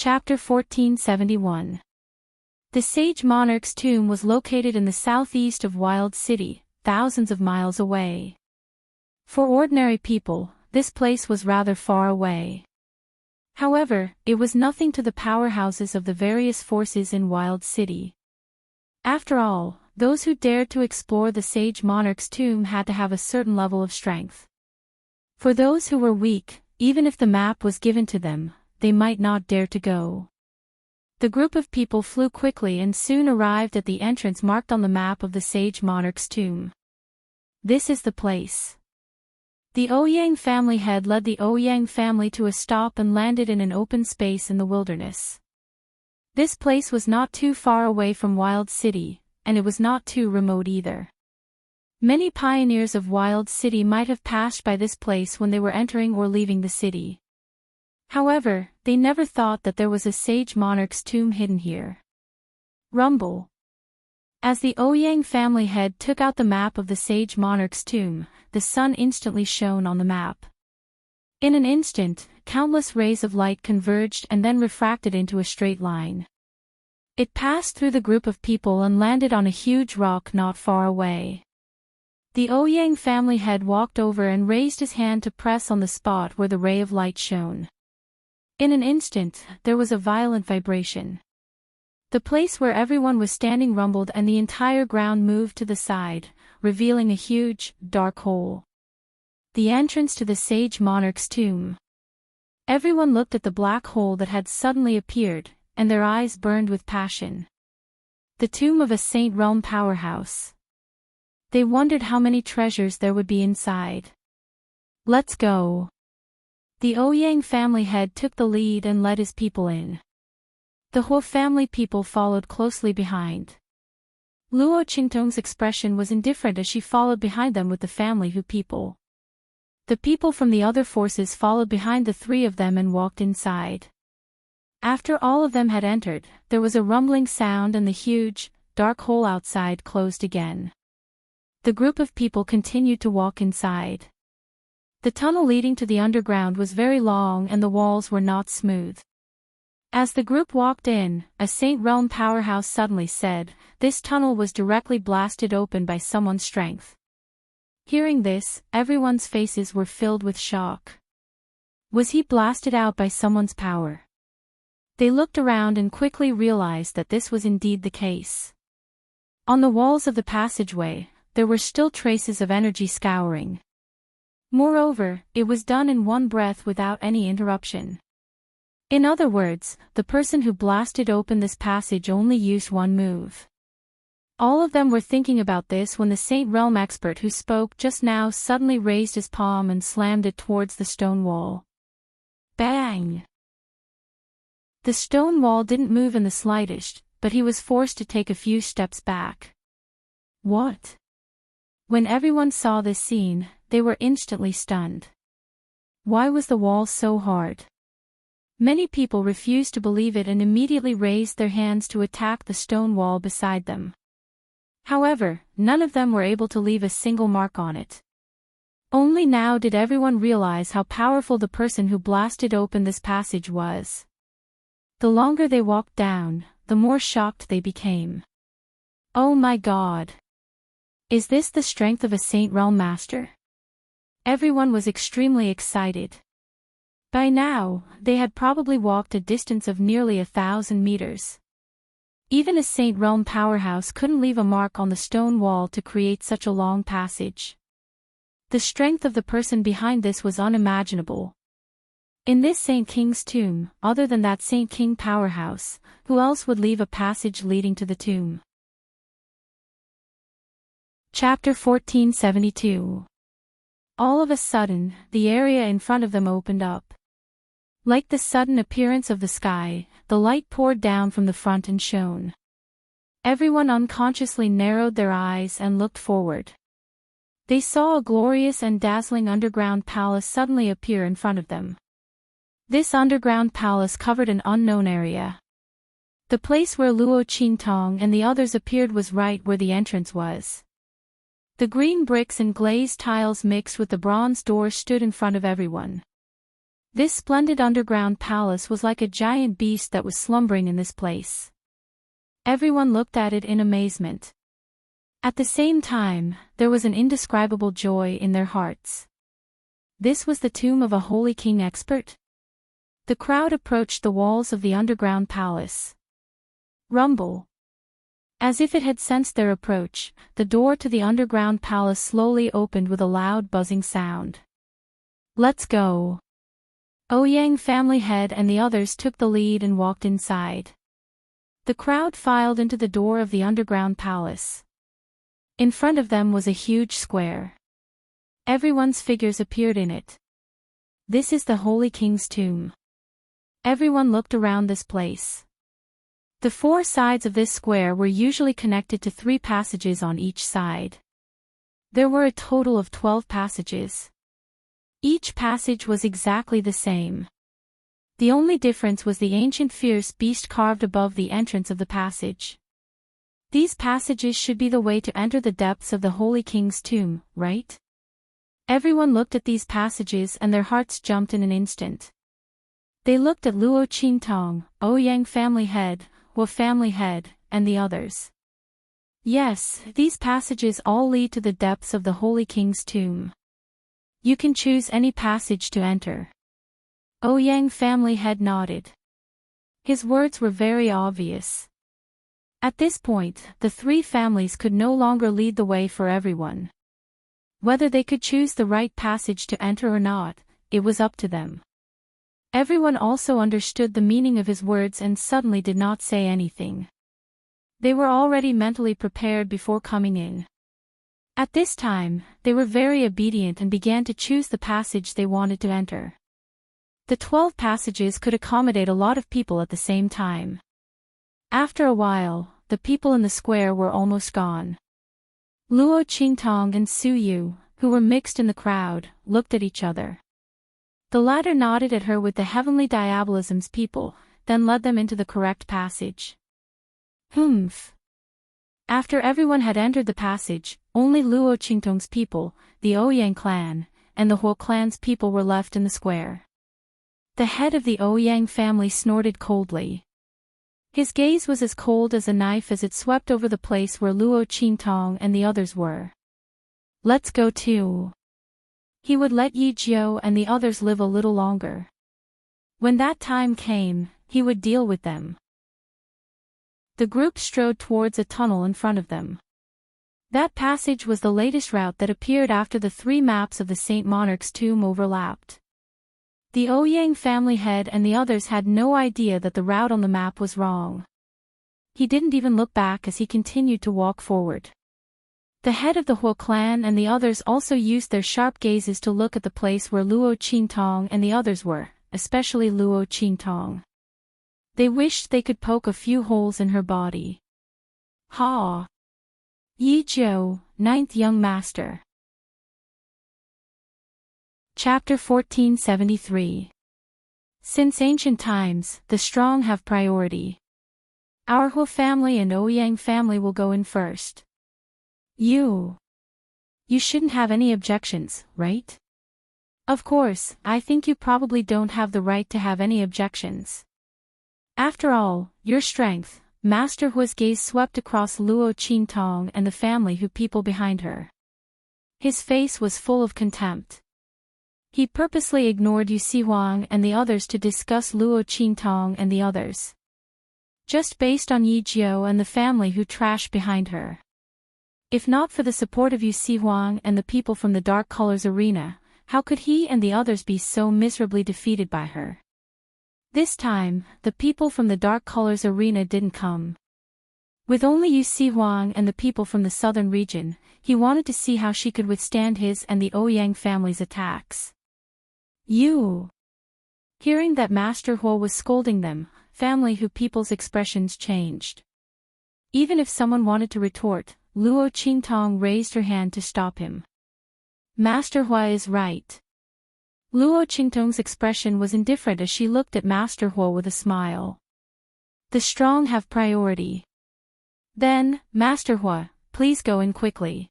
Chapter 1471. The sage monarch's tomb was located in the southeast of Wild City, thousands of miles away. For ordinary people, this place was rather far away. However, it was nothing to the powerhouses of the various forces in Wild City. After all, those who dared to explore the sage monarch's tomb had to have a certain level of strength. For those who were weak, even if the map was given to them, they might not dare to go. The group of people flew quickly and soon arrived at the entrance marked on the map of the sage monarch's tomb. This is the place. The Ouyang family head led the Ouyang family to a stop and landed in an open space in the wilderness. This place was not too far away from Wild City, and it was not too remote either. Many pioneers of Wild City might have passed by this place when they were entering or leaving the city. However, they never thought that there was a sage monarch's tomb hidden here. Rumble. As the Ouyang family head took out the map of the sage monarch's tomb, the sun instantly shone on the map. In an instant, countless rays of light converged and then refracted into a straight line. It passed through the group of people and landed on a huge rock not far away. The Ouyang family head walked over and raised his hand to press on the spot where the ray of light shone. In an instant, there was a violent vibration. The place where everyone was standing rumbled and the entire ground moved to the side, revealing a huge, dark hole. The entrance to the sage monarch's tomb. Everyone looked at the black hole that had suddenly appeared, and their eyes burned with passion. The tomb of a Saint Realm powerhouse. They wondered how many treasures there would be inside. Let's go. The Ouyang family head took the lead and led his people in. The Huo family people followed closely behind. Luo Qingtong's expression was indifferent as she followed behind them with the family Hu people. The people from the other forces followed behind the three of them and walked inside. After all of them had entered, there was a rumbling sound and the huge, dark hole outside closed again. The group of people continued to walk inside. The tunnel leading to the underground was very long and the walls were not smooth. As the group walked in, a Saint Realm powerhouse suddenly said, "This tunnel was directly blasted open by someone's strength." Hearing this, everyone's faces were filled with shock. Was he blasted out by someone's power? They looked around and quickly realized that this was indeed the case. On the walls of the passageway, there were still traces of energy scouring. Moreover, it was done in one breath without any interruption. In other words, the person who blasted open this passage only used one move. All of them were thinking about this when the Saint Realm expert who spoke just now suddenly raised his palm and slammed it towards the stone wall. Bang! The stone wall didn't move in the slightest, but he was forced to take a few steps back. What? When everyone saw this scene, they were instantly stunned. Why was the wall so hard? Many people refused to believe it and immediately raised their hands to attack the stone wall beside them. However, none of them were able to leave a single mark on it. Only now did everyone realize how powerful the person who blasted open this passage was. The longer they walked down, the more shocked they became. Oh my God! Is this the strength of a Saint Realm master? Everyone was extremely excited. By now, they had probably walked a distance of nearly 1,000 meters. Even a Saint Realm powerhouse couldn't leave a mark on the stone wall to create such a long passage. The strength of the person behind this was unimaginable. In this Saint King's tomb, other than that Saint King powerhouse, who else would leave a passage leading to the tomb? Chapter 1472. All of a sudden, the area in front of them opened up. Like the sudden appearance of the sky, the light poured down from the front and shone. Everyone unconsciously narrowed their eyes and looked forward. They saw a glorious and dazzling underground palace suddenly appear in front of them. This underground palace covered an unknown area. The place where Luo Qingtong and the others appeared was right where the entrance was. The green bricks and glazed tiles mixed with the bronze doors stood in front of everyone. This splendid underground palace was like a giant beast that was slumbering in this place. Everyone looked at it in amazement. At the same time, there was an indescribable joy in their hearts. This was the tomb of a holy king expert? The crowd approached the walls of the underground palace. Rumble. As if it had sensed their approach, the door to the underground palace slowly opened with a loud buzzing sound. Let's go. Ouyang family head and the others took the lead and walked inside. The crowd filed into the door of the underground palace. In front of them was a huge square. Everyone's figures appeared in it. This is the Holy King's tomb. Everyone looked around this place. The four sides of this square were usually connected to 3 passages on each side. There were a total of 12 passages. Each passage was exactly the same. The only difference was the ancient fierce beast carved above the entrance of the passage. These passages should be the way to enter the depths of the Holy King's tomb, right? Everyone looked at these passages and their hearts jumped in an instant. They looked at Luo Qingtong, Ouyang family head, Hua family head, and the others. Yes, these passages all lead to the depths of the Holy King's tomb. You can choose any passage to enter. Ouyang family head nodded. His words were very obvious. At this point, the 3 families could no longer lead the way for everyone. Whether they could choose the right passage to enter or not, it was up to them. Everyone also understood the meaning of his words and suddenly did not say anything. They were already mentally prepared before coming in. At this time, they were very obedient and began to choose the passage they wanted to enter. The 12 passages could accommodate a lot of people at the same time. After a while, the people in the square were almost gone. Luo Qingtong and Su Yu, who were mixed in the crowd, looked at each other. The latter nodded at her with the heavenly diabolism's people, then led them into the correct passage. Humph. After everyone had entered the passage, only Luo Qingtong's people, the Ouyang clan, and the Huo clan's people were left in the square. The head of the Ouyang family snorted coldly. His gaze was as cold as a knife as it swept over the place where Luo Qingtong and the others were. Let's go too. He would let Yi Jiu and the others live a little longer. When that time came, he would deal with them. The group strode towards a tunnel in front of them. That passage was the latest route that appeared after the 3 maps of the Saint Monarch's tomb overlapped. The Ouyang family head and the others had no idea that the route on the map was wrong. He didn't even look back as he continued to walk forward. The head of the Huo clan and the others also used their sharp gazes to look at the place where Luo Qingtong and the others were, especially Luo Qingtong. They wished they could poke a few holes in her body. Ha! Yi Jiu, 9th Young Master. Chapter 1473. Since ancient times, the strong have priority. Our Huo family and Ouyang family will go in first. You shouldn't have any objections, right? Of course, I think you probably don't have the right to have any objections. After all, your strength, Master Hua's gaze swept across Luo Qingtong and the family who people behind her. His face was full of contempt. He purposely ignored Yu Sihuang and the others to discuss Luo Qingtong and the others. Just based on Yi Jiu and the family who trashed behind her. If not for the support of Yu Sihuang and the people from the Dark Colors Arena, how could he and the others be so miserably defeated by her? This time, the people from the Dark Colors Arena didn't come. With only Yu Sihuang and the people from the southern region, he wanted to see how she could withstand his and the Ouyang family's attacks. Hearing that Master Huo was scolding them, family who people's expressions changed. Even if someone wanted to retort, Luo Qingtong raised her hand to stop him. Master Hua is right. Luo Qingtong's expression was indifferent as she looked at Master Hua with a smile. The strong have priority. Then, Master Hua, please go in quickly.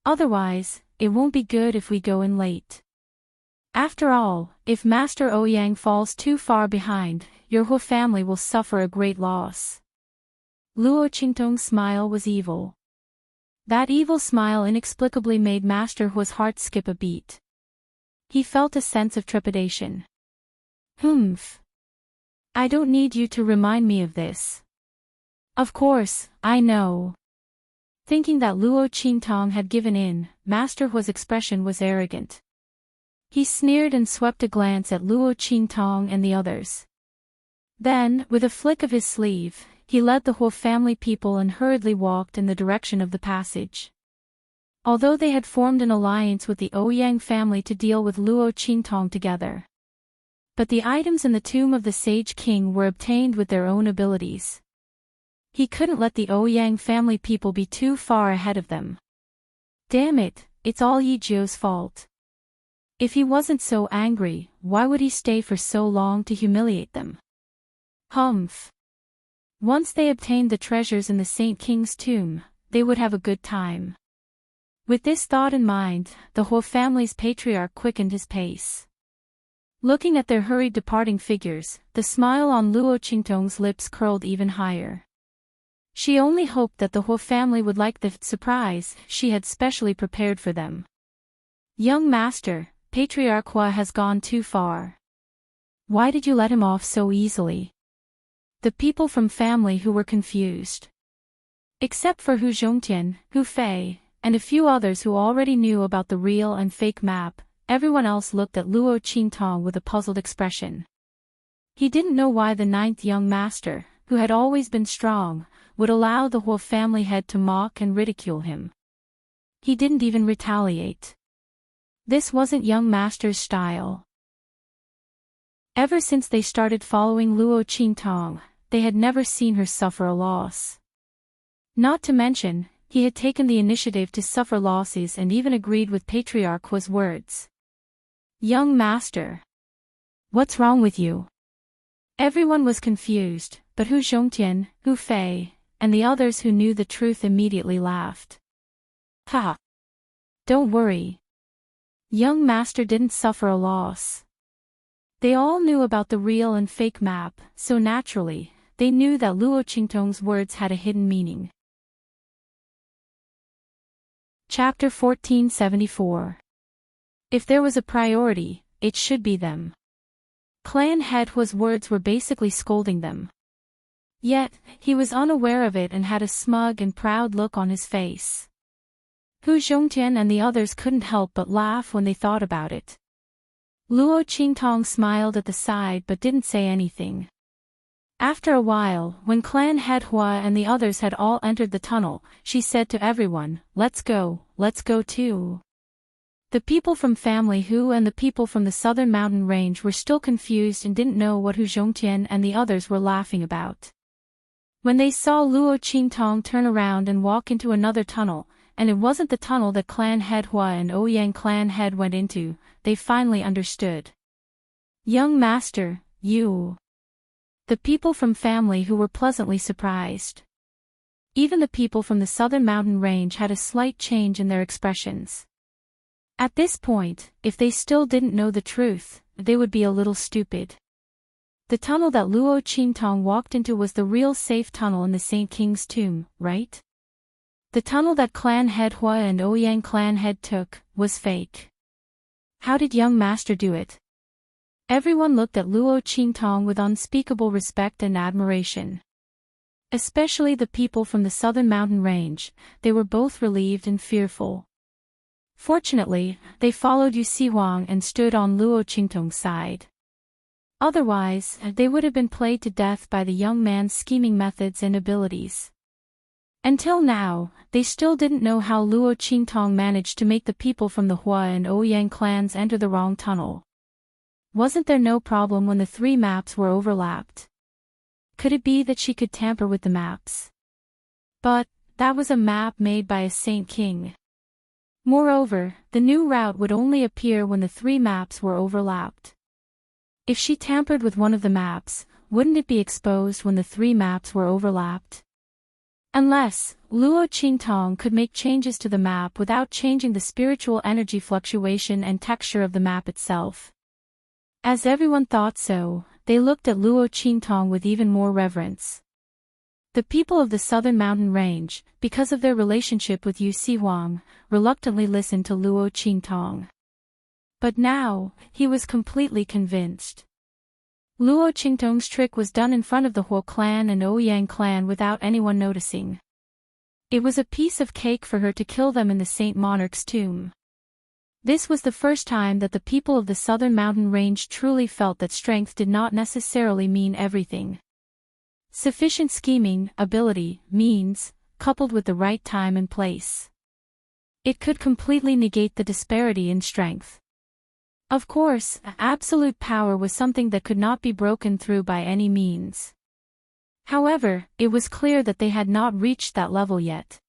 Otherwise, it won't be good if we go in late. After all, if Master Ouyang falls too far behind, your whole family will suffer a great loss. Luo Qingtong's smile was evil. That evil smile inexplicably made Master Hua's heart skip a beat. He felt a sense of trepidation. Humph. I don't need you to remind me of this. Of course, I know. Thinking that Luo Qingtong had given in, Master Hua's expression was arrogant. He sneered and swept a glance at Luo Qingtong and the others. Then, with a flick of his sleeve, he led the whole family people and hurriedly walked in the direction of the passage. Although they had formed an alliance with the Ouyang family to deal with Luo Qingtong together. But the items in the tomb of the Sage King were obtained with their own abilities. He couldn't let the Ouyang family people be too far ahead of them. Damn it, it's all Yi Jiu's fault. If he wasn't so angry, why would he stay for so long to humiliate them? Humph. Once they obtained the treasures in the Saint King's tomb, they would have a good time. With this thought in mind, the whole family's patriarch quickened his pace. Looking at their hurried departing figures, the smile on Luo Qingtong's lips curled even higher. She only hoped that the whole family would like the surprise she had specially prepared for them. Young master, Patriarch Hua has gone too far. Why did you let him off so easily? The people from family who were confused. Except for Hu Zhongtian, Hu Fei, and a few others who already knew about the real and fake map, everyone else looked at Luo Qingtong with a puzzled expression. He didn't know why the ninth young master, who had always been strong, would allow the whole family head to mock and ridicule him. He didn't even retaliate. This wasn't young master's style. Ever since they started following Luo Qingtong, they had never seen her suffer a loss. Not to mention, he had taken the initiative to suffer losses and even agreed with Patriarch Hua's words. Young master. What's wrong with you? Everyone was confused, but Hu Zhongtian, Hu Fei, and the others who knew the truth immediately laughed. Ha! Don't worry. Young master didn't suffer a loss. They all knew about the real and fake map, so naturally, they knew that Luo Qingtong's words had a hidden meaning. Chapter 1474. If there was a priority, it should be them. Clan Head Hua's words were basically scolding them. Yet, he was unaware of it and had a smug and proud look on his face. Hu Zhongtian and the others couldn't help but laugh when they thought about it. Luo Qingtong smiled at the side but didn't say anything. After a while, when Clan Head Hua and the others had all entered the tunnel, she said to everyone, let's go too. The people from Family Hu and the people from the southern mountain range were still confused and didn't know what Hu Zhongtian and the others were laughing about. When they saw Luo Qingtong turn around and walk into another tunnel, and it wasn't the tunnel that Clan Head Hua and Ouyang Clan Head went into, they finally understood. Young master, you. The people from Family Hu were pleasantly surprised. Even the people from the southern mountain range had a slight change in their expressions. At this point, if they still didn't know the truth, they would be a little stupid. The tunnel that Luo Qingtong walked into was the real safe tunnel in the Saint King's tomb, right? The tunnel that Clan Head Hua and Ouyang Clan Head took was fake. How did young master do it? Everyone looked at Luo Qingtong with unspeakable respect and admiration. Especially the people from the southern mountain range, they were both relieved and fearful. Fortunately, they followed Yu Sihuang and stood on Luo Qingtong's side. Otherwise, they would have been played to death by the young man's scheming methods and abilities. Until now, they still didn't know how Luo Qingtong managed to make the people from the Hua and Ouyang clans enter the wrong tunnel. Wasn't there no problem when the three maps were overlapped? Could it be that she could tamper with the maps? But, that was a map made by a Saint King. Moreover, the new route would only appear when the three maps were overlapped. If she tampered with one of the maps, wouldn't it be exposed when the three maps were overlapped? Unless, Luo Qingtong could make changes to the map without changing the spiritual energy fluctuation and texture of the map itself. As everyone thought so, they looked at Luo Qingtong with even more reverence. The people of the southern mountain range, because of their relationship with Yu Sihuang, reluctantly listened to Luo Qingtong. But now, he was completely convinced. Luo Qingtong's trick was done in front of the Huo clan and Ouyang clan without anyone noticing. It was a piece of cake for her to kill them in the Saint Monarch's tomb. This was the first time that the people of the southern mountain range truly felt that strength did not necessarily mean everything. Sufficient scheming, ability, means, coupled with the right time and place. It could completely negate the disparity in strength. Of course, absolute power was something that could not be broken through by any means. However, it was clear that they had not reached that level yet.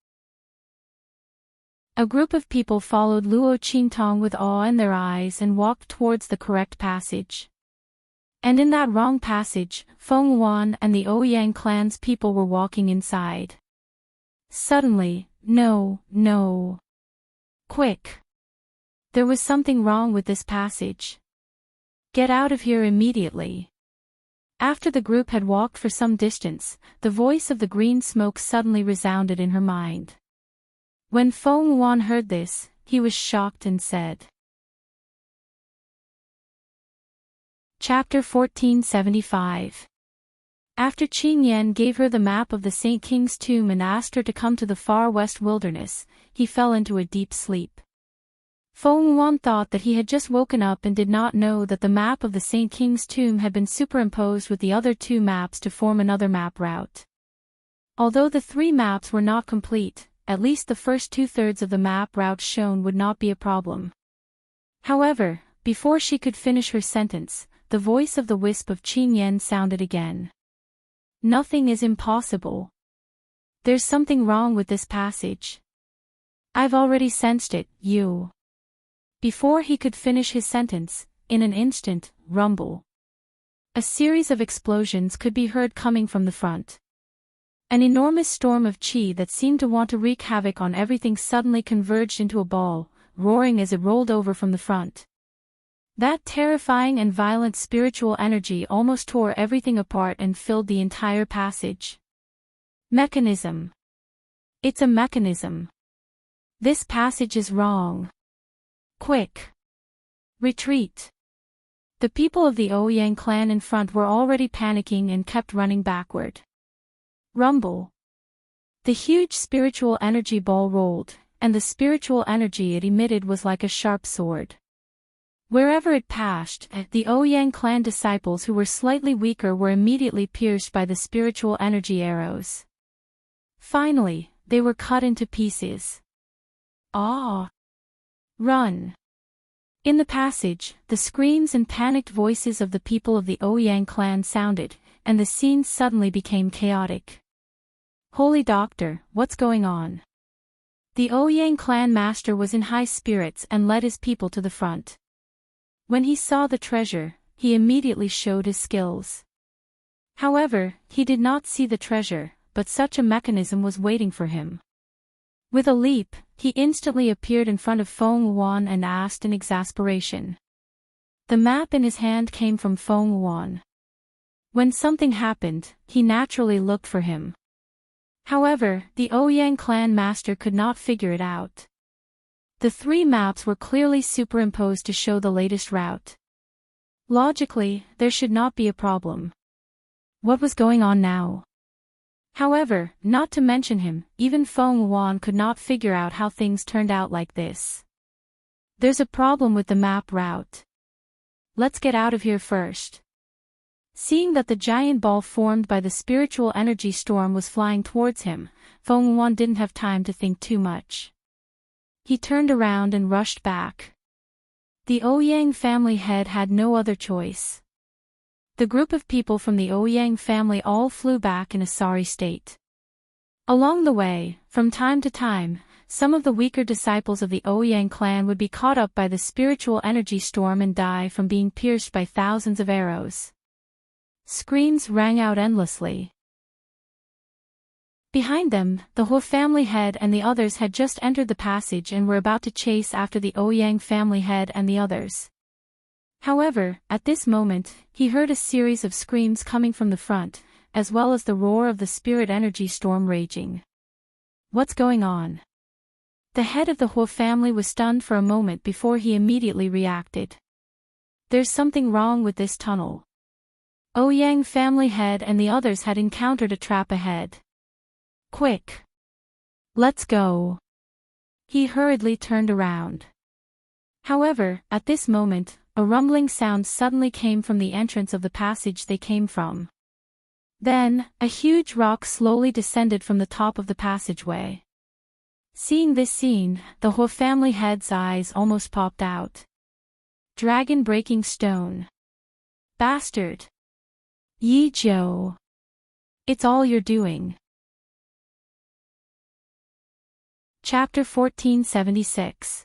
A group of people followed Luo Qingtong with awe in their eyes and walked towards the correct passage. And in that wrong passage, Feng Wan and the Ouyang clan's people were walking inside. Suddenly, no. Quick! There was something wrong with this passage. Get out of here immediately. After the group had walked for some distance, the voice of the green smoke suddenly resounded in her mind. When Feng Wan heard this, he was shocked and said. Chapter 1475. After Qing Yan gave her the map of the Saint King's tomb and asked her to come to the far west wilderness, he fell into a deep sleep. Feng Wan thought that he had just woken up and did not know that the map of the Saint King's tomb had been superimposed with the other two maps to form another map route. Although the three maps were not complete, at least the first two-thirds of the map route shown would not be a problem. However, before she could finish her sentence, the voice of the wisp of Qing Yan sounded again. Nothing is impossible. There's something wrong with this passage. I've already sensed it, you. Before he could finish his sentence, in an instant, rumble. A series of explosions could be heard coming from the front. An enormous storm of qi that seemed to want to wreak havoc on everything suddenly converged into a ball, roaring as it rolled over from the front. That terrifying and violent spiritual energy almost tore everything apart and filled the entire passage. Mechanism. It's a mechanism. This passage is wrong. Quick! Retreat! The people of the Ouyang clan in front were already panicking and kept running backward. Rumble! The huge spiritual energy ball rolled, and the spiritual energy it emitted was like a sharp sword. Wherever it passed, the Ouyang clan disciples who were slightly weaker were immediately pierced by the spiritual energy arrows. Finally, they were cut into pieces. Ah! Run! In the passage, the screams and panicked voices of the people of the Ouyang clan sounded, and the scene suddenly became chaotic. Holy Doctor, what's going on? The Ouyang clan master was in high spirits and led his people to the front. When he saw the treasure, he immediately showed his skills. However, he did not see the treasure, but such a mechanism was waiting for him. With a leap, he instantly appeared in front of Feng Wan and asked in exasperation. The map in his hand came from Feng Wan. When something happened, he naturally looked for him. However, the Ouyang clan master could not figure it out. The three maps were clearly superimposed to show the latest route. Logically, there should not be a problem. What was going on now? However, not to mention him, even Feng Wan could not figure out how things turned out like this. There's a problem with the map route. Let's get out of here first. Seeing that the giant ball formed by the spiritual energy storm was flying towards him, Feng Wan didn't have time to think too much. He turned around and rushed back. The Ouyang family head had no other choice. The group of people from the Ouyang family all flew back in a sorry state. Along the way, from time to time, some of the weaker disciples of the Ouyang clan would be caught up by the spiritual energy storm and die from being pierced by thousands of arrows. Screams rang out endlessly. Behind them, the Huo family head and the others had just entered the passage and were about to chase after the Ouyang family head and the others. However, at this moment, he heard a series of screams coming from the front, as well as the roar of the spirit energy storm raging. What's going on? The head of the Huo family was stunned for a moment before he immediately reacted. There's something wrong with this tunnel. Ouyang family head and the others had encountered a trap ahead. Quick! Let's go! He hurriedly turned around. However, at this moment, a rumbling sound suddenly came from the entrance of the passage they came from. Then, a huge rock slowly descended from the top of the passageway. Seeing this scene, the Huo family head's eyes almost popped out. Dragon-breaking stone. Bastard! Yi Zhou! It's all you're doing. Chapter 1476.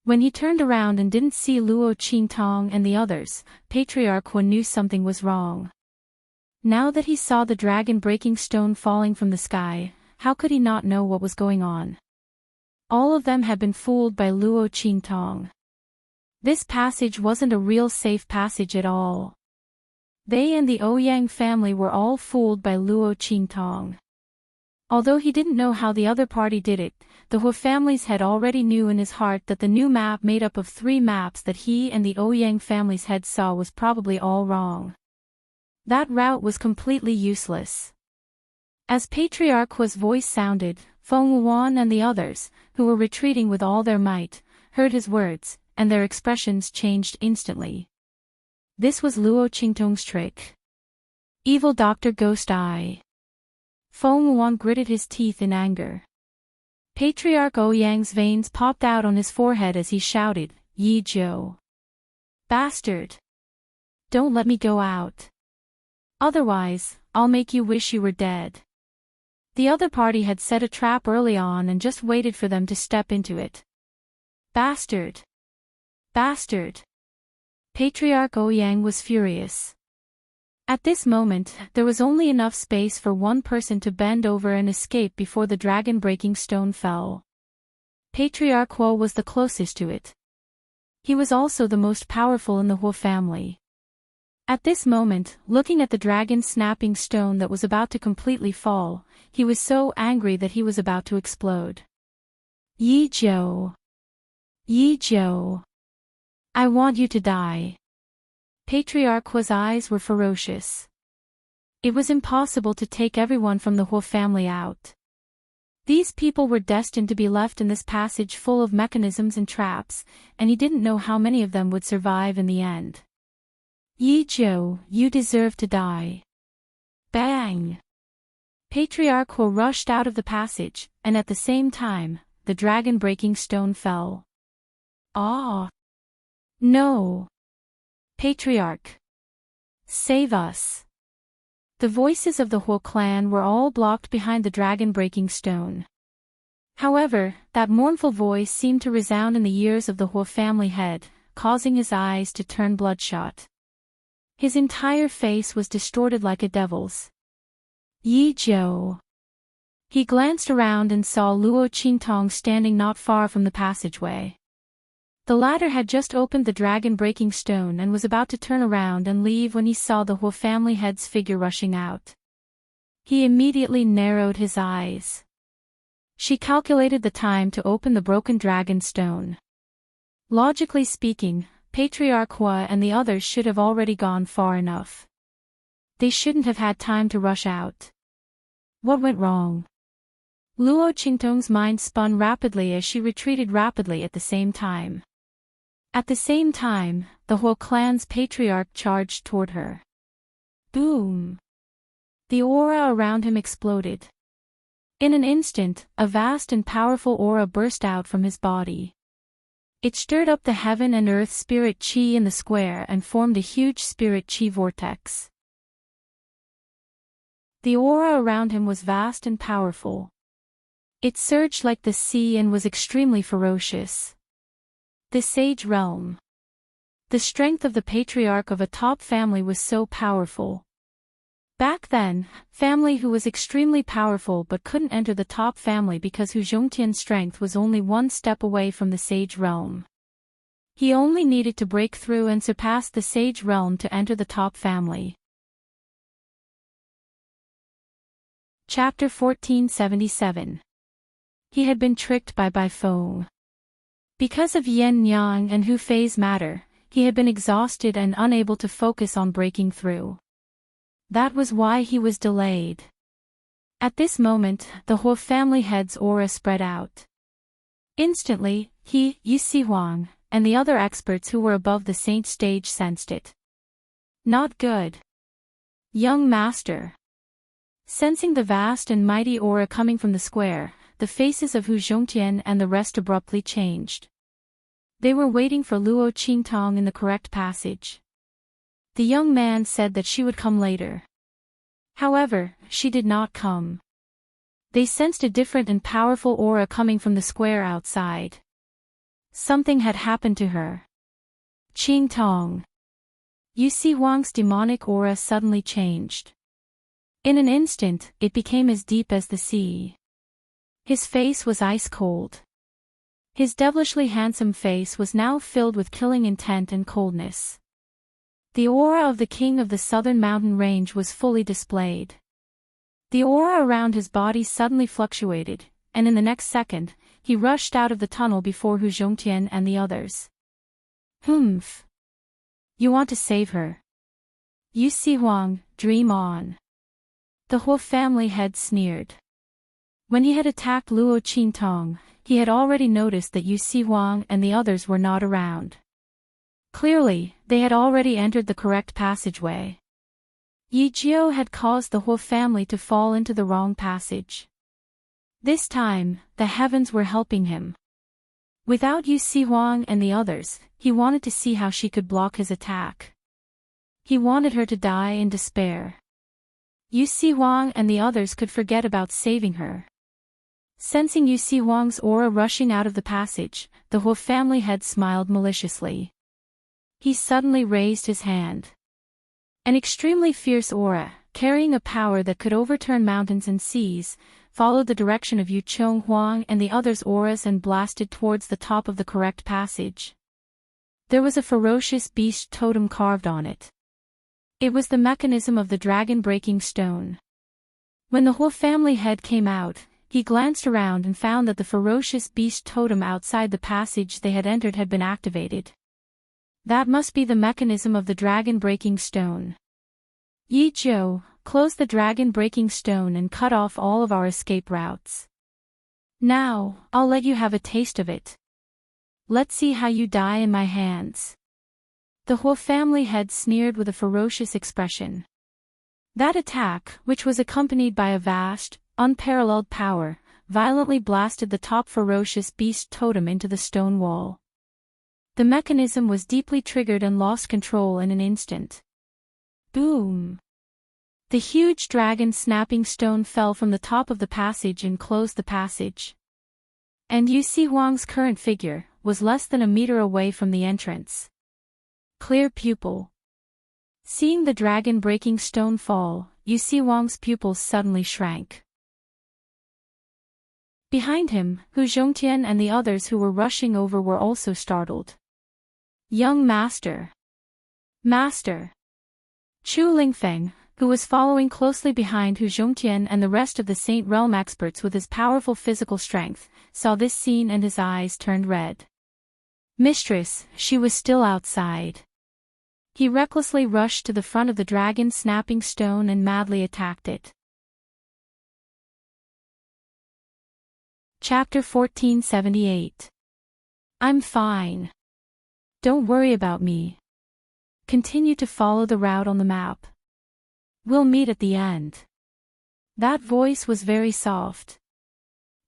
When he turned around and didn't see Luo Qingtong and the others, Patriarch Huo knew something was wrong. Now that he saw the dragon-breaking stone falling from the sky, how could he not know what was going on? All of them had been fooled by Luo Qingtong. This passage wasn't a real safe passage at all. They and the Ouyang family were all fooled by Luo Qingtong. Although he didn't know how the other party did it, the Huo family's head already knew in his heart that the new map made up of 3 maps that he and the Ouyang family's head saw was probably all wrong. That route was completely useless. As Patriarch Huo's voice sounded, Feng Wuan and the others, who were retreating with all their might, heard his words, and their expressions changed instantly. This was Luo Qingtong's trick. Evil Dr. Ghost Eye. Feng Wuan gritted his teeth in anger. Patriarch Ouyang's veins popped out on his forehead as he shouted, Yi Zhou! Bastard! Don't let me go out. Otherwise, I'll make you wish you were dead. The other party had set a trap early on and just waited for them to step into it. Bastard! Bastard! Patriarch Ouyang was furious. At this moment, there was only enough space for one person to bend over and escape before the dragon-breaking stone fell. Patriarch Huo was the closest to it. He was also the most powerful in the Huo family. At this moment, looking at the dragon-snapping stone that was about to completely fall, he was so angry that he was about to explode. Yi Zhou! Yi Zhou! I want you to die. Patriarch Huo's eyes were ferocious. It was impossible to take everyone from the Huo family out. These people were destined to be left in this passage full of mechanisms and traps, and he didn't know how many of them would survive in the end. Yi Zhou, you deserve to die. Bang! Patriarch Huo rushed out of the passage, and at the same time, the dragon-breaking stone fell. Ah! No! Patriarch! Save us! The voices of the Huo clan were all blocked behind the dragon-breaking stone. However, that mournful voice seemed to resound in the ears of the Huo family head, causing his eyes to turn bloodshot. His entire face was distorted like a devil's. Yi Zhou! He glanced around and saw Luo Qingtong standing not far from the passageway. The latter had just opened the dragon-breaking stone and was about to turn around and leave when he saw the Huo family head's figure rushing out. He immediately narrowed his eyes. She calculated the time to open the broken dragon stone. Logically speaking, Patriarch Huo and the others should have already gone far enough. They shouldn't have had time to rush out. What went wrong? Luo Qingtong's mind spun rapidly as she retreated rapidly at the same time. At the same time, the Huo clan's patriarch charged toward her. Boom! The aura around him exploded. In an instant, a vast and powerful aura burst out from his body. It stirred up the heaven and earth spirit chi in the square and formed a huge spirit chi vortex. The aura around him was vast and powerful. It surged like the sea and was extremely ferocious. The Sage Realm. The strength of the patriarch of a top family was so powerful. Back then, family who was extremely powerful but couldn't enter the top family because Hu Zhongtian's strength was only one step away from the Sage Realm. He only needed to break through and surpass the Sage Realm to enter the top family. Chapter 1477. He had been tricked by Bai Feng. Because of Yin Yang and Hu Fei's matter, he had been exhausted and unable to focus on breaking through. That was why he was delayed. At this moment, the whole family head's aura spread out. Instantly, he, Yi Huang, and the other experts who were above the saint stage sensed it. Not good. Young master. Sensing the vast and mighty aura coming from the square, the faces of Hu Zhongtian and the rest abruptly changed. They were waiting for Luo Qingtong in the correct passage. The young man said that she would come later. However, she did not come. They sensed a different and powerful aura coming from the square outside. Something had happened to her. Qingtong. Yu Huang's demonic aura suddenly changed. In an instant, it became as deep as the sea. His face was ice cold. His devilishly handsome face was now filled with killing intent and coldness. The aura of the king of the southern mountain range was fully displayed. The aura around his body suddenly fluctuated, and in the next second, he rushed out of the tunnel before Hu Zhongtian and the others. Humph. You want to save her? Yu Huang, dream on. The whole family head sneered. When he had attacked Luo Qingtong, he had already noticed that Yu Huang and the others were not around. Clearly, they had already entered the correct passageway. Yi Jiu had caused the whole family to fall into the wrong passage. This time, the heavens were helping him. Without Yu Huang and the others, he wanted to see how she could block his attack. He wanted her to die in despair. Yu Huang and the others could forget about saving her. Sensing Yu Huang's aura rushing out of the passage, the whole family head smiled maliciously. He suddenly raised his hand. An extremely fierce aura, carrying a power that could overturn mountains and seas, followed the direction of Yu Huang and the others' auras and blasted towards the top of the correct passage. There was a ferocious beast totem carved on it. It was the mechanism of the dragon-breaking stone. When the whole family head came out, he glanced around and found that the ferocious beast totem outside the passage they had entered had been activated. That must be the mechanism of the dragon-breaking stone. Yi Jiu, close the dragon-breaking stone and cut off all of our escape routes. Now, I'll let you have a taste of it. Let's see how you die in my hands. The whole family head sneered with a ferocious expression. That attack, which was accompanied by a vast, unparalleled power, violently blasted the top ferocious beast totem into the stone wall. The mechanism was deeply triggered and lost control in an instant. Boom! The huge dragon-snapping stone fell from the top of the passage and closed the passage. And Yu Huang's current figure was less than a meter away from the entrance. Clear pupil. Seeing the dragon-breaking stone fall, Yu Huang's pupils suddenly shrank. Behind him, Hu Zhongtian and the others who were rushing over were also startled. Young master. Master. Chu Lingfeng, who was following closely behind Hu Zhongtian and the rest of the Saint Realm experts with his powerful physical strength, saw this scene and his eyes turned red. Mistress, she was still outside. He recklessly rushed to the front of the dragon-snapping stone and madly attacked it. Chapter 1478. I'm fine. Don't worry about me. Continue to follow the route on the map. We'll meet at the end. That voice was very soft.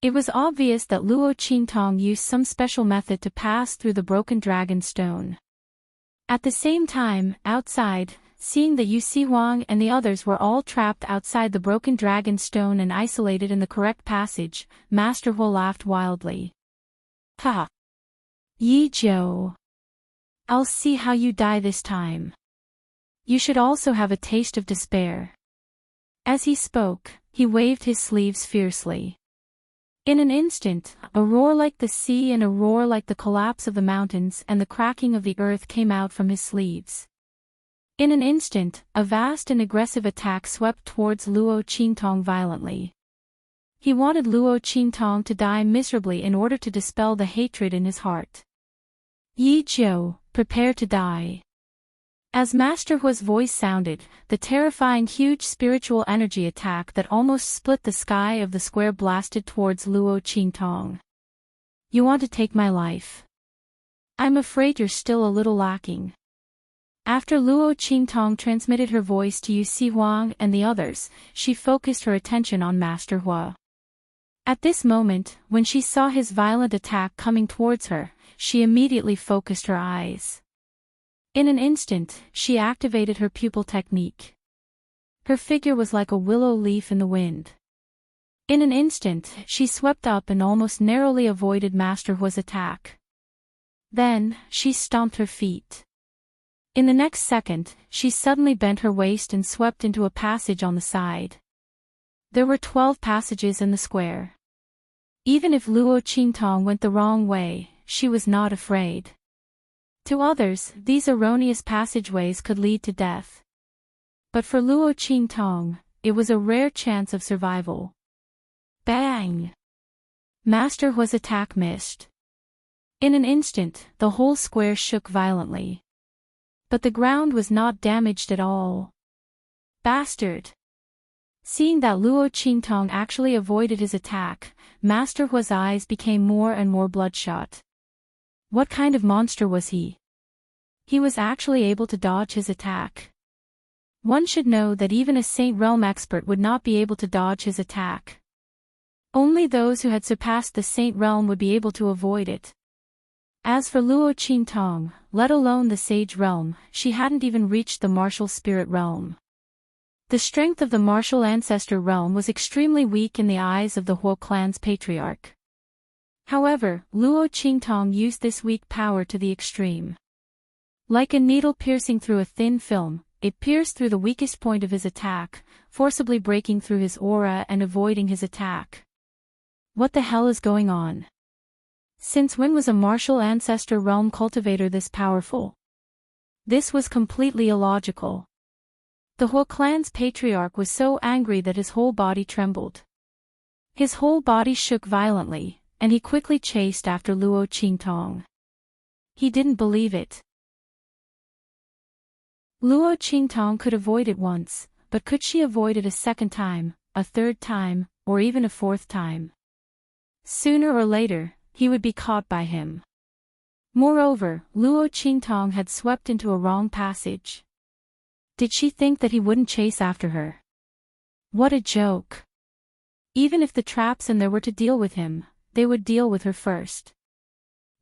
It was obvious that Luo Qingtong used some special method to pass through the broken dragon stone. At the same time, outside, seeing that Yu Huang and the others were all trapped outside the broken dragon stone and isolated in the correct passage, Master Huo laughed wildly. Ha! Yi Jiu. I'll see how you die this time. You should also have a taste of despair. As he spoke, he waved his sleeves fiercely. In an instant, a roar like the sea and a roar like the collapse of the mountains and the cracking of the earth came out from his sleeves. In an instant, a vast and aggressive attack swept towards Luo Qingtong violently. He wanted Luo Qingtong to die miserably in order to dispel the hatred in his heart. Yi Jiu, prepare to die. As Master Hua's voice sounded, the terrifying huge spiritual energy attack that almost split the sky of the square blasted towards Luo Qingtong. You want to take my life? I'm afraid you're still a little lacking. After Luo Qingtong transmitted her voice to Yu Si Huang and the others, she focused her attention on Master Hua. At this moment, when she saw his violent attack coming towards her, she immediately focused her eyes. In an instant, she activated her pupil technique. Her figure was like a willow leaf in the wind. In an instant, she swept up and almost narrowly avoided Master Hua's attack. Then, she stomped her feet. In the next second, she suddenly bent her waist and swept into a passage on the side. There were 12 passages in the square. Even if Luo Qingtong went the wrong way, she was not afraid. To others, these erroneous passageways could lead to death. But for Luo Qingtong, it was a rare chance of survival. Bang! Master Hua's attack missed. In an instant, the whole square shook violently. But the ground was not damaged at all. Bastard! Seeing that Luo Qingtong actually avoided his attack, Master Hua's eyes became more and more bloodshot. What kind of monster was he? He was actually able to dodge his attack. One should know that even a Saint Realm expert would not be able to dodge his attack. Only those who had surpassed the Saint Realm would be able to avoid it. As for Luo Qingtong, let alone the Sage Realm, she hadn't even reached the Martial Spirit Realm. The strength of the Martial Ancestor Realm was extremely weak in the eyes of the Huo clan's patriarch. However, Luo Qingtong used this weak power to the extreme. Like a needle piercing through a thin film, it pierced through the weakest point of his attack, forcibly breaking through his aura and avoiding his attack. What the hell is going on? Since when was a Martial Ancestor Realm cultivator this powerful? This was completely illogical. The Huo clan's patriarch was so angry that his whole body trembled. His whole body shook violently, and he quickly chased after Luo Qingtong. He didn't believe it. Luo Qingtong could avoid it once, but could she avoid it a second time, a third time, or even a fourth time? Sooner or later, he would be caught by him. Moreover, Luo Qingtong had swept into a wrong passage. Did she think that he wouldn't chase after her? What a joke. Even if the traps in there were to deal with him, they would deal with her first.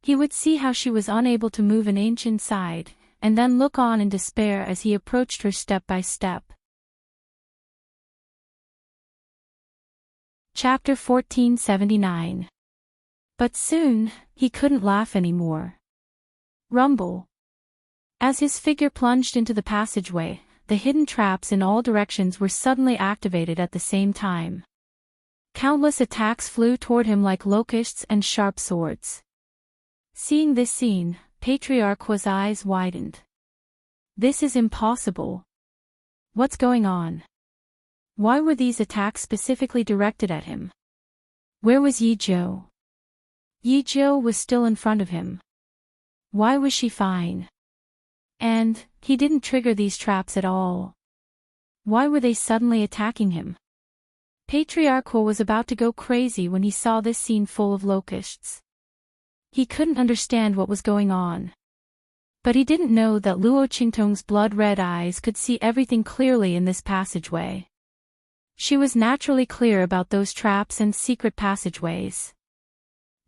He would see how she was unable to move an inch inside, and then look on in despair as he approached her step by step. Chapter 1479. But soon, he couldn't laugh anymore. Rumble. As his figure plunged into the passageway, the hidden traps in all directions were suddenly activated at the same time. Countless attacks flew toward him like locusts and sharp swords. Seeing this scene, Patriarch Hua's eyes widened. This is impossible. What's going on? Why were these attacks specifically directed at him? Where was Yi Jiu? Yi Jiu was still in front of him. Why was she fine? And, he didn't trigger these traps at all. Why were they suddenly attacking him? Patriarch Hua was about to go crazy when he saw this scene full of locusts. He couldn't understand what was going on. But he didn't know that Luo Qingtong's blood-red eyes could see everything clearly in this passageway. She was naturally clear about those traps and secret passageways.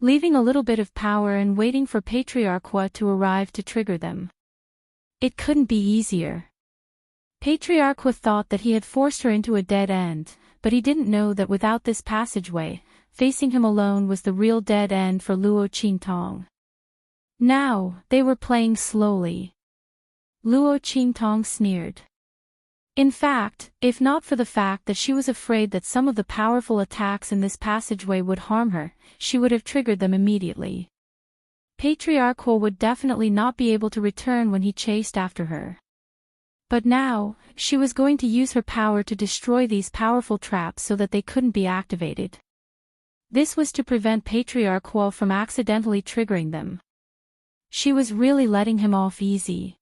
Leaving a little bit of power and waiting for Patriarch Hua to arrive to trigger them. It couldn't be easier. Patriarch Hua thought that he had forced her into a dead end, but he didn't know that without this passageway, facing him alone was the real dead end for Luo Qingtong. Now, they were playing slowly. Luo Qingtong sneered. In fact, if not for the fact that she was afraid that some of the powerful attacks in this passageway would harm her, she would have triggered them immediately. Patriarch Huo would definitely not be able to return when he chased after her. But now, she was going to use her power to destroy these powerful traps so that they couldn't be activated. This was to prevent Patriarch Huo from accidentally triggering them. She was really letting him off easy.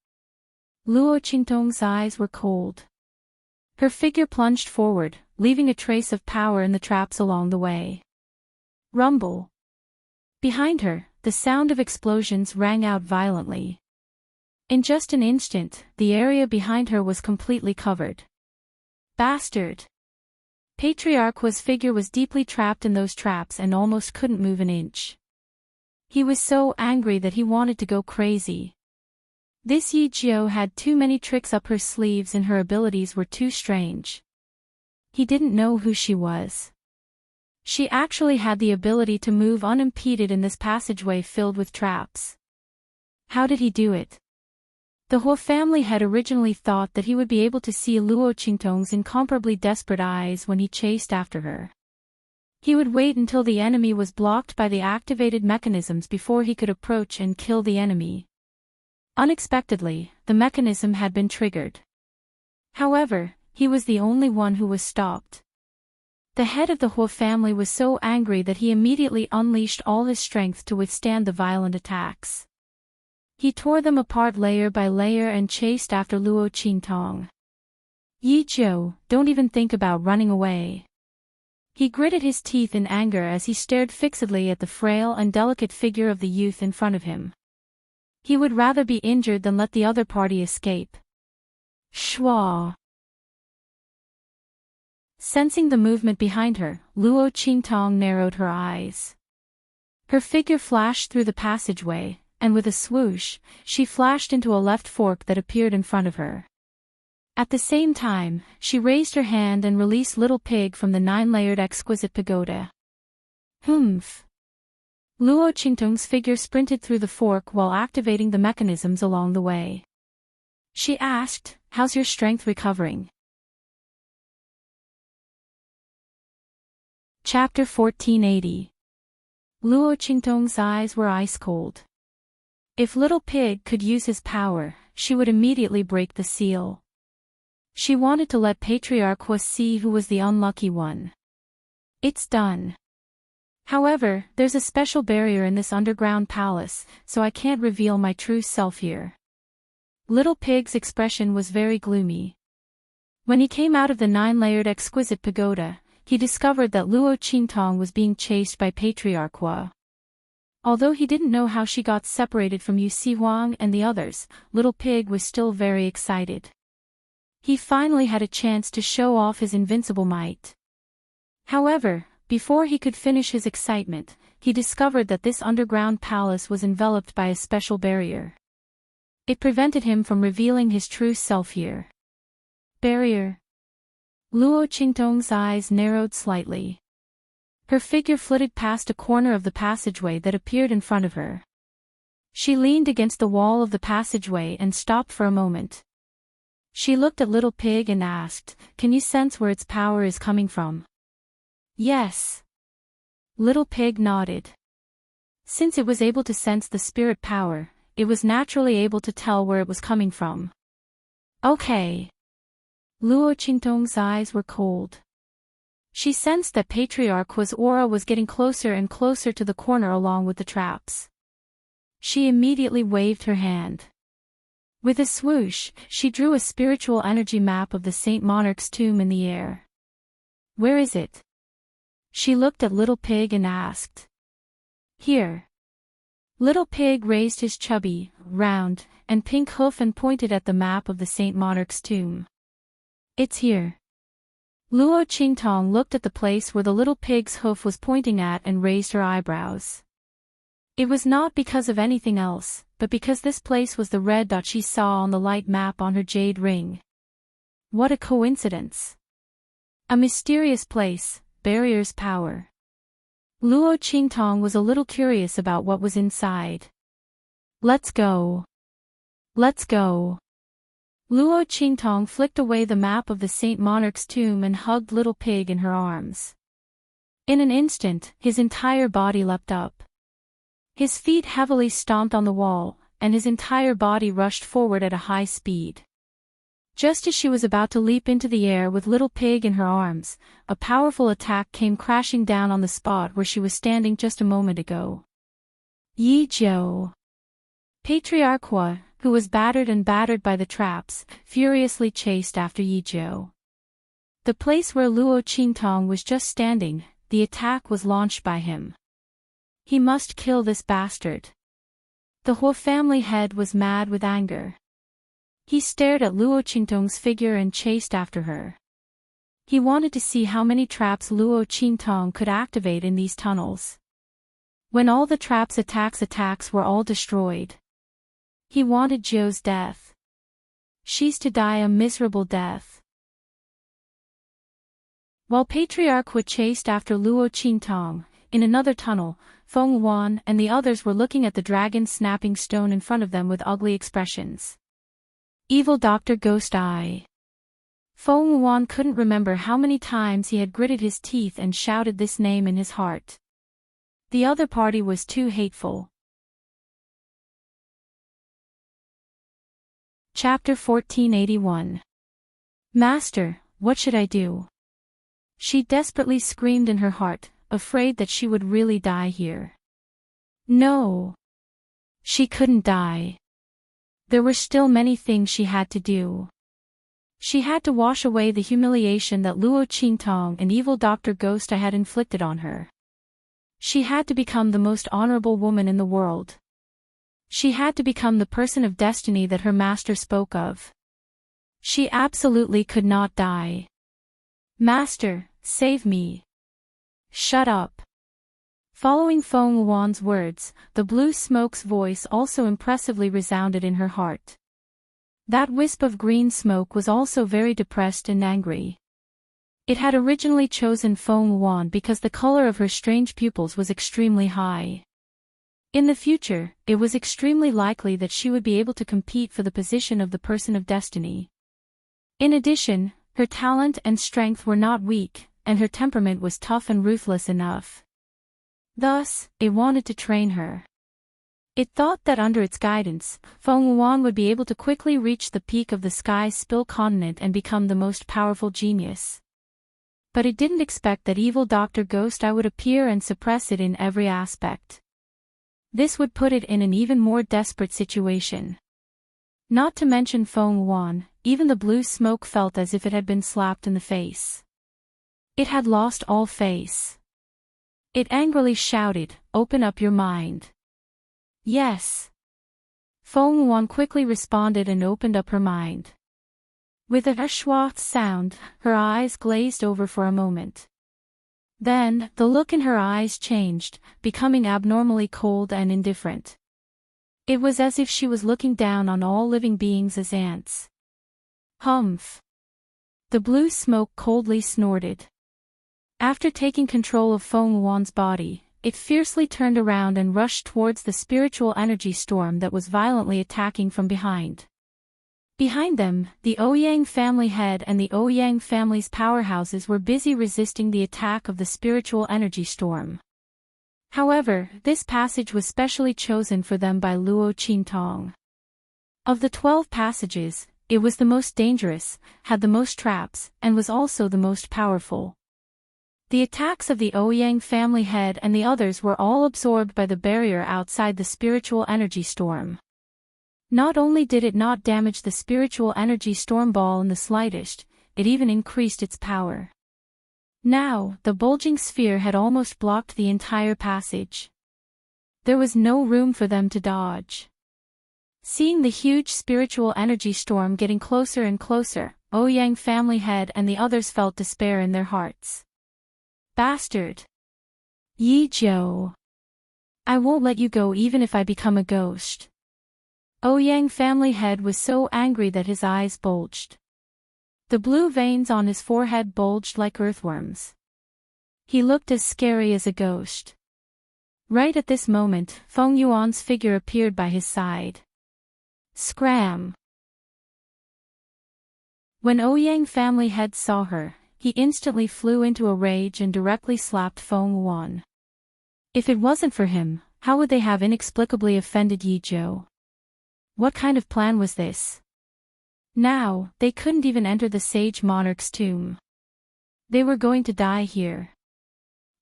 Luo Qingtong's eyes were cold. Her figure plunged forward, leaving a trace of power in the traps along the way. Rumble. Behind her, the sound of explosions rang out violently. In just an instant, the area behind her was completely covered. Bastard! Patriarch Huo's figure was deeply trapped in those traps and almost couldn't move an inch. He was so angry that he wanted to go crazy. This Yi Jiao had too many tricks up her sleeves and her abilities were too strange. He didn't know who she was. She actually had the ability to move unimpeded in this passageway filled with traps. How did he do it? The Huo family had originally thought that he would be able to see Luo Qingtong's incomparably desperate eyes when he chased after her. He would wait until the enemy was blocked by the activated mechanisms before he could approach and kill the enemy. Unexpectedly, the mechanism had been triggered. However, he was the only one who was stopped. The head of the Huo family was so angry that he immediately unleashed all his strength to withstand the violent attacks. He tore them apart layer by layer and chased after Luo Qingtong. Yi Jiao, don't even think about running away. He gritted his teeth in anger as he stared fixedly at the frail and delicate figure of the youth in front of him. He would rather be injured than let the other party escape. Shua! Sensing the movement behind her, Luo Qingtong narrowed her eyes. Her figure flashed through the passageway, and with a swoosh, she flashed into a left fork that appeared in front of her. At the same time, she raised her hand and released Little Pig from the 9-layered exquisite pagoda. Humph! Luo Qingtong's figure sprinted through the fork while activating the mechanisms along the way. She asked, "How's your strength recovering?" Chapter 1480. Luo Qingtong's eyes were ice cold. If Little Pig could use his power, she would immediately break the seal. She wanted to let Patriarch Huo see who was the unlucky one. It's done. However, there's a special barrier in this underground palace, so I can't reveal my true self here. Little Pig's expression was very gloomy. When he came out of the 9-layered exquisite pagoda, he discovered that Luo Qingtong was being chased by Patriarch Huo. Although he didn't know how she got separated from Yu Sihuang and the others, Little Pig was still very excited. He finally had a chance to show off his invincible might. However, before he could finish his excitement, he discovered that this underground palace was enveloped by a special barrier. It prevented him from revealing his true self here. Barrier. Luo Qingtong's eyes narrowed slightly. Her figure flitted past a corner of the passageway that appeared in front of her. She leaned against the wall of the passageway and stopped for a moment. She looked at Little Pig and asked, "Can you sense where its power is coming from?" "Yes." Little Pig nodded. Since it was able to sense the spirit power, it was naturally able to tell where it was coming from. Okay. Luo Qingtong's eyes were cold. She sensed that Patriarch Huo's aura was getting closer and closer to the corner along with the traps. She immediately waved her hand. With a swoosh, she drew a spiritual energy map of the Saint Monarch's tomb in the air. "Where is it?" She looked at Little Pig and asked. "Here." Little Pig raised his chubby, round, and pink hoof and pointed at the map of the Saint Monarch's tomb. "It's here." Luo Qingtong looked at the place where the little pig's hoof was pointing at and raised her eyebrows. It was not because of anything else, but because this place was the red dot she saw on the light map on her jade ring. What a coincidence! A mysterious place, barrier's power. Luo Qingtong was a little curious about what was inside. "Let's go. Let's go." Luo Qingtong flicked away the map of the Saint Monarch's tomb and hugged Little Pig in her arms. In an instant, his entire body leapt up. His feet heavily stomped on the wall, and his entire body rushed forward at a high speed. Just as she was about to leap into the air with Little Pig in her arms, a powerful attack came crashing down on the spot where she was standing just a moment ago. Yi Zhou. Patriarch Hua, who was battered by the traps, furiously chased after Yi Zhou. The place where Luo Qingtong was just standing, the attack was launched by him. He must kill this bastard. The Hua family head was mad with anger. He stared at Luo Qingtong's figure and chased after her. He wanted to see how many traps Luo Qingtong could activate in these tunnels. When all the traps' attacks were all destroyed. He wanted Zhou's death. She's to die a miserable death. While Patriarch Hua chased after Luo Qingtong, in another tunnel, Feng Yuan and the others were looking at the dragon snapping stone in front of them with ugly expressions. Evil Dr. Ghost Eye. Feng Yuan couldn't remember how many times he had gritted his teeth and shouted this name in his heart. The other party was too hateful. Chapter 1481. Master, what should I do? She desperately screamed in her heart, afraid that she would really die here. No. She couldn't die. There were still many things she had to do. She had to wash away the humiliation that Luo Qingtong and evil Dr. Ghost Eye had inflicted on her. She had to become the most honorable woman in the world. She had to become the person of destiny that her master spoke of. She absolutely could not die. Master, save me. Shut up. Following Feng Yuan's words, the blue smoke's voice also impressively resounded in her heart. That wisp of green smoke was also very depressed and angry. It had originally chosen Feng Yuan because the color of her strange pupils was extremely high. In the future, it was extremely likely that she would be able to compete for the position of the person of destiny. In addition, her talent and strength were not weak, and her temperament was tough and ruthless enough. Thus, it wanted to train her. It thought that under its guidance, Feng Yuan would be able to quickly reach the peak of the Sky Spill continent and become the most powerful genius. But it didn't expect that evil Dr. Ghost Eye would appear and suppress it in every aspect. This would put it in an even more desperate situation. Not to mention Feng Yuan, even the blue smoke felt as if it had been slapped in the face. It had lost all face. It angrily shouted, "Open up your mind." Yes. Feng Yuan quickly responded and opened up her mind. With a schwa sound, her eyes glazed over for a moment. Then, the look in her eyes changed, becoming abnormally cold and indifferent. It was as if she was looking down on all living beings as ants. Humph. The blue smoke coldly snorted. After taking control of Feng Yuan's body, it fiercely turned around and rushed towards the spiritual energy storm that was violently attacking from behind. Behind them, the Ouyang family head and the Ouyang family's powerhouses were busy resisting the attack of the spiritual energy storm. However, this passage was specially chosen for them by Luo Qingtong. Of the 12 passages, it was the most dangerous, had the most traps, and was also the most powerful. The attacks of the Ouyang family head and the others were all absorbed by the barrier outside the spiritual energy storm. Not only did it not damage the spiritual energy storm ball in the slightest, it even increased its power. Now, the bulging sphere had almost blocked the entire passage. There was no room for them to dodge. Seeing the huge spiritual energy storm getting closer and closer, Ouyang family head and the others felt despair in their hearts. Bastard! Yi Zhou! I won't let you go even if I become a ghost. Ouyang family head was so angry that his eyes bulged. The blue veins on his forehead bulged like earthworms. He looked as scary as a ghost. Right at this moment, Feng Yuan's figure appeared by his side. Scram! When Ouyang family head saw her, he instantly flew into a rage and directly slapped Feng Wan. If it wasn't for him, how would they have inexplicably offended Yi Zhou? What kind of plan was this? Now, they couldn't even enter the sage monarch's tomb. They were going to die here.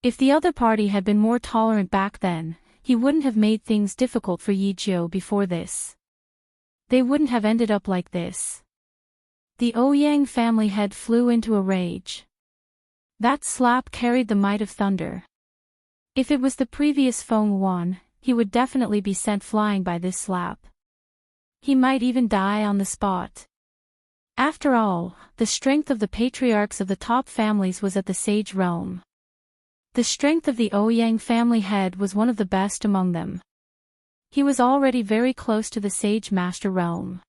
If the other party had been more tolerant back then, he wouldn't have made things difficult for Yi Zhou before this. They wouldn't have ended up like this. The Ouyang family head flew into a rage. That slap carried the might of thunder. If it was the previous Feng Wan, he would definitely be sent flying by this slap. He might even die on the spot. After all, the strength of the patriarchs of the top families was at the sage realm. The strength of the Ouyang family head was one of the best among them. He was already very close to the sage master realm.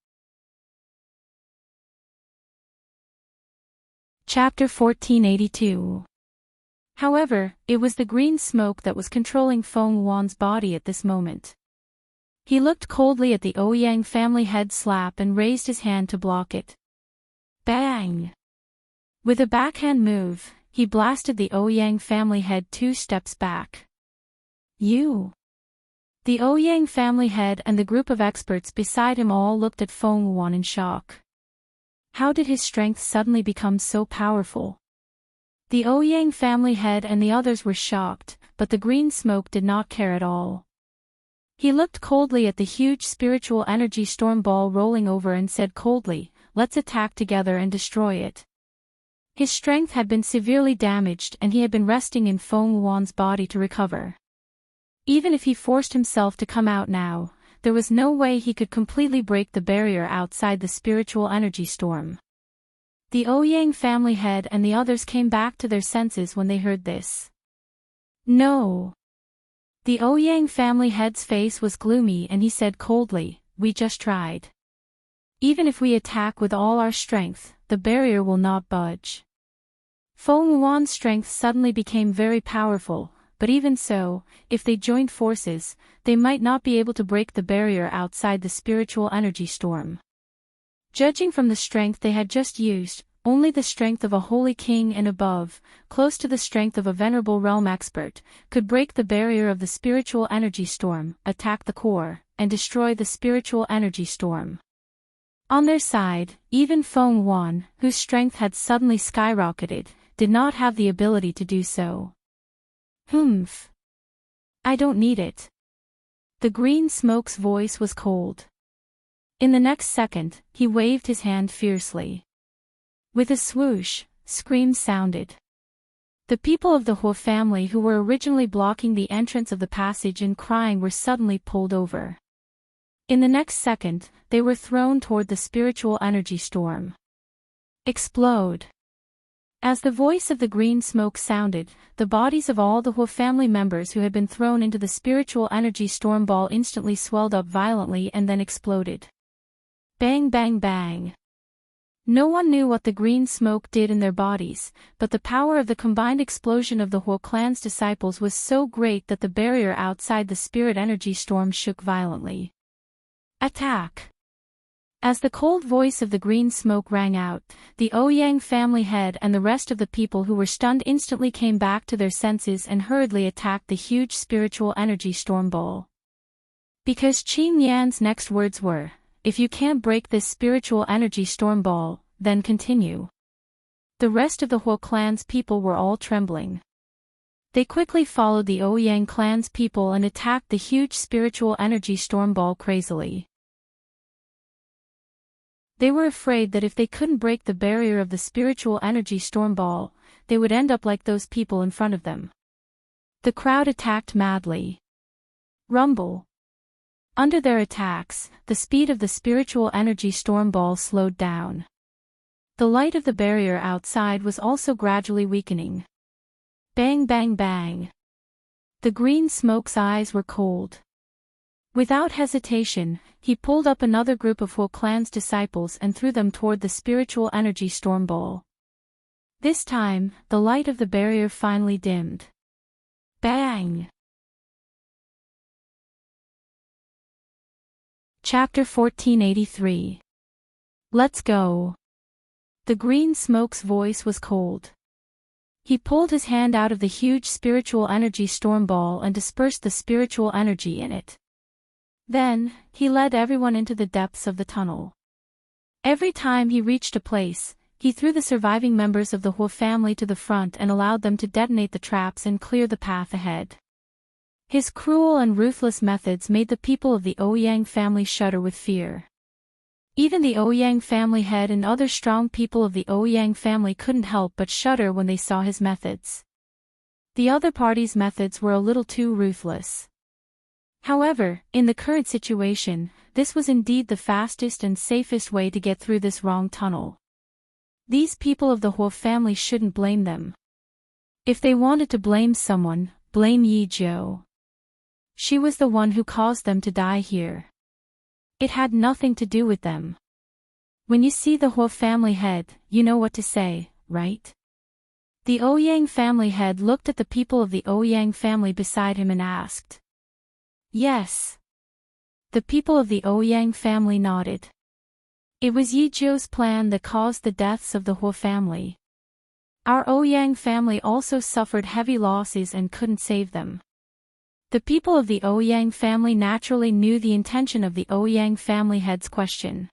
Chapter 1482. However, it was the green smoke that was controlling Feng Wan's body at this moment. He looked coldly at the Ouyang family head slap and raised his hand to block it. Bang! With a backhand move, he blasted the Ouyang family head 2 steps back. You! The Ouyang family head and the group of experts beside him all looked at Feng Wan in shock. How did his strength suddenly become so powerful? The Ouyang family head and the others were shocked, but the green smoke did not care at all. He looked coldly at the huge spiritual energy storm ball rolling over and said coldly, "Let's attack together and destroy it." His strength had been severely damaged and he had been resting in Feng Wan's body to recover. Even if he forced himself to come out now, there was no way he could completely break the barrier outside the spiritual energy storm. The Ouyang family head and the others came back to their senses when they heard this. No! The Ouyang family head's face was gloomy and he said coldly, "We just tried. Even if we attack with all our strength, the barrier will not budge." Feng Wan's strength suddenly became very powerful, but even so, if they joined forces, they might not be able to break the barrier outside the spiritual energy storm. Judging from the strength they had just used, only the strength of a holy king and above, close to the strength of a venerable realm expert, could break the barrier of the spiritual energy storm, attack the core, and destroy the spiritual energy storm. On their side, even Feng Wan, whose strength had suddenly skyrocketed, did not have the ability to do so. Humph. I don't need it. The green smoke's voice was cold. In the next second, he waved his hand fiercely. With a swoosh, screams sounded. The people of the Huo family who were originally blocking the entrance of the passage and crying were suddenly pulled over. In the next second, they were thrown toward the spiritual energy storm. Explode! As the voice of the green smoke sounded, the bodies of all the Huo family members who had been thrown into the spiritual energy storm ball instantly swelled up violently and then exploded. Bang bang bang! No one knew what the green smoke did in their bodies, but the power of the combined explosion of the Huo clan's disciples was so great that the barrier outside the spirit energy storm shook violently. Attack! As the cold voice of the green smoke rang out, the Ouyang family head and the rest of the people who were stunned instantly came back to their senses and hurriedly attacked the huge spiritual energy storm ball. Because Qin Yan's next words were, "If you can't break this spiritual energy storm ball, then continue." The rest of the Huo clan's people were all trembling. They quickly followed the Ouyang clan's people and attacked the huge spiritual energy storm ball crazily. They were afraid that if they couldn't break the barrier of the spiritual energy storm ball, they would end up like those people in front of them. The crowd attacked madly. Rumble. Under their attacks, the speed of the spiritual energy storm ball slowed down. The light of the barrier outside was also gradually weakening. Bang bang bang. The green smoke's eyes were cold. Without hesitation, he pulled up another group of Huo clan's disciples and threw them toward the spiritual energy storm ball. This time, the light of the barrier finally dimmed. Bang! Chapter 1483. Let's go. The green smoke's voice was cold. He pulled his hand out of the huge spiritual energy storm ball and dispersed the spiritual energy in it. Then, he led everyone into the depths of the tunnel. Every time he reached a place, he threw the surviving members of the Huo family to the front and allowed them to detonate the traps and clear the path ahead. His cruel and ruthless methods made the people of the Ouyang family shudder with fear. Even the Ouyang family head and other strong people of the Ouyang family couldn't help but shudder when they saw his methods. The other party's methods were a little too ruthless. However, in the current situation, this was indeed the fastest and safest way to get through this wrong tunnel. These people of the Huo family shouldn't blame them. If they wanted to blame someone, blame Yi Zhou. She was the one who caused them to die here. It had nothing to do with them. When you see the Huo family head, you know what to say, right? The Ouyang family head looked at the people of the Ouyang family beside him and asked. Yes. The people of the Ouyang family nodded. It was Yi Zhou's plan that caused the deaths of the Huo family. Our Ouyang family also suffered heavy losses and couldn't save them. The people of the Ouyang family naturally knew the intention of the Ouyang family head's question.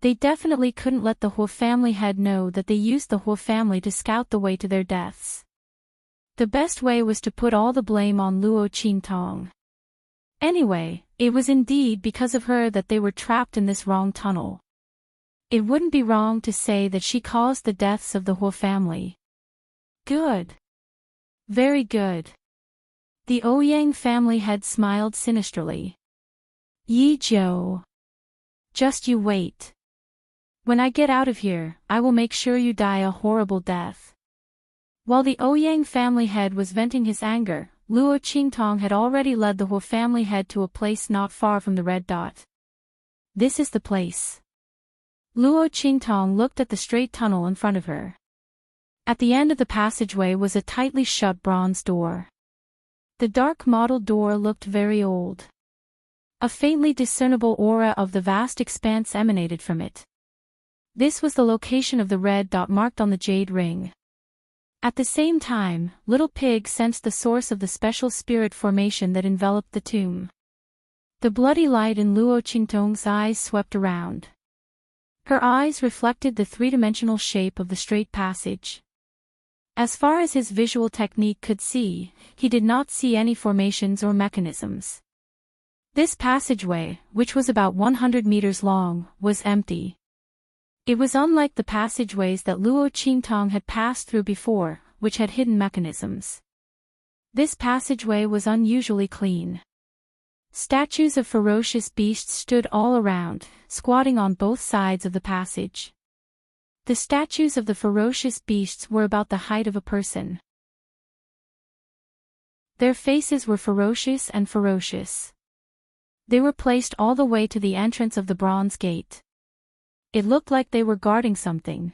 They definitely couldn't let the Huo family head know that they used the Huo family to scout the way to their deaths. The best way was to put all the blame on Luo Qingtong. Anyway, it was indeed because of her that they were trapped in this wrong tunnel. It wouldn't be wrong to say that she caused the deaths of the Huo family. Good. Very good. The Ouyang family head smiled sinisterly. Yi Zhou. Just you wait. When I get out of here, I will make sure you die a horrible death. While the Ouyang family head was venting his anger, Luo Qingtong had already led the Huo family head to a place not far from the red dot. This is the place. Luo Qingtong looked at the straight tunnel in front of her. At the end of the passageway was a tightly shut bronze door. The dark mottled door looked very old. A faintly discernible aura of the vast expanse emanated from it. This was the location of the red dot marked on the jade ring. At the same time, Little Pig sensed the source of the special spirit formation that enveloped the tomb. The bloody light in Luo Qingtong's eyes swept around. Her eyes reflected the three-dimensional shape of the straight passage. As far as his visual technique could see, he did not see any formations or mechanisms. This passageway, which was about 100 meters long, was empty. It was unlike the passageways that Luo Qingtong had passed through before, which had hidden mechanisms. This passageway was unusually clean. Statues of ferocious beasts stood all around, squatting on both sides of the passage. The statues of the ferocious beasts were about the height of a person. Their faces were ferocious and ferocious. They were placed all the way to the entrance of the bronze gate. It looked like they were guarding something.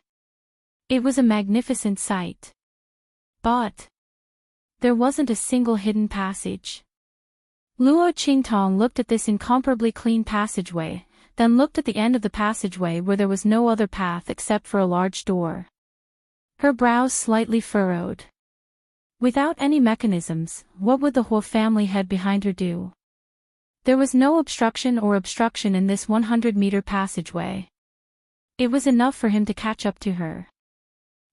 It was a magnificent sight. But there wasn't a single hidden passage. Luo Qingtong looked at this incomparably clean passageway, then looked at the end of the passageway where there was no other path except for a large door. Her brows slightly furrowed. Without any mechanisms, what would the Huo family head behind her do? There was no obstruction in this 100-meter passageway. It was enough for him to catch up to her.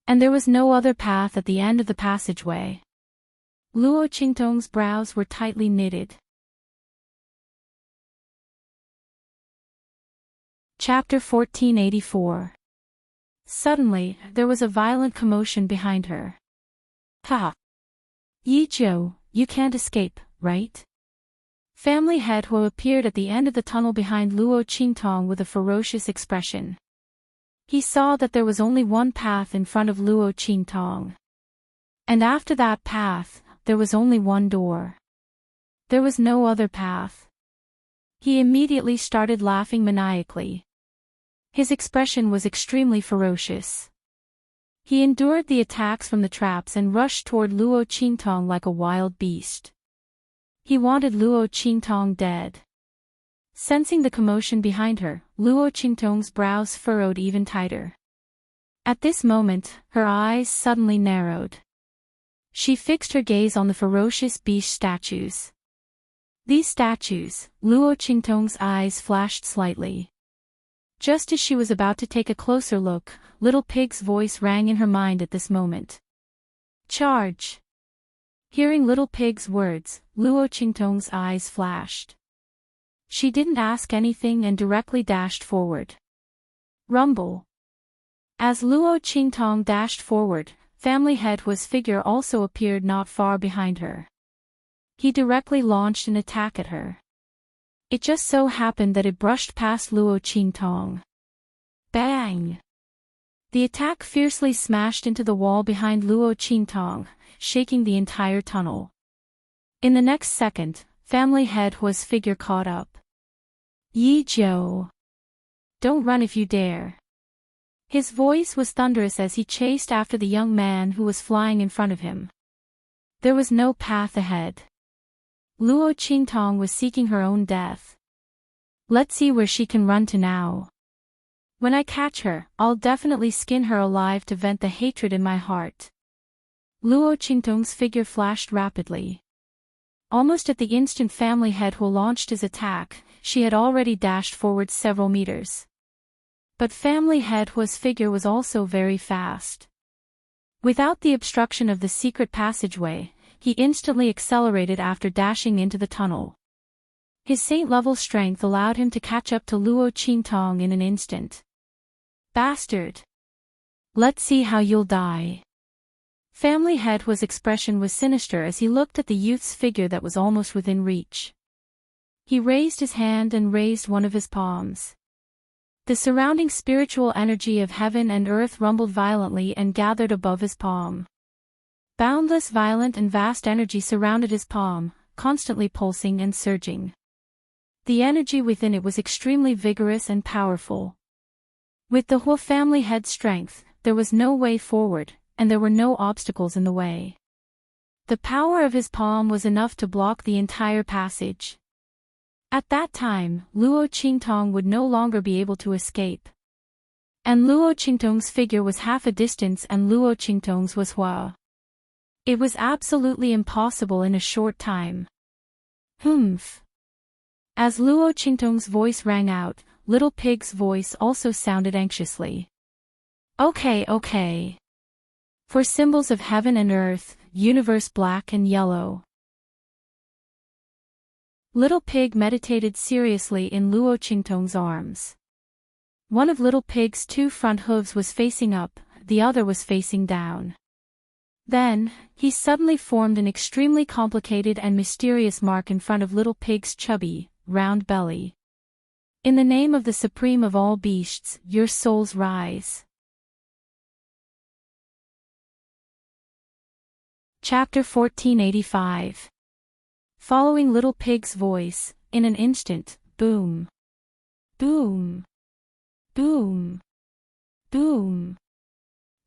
And there was no other path at the end of the passageway. Luo Qingtong's brows were tightly knitted. Chapter 1484. Suddenly, there was a violent commotion behind her. Ha! Yi Zhou, you can't escape, right? Family head Huo appeared at the end of the tunnel behind Luo Qingtong with a ferocious expression. He saw that there was only one path in front of Luo Qingtong. And after that path, there was only one door. There was no other path. He immediately started laughing maniacally. His expression was extremely ferocious. He endured the attacks from the traps and rushed toward Luo Qingtong like a wild beast. He wanted Luo Qingtong dead. Sensing the commotion behind her, Luo Qingtong's brows furrowed even tighter. At this moment, her eyes suddenly narrowed. She fixed her gaze on the ferocious beast statues. These statues, Luo Qingtong's eyes flashed slightly. Just as she was about to take a closer look, Little Pig's voice rang in her mind at this moment. Charge! Hearing Little Pig's words, Luo Qingtong's eyes flashed. She didn't ask anything and directly dashed forward. Rumble! As Luo Qingtong dashed forward, Family Head Hua's figure also appeared not far behind her. He directly launched an attack at her. It just so happened that it brushed past Luo Qingtong. Bang! The attack fiercely smashed into the wall behind Luo Qingtong, shaking the entire tunnel. In the next second, Family Head Hua's figure caught up. Yi Jiu! Don't run if you dare. His voice was thunderous as he chased after the young man who was flying in front of him. There was no path ahead. Luo Qingtong was seeking her own death. Let's see where she can run to now. When I catch her, I'll definitely skin her alive to vent the hatred in my heart. Luo Qingtong's figure flashed rapidly. Almost at the instant Family Head Hua launched his attack, she had already dashed forward several meters. But Family Head Hua's figure was also very fast. Without the obstruction of the secret passageway, he instantly accelerated after dashing into the tunnel. His saint-level strength allowed him to catch up to Luo Qingtong in an instant. Bastard! Let's see how you'll die. Family Head Hua's expression was sinister as he looked at the youth's figure that was almost within reach. He raised his hand and raised one of his palms. The surrounding spiritual energy of heaven and earth rumbled violently and gathered above his palm. Boundless, violent and vast energy surrounded his palm, constantly pulsing and surging. The energy within it was extremely vigorous and powerful. With the Hua family head's strength, there was no way forward, and there were no obstacles in the way. The power of his palm was enough to block the entire passage. At that time, Luo Qingtong would no longer be able to escape. And Luo Qingtong's figure was half a distance and Luo Qingtong's was Hua. It was absolutely impossible in a short time. Humph. As Luo Qingtong's voice rang out, Little Pig's voice also sounded anxiously. Okay. For symbols of heaven and earth, universe black and yellow. Little Pig meditated seriously in Luo Qingtong's arms. One of Little Pig's two front hooves was facing up, the other was facing down. Then, he suddenly formed an extremely complicated and mysterious mark in front of Little Pig's chubby, round belly. In the name of the supreme of all beasts, your souls rise. Chapter 1485. Following Little Pig's voice, in an instant, boom. Boom. Boom. Boom.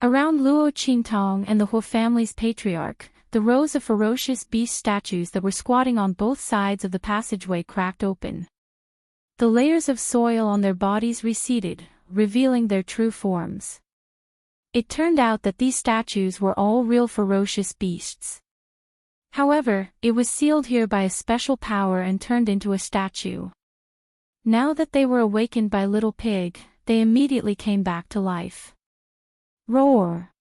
Around Luo Qingtong and the Hua family's patriarch, the rows of ferocious beast statues that were squatting on both sides of the passageway cracked open. The layers of soil on their bodies receded, revealing their true forms. It turned out that these statues were all real ferocious beasts. However, it was sealed here by a special power and turned into a statue. Now that they were awakened by Little Pig, they immediately came back to life. Roar!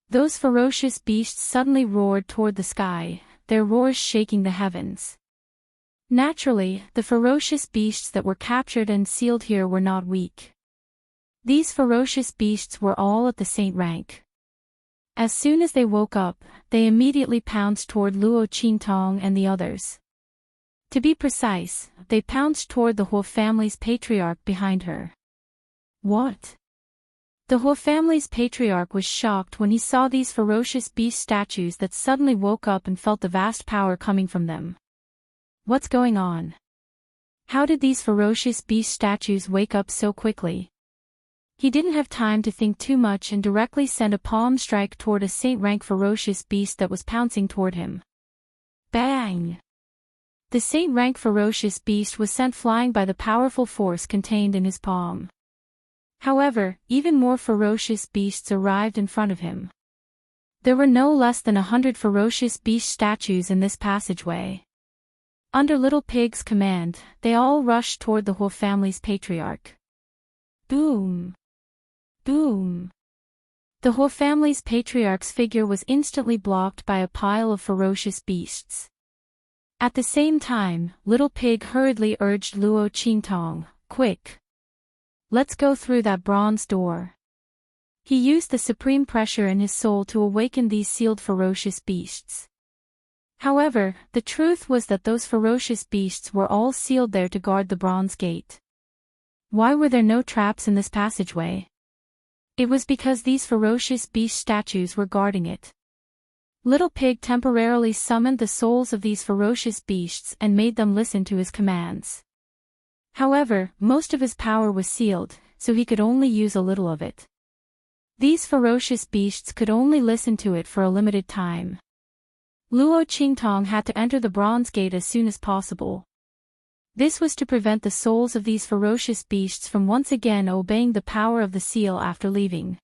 Those ferocious beasts suddenly roared toward the sky, their roars shaking the heavens. Naturally, the ferocious beasts that were captured and sealed here were not weak. These ferocious beasts were all at the saint rank. As soon as they woke up, they immediately pounced toward Luo Qingtong and the others. To be precise, they pounced toward the Hua family's patriarch behind her. What? The Hua family's patriarch was shocked when he saw these ferocious beast statues that suddenly woke up and felt the vast power coming from them. What's going on? How did these ferocious beast statues wake up so quickly? He didn't have time to think too much and directly sent a palm strike toward a saint-rank ferocious beast that was pouncing toward him. Bang! The saint-rank ferocious beast was sent flying by the powerful force contained in his palm. However, even more ferocious beasts arrived in front of him. There were no less than 100 ferocious beast statues in this passageway. Under Little Pig's command, they all rushed toward the whole family's patriarch. Boom! Boom! The whole family's patriarch's figure was instantly blocked by a pile of ferocious beasts. At the same time, Little Pig hurriedly urged Luo Qingtong, "Quick! Let's go through that bronze door." He used the supreme pressure in his soul to awaken these sealed ferocious beasts. However, the truth was that those ferocious beasts were all sealed there to guard the bronze gate. Why were there no traps in this passageway? It was because these ferocious beast statues were guarding it. Little Pig temporarily summoned the souls of these ferocious beasts and made them listen to his commands. However, most of his power was sealed, so he could only use a little of it. These ferocious beasts could only listen to it for a limited time. Luo Qingtong had to enter the bronze gate as soon as possible. This was to prevent the souls of these ferocious beasts from once again obeying the power of the seal after leaving.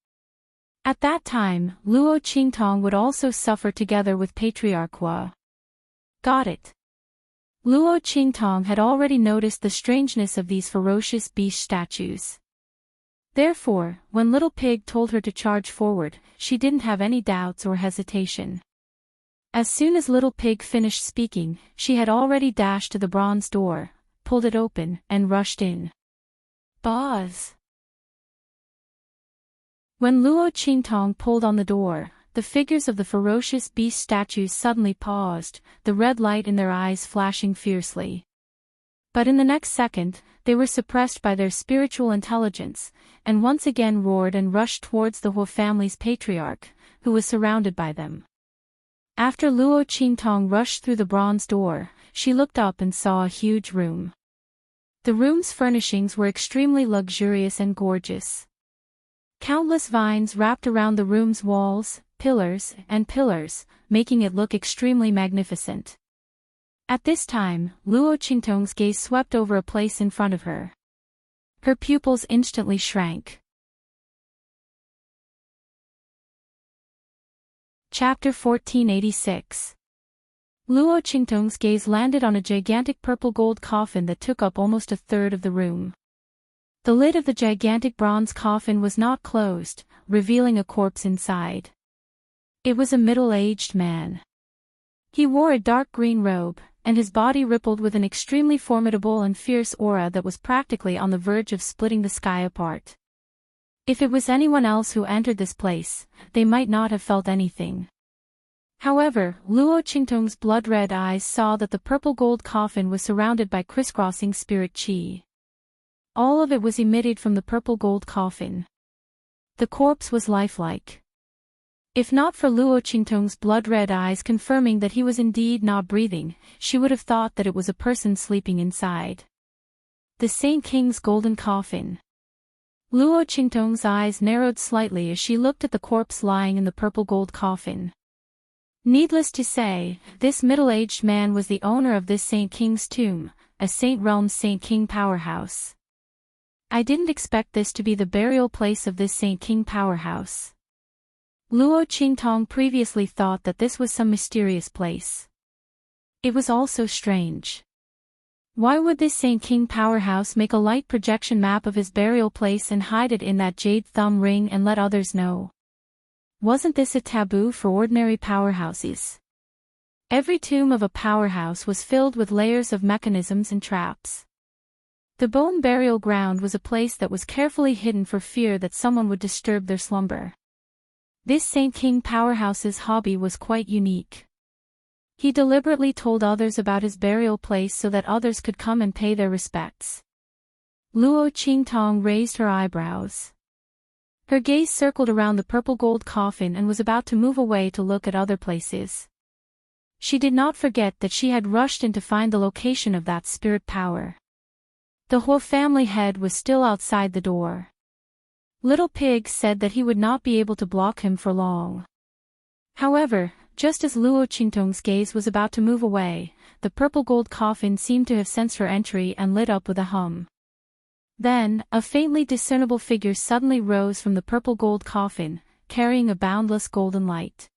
At that time, Luo Qingtong would also suffer together with Patriarch Hua. Got it. Luo Qingtong had already noticed the strangeness of these ferocious beast statues. Therefore, when Little Pig told her to charge forward, she didn't have any doubts or hesitation. As soon as Little Pig finished speaking, she had already dashed to the bronze door, pulled it open, and rushed in. Buzz! When Luo Qingtong pulled on the door, the figures of the ferocious beast statues suddenly paused, the red light in their eyes flashing fiercely. But in the next second, they were suppressed by their spiritual intelligence, and once again roared and rushed towards the whole family's patriarch, who was surrounded by them. After Luo Qingtong rushed through the bronze door, she looked up and saw a huge room. The room's furnishings were extremely luxurious and gorgeous. Countless vines wrapped around the room's walls, pillars, making it look extremely magnificent. At this time, Luo Qingtong's gaze swept over a place in front of her. Her pupils instantly shrank. Chapter 1486. Luo Qingtong's gaze landed on a gigantic purple gold coffin that took up almost a third of the room. The lid of the gigantic bronze coffin was not closed, revealing a corpse inside. It was a middle-aged man. He wore a dark green robe, and his body rippled with an extremely formidable and fierce aura that was practically on the verge of splitting the sky apart. If it was anyone else who entered this place, they might not have felt anything. However, Luo Qingtong's blood-red eyes saw that the purple gold coffin was surrounded by crisscrossing spirit qi. All of it was emitted from the purple gold coffin. The corpse was lifelike. If not for Luo Qingtong's blood-red eyes confirming that he was indeed not breathing, she would have thought that it was a person sleeping inside. The Saint King's golden coffin. Luo Qingtong's eyes narrowed slightly as she looked at the corpse lying in the purple gold coffin. Needless to say, this middle-aged man was the owner of this Saint King's tomb, a Saint Realm's Saint King powerhouse. I didn't expect this to be the burial place of this Saint King powerhouse. Luo Qingtong previously thought that this was some mysterious place. It was also strange. Why would this Saint King powerhouse make a light projection map of his burial place and hide it in that jade thumb ring and let others know? Wasn't this a taboo for ordinary powerhouses? Every tomb of a powerhouse was filled with layers of mechanisms and traps. The bone burial ground was a place that was carefully hidden for fear that someone would disturb their slumber. This Saint King powerhouse's hobby was quite unique. He deliberately told others about his burial place so that others could come and pay their respects. Luo Qingtong raised her eyebrows. Her gaze circled around the purple gold coffin and was about to move away to look at other places. She did not forget that she had rushed in to find the location of that spirit power. The whole family head was still outside the door. Little Pig said that he would not be able to block him for long. However, just as Luo Qingtong's gaze was about to move away, the purple gold coffin seemed to have sensed her entry and lit up with a hum. Then, a faintly discernible figure suddenly rose from the purple gold coffin, carrying a boundless golden light.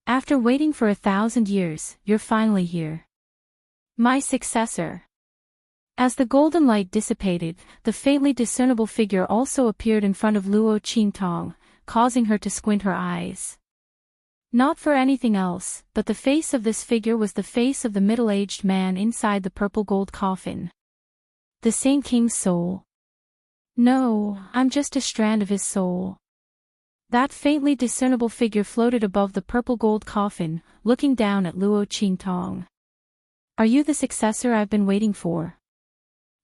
After waiting for 1,000 years, you're finally here. My successor. As the golden light dissipated, the faintly discernible figure also appeared in front of Luo Qingtong, causing her to squint her eyes. Not for anything else, but the face of this figure was the face of the middle-aged man inside the purple gold coffin. The Saint King's soul. No, I'm just a strand of his soul. That faintly discernible figure floated above the purple gold coffin, looking down at Luo Qingtong. Are you the successor I've been waiting for?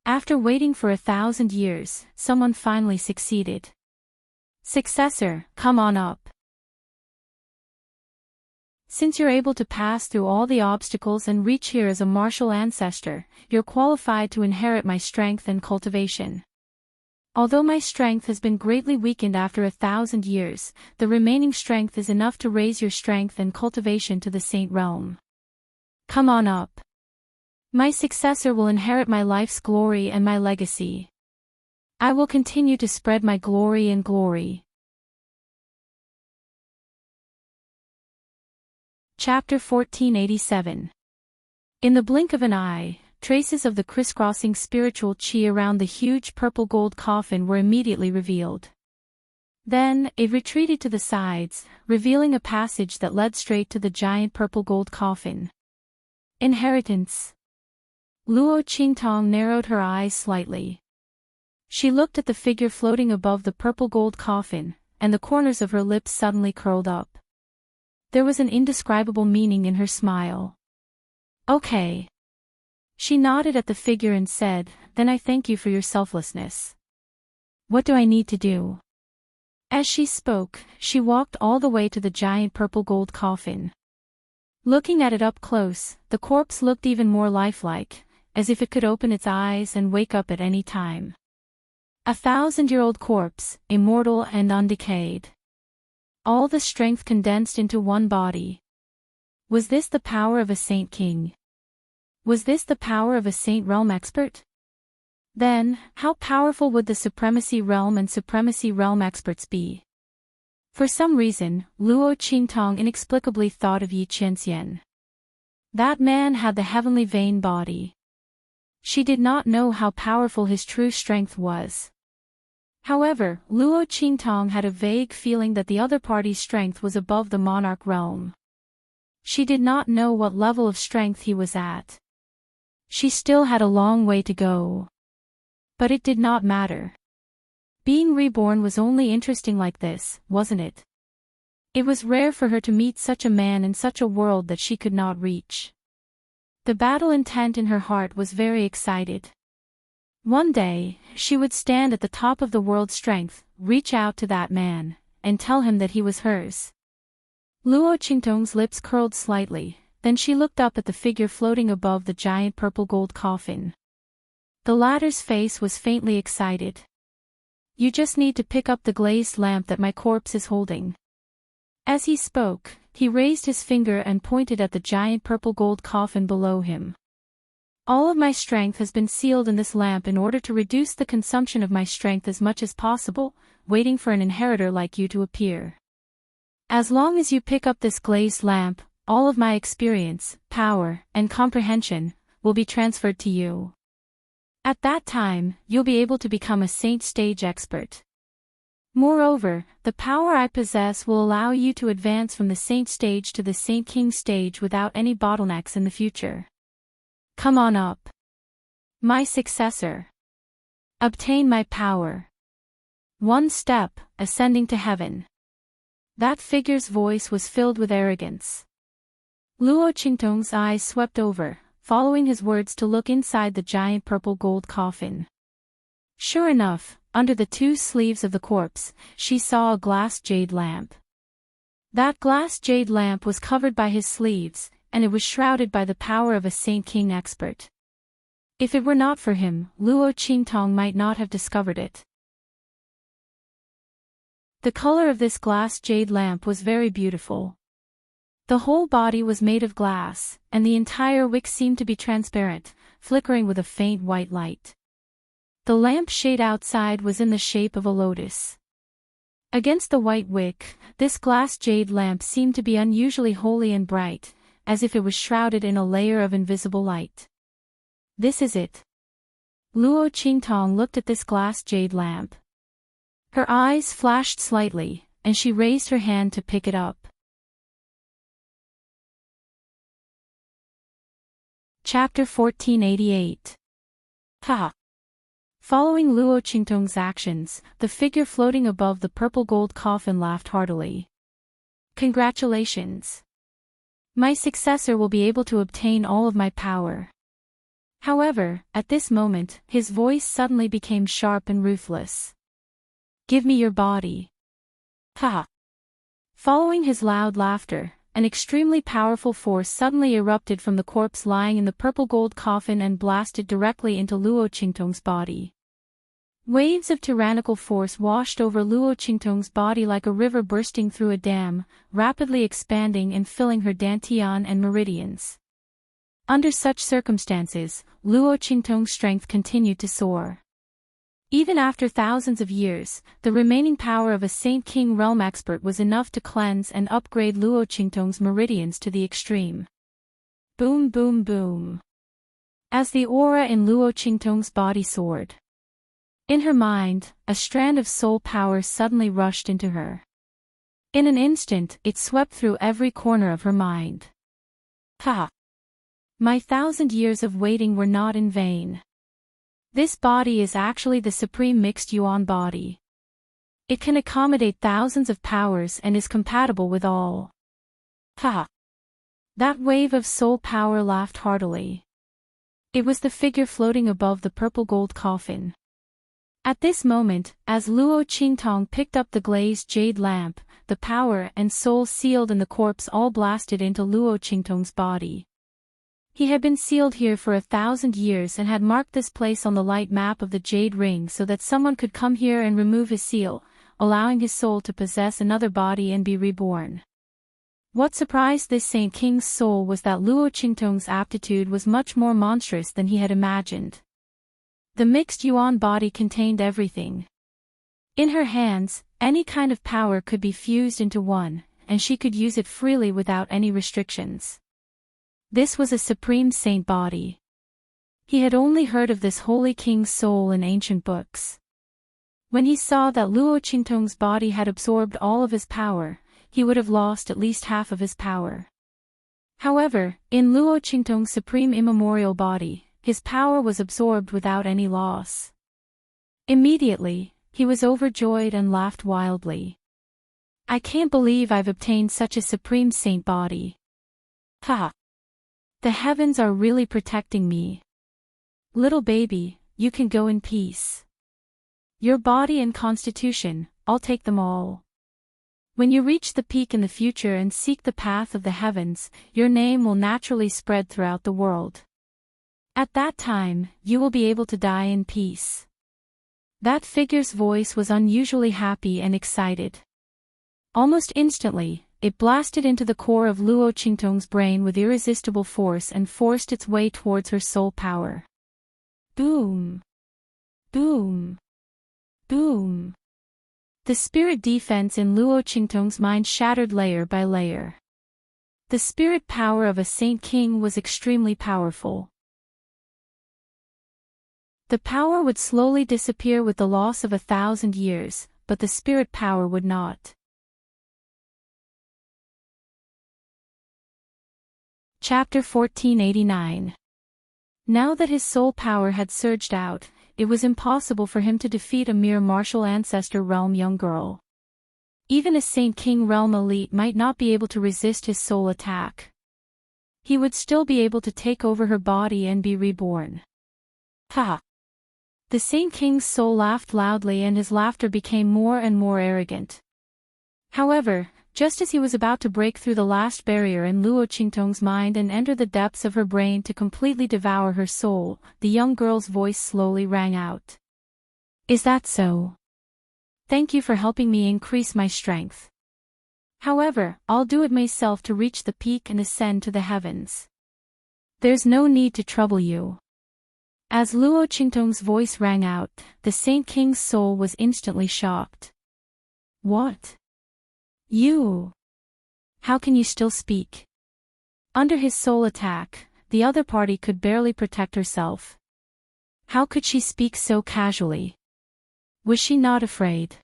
After waiting for 1,000 years, someone finally succeeded. Successor, come on up. Since you're able to pass through all the obstacles and reach here as a martial ancestor, you're qualified to inherit my strength and cultivation. Although my strength has been greatly weakened after 1,000 years, the remaining strength is enough to raise your strength and cultivation to the Saint realm. Come on up. My successor will inherit my life's glory and my legacy. I will continue to spread my glory and glory. Chapter 1487. In the blink of an eye, traces of the crisscrossing spiritual qi around the huge purple gold coffin were immediately revealed. Then, it retreated to the sides, revealing a passage that led straight to the giant purple gold coffin. Inheritance. Luo Qingtong narrowed her eyes slightly. She looked at the figure floating above the purple gold coffin, and the corners of her lips suddenly curled up. There was an indescribable meaning in her smile. Okay. She nodded at the figure and said, then I thank you for your selflessness. What do I need to do? As she spoke, she walked all the way to the giant purple gold coffin. Looking at it up close, the corpse looked even more lifelike, as if it could open its eyes and wake up at any time. 1,000-year-old corpse, immortal and undecayed. All the strength condensed into one body. Was this the power of a Saint King? Was this the power of a Saint Realm expert? Then, how powerful would the Supremacy Realm and Supremacy Realm experts be? For some reason, Luo Qingtong inexplicably thought of Yi Qianxian. That man had the heavenly vein body. She did not know how powerful his true strength was. However, Luo Qingtong had a vague feeling that the other party's strength was above the monarch realm. She did not know what level of strength he was at. She still had a long way to go. But it did not matter. Being reborn was only interesting like this, wasn't it? It was rare for her to meet such a man in such a world that she could not reach. The battle intent in her heart was very excited. One day, she would stand at the top of the world's strength, reach out to that man, and tell him that he was hers. Luo Qingtong's lips curled slightly, then she looked up at the figure floating above the giant purple gold coffin. The latter's face was faintly excited. You just need to pick up the glazed lamp that my corpse is holding. As he spoke, he raised his finger and pointed at the giant purple gold coffin below him. All of my strength has been sealed in this lamp in order to reduce the consumption of my strength as much as possible, waiting for an inheritor like you to appear. As long as you pick up this glazed lamp, all of my experience, power, and comprehension will be transferred to you. At that time, you'll be able to become a Saint stage expert. Moreover, the power I possess will allow you to advance from the Saint stage to the Saint King stage without any bottlenecks in the future. Come on up. My successor. Obtain my power. One step, ascending to heaven. That figure's voice was filled with arrogance. Luo Qingtong's eyes swept over, following his words to look inside the giant purple gold coffin. Sure enough, under the two sleeves of the corpse, she saw a glass jade lamp. That glass jade lamp was covered by his sleeves, and it was shrouded by the power of a Saint King expert. If it were not for him, Luo Qingtong might not have discovered it. The color of this glass jade lamp was very beautiful. The whole body was made of glass, and the entire wick seemed to be transparent, flickering with a faint white light. The lamp shade outside was in the shape of a lotus. Against the white wick, this glass jade lamp seemed to be unusually holy and bright, as if it was shrouded in a layer of invisible light. This is it. Luo Qingtong looked at this glass jade lamp. Her eyes flashed slightly, and she raised her hand to pick it up. Chapter 1488. Ha! Following Luo Qingtong's actions, the figure floating above the purple gold coffin laughed heartily. Congratulations! My successor will be able to obtain all of my power. However, at this moment, his voice suddenly became sharp and ruthless. Give me your body. Ha! Following his loud laughter, an extremely powerful force suddenly erupted from the corpse lying in the purple gold coffin and blasted directly into Luo Qingtong's body. Waves of tyrannical force washed over Luo Qingtong's body like a river bursting through a dam, rapidly expanding and filling her dantian and meridians. Under such circumstances, Luo Qingtong's strength continued to soar. Even after thousands of years, the remaining power of a Saint King realm expert was enough to cleanse and upgrade Luo Qingtong's meridians to the extreme. Boom boom boom. As the aura in Luo Qingtong's body soared. In her mind, a strand of soul power suddenly rushed into her. In an instant, it swept through every corner of her mind. Ha! My 1,000 years of waiting were not in vain. This body is actually the supreme mixed yuan body. It can accommodate thousands of powers and is compatible with all. Ha! That wave of soul power laughed heartily. It was the figure floating above the purple gold coffin. At this moment, as Luo Qingtong picked up the glazed jade lamp, the power and soul sealed in the corpse all blasted into Luo Qingtong's body. He had been sealed here for 1,000 years and had marked this place on the light map of the jade ring so that someone could come here and remove his seal, allowing his soul to possess another body and be reborn. What surprised this Saint King's soul was that Luo Qingtong's aptitude was much more monstrous than he had imagined. The mixed yuan body contained everything. In her hands, any kind of power could be fused into one, and she could use it freely without any restrictions. This was a supreme saint body. He had only heard of this holy king's soul in ancient books. When he saw that Luo Qingtong's body had absorbed all of his power, he would have lost at least half of his power. However, in Luo Qingtong's supreme immemorial body, his power was absorbed without any loss. Immediately, he was overjoyed and laughed wildly. I can't believe I've obtained such a supreme saint body. Ha! The heavens are really protecting me. Little baby, you can go in peace. Your body and constitution, I'll take them all. When you reach the peak in the future and seek the path of the heavens, your name will naturally spread throughout the world. At that time, you will be able to die in peace. That figure's voice was unusually happy and excited. Almost instantly, it blasted into the core of Luo Qingtong's brain with irresistible force and forced its way towards her soul power. Boom! Boom! Boom! The spirit defense in Luo Qingtong's mind shattered layer by layer. The spirit power of a Saint King was extremely powerful. The power would slowly disappear with the loss of 1,000 years, but the spirit power would not. Chapter 1489. Now that his soul power had surged out, it was impossible for him to defeat a mere martial ancestor realm young girl. Even a Saint King realm elite might not be able to resist his soul attack. He would still be able to take over her body and be reborn. Ha! The Saint King's soul laughed loudly and his laughter became more and more arrogant. However, just as he was about to break through the last barrier in Luo Qingtong's mind and enter the depths of her brain to completely devour her soul, the young girl's voice slowly rang out. Is that so? Thank you for helping me increase my strength. However, I'll do it myself to reach the peak and ascend to the heavens. There's no need to trouble you. As Luo Qingtong's voice rang out, the Saint King's soul was instantly shocked. What? You? How can you still speak? Under his soul attack, the other party could barely protect herself. How could she speak so casually? Was she not afraid?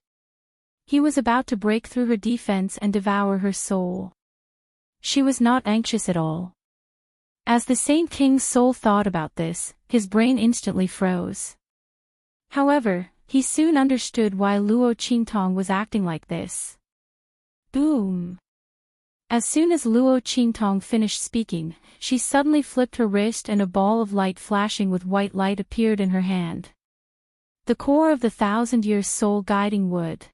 He was about to break through her defense and devour her soul. She was not anxious at all. As the Saint King's soul thought about this, his brain instantly froze. However, he soon understood why Luo Qingtong was acting like this. Boom! As soon as Luo Qingtong finished speaking, she suddenly flipped her wrist and a ball of light flashing with white light appeared in her hand. The core of the 1,000-year soul guiding wood.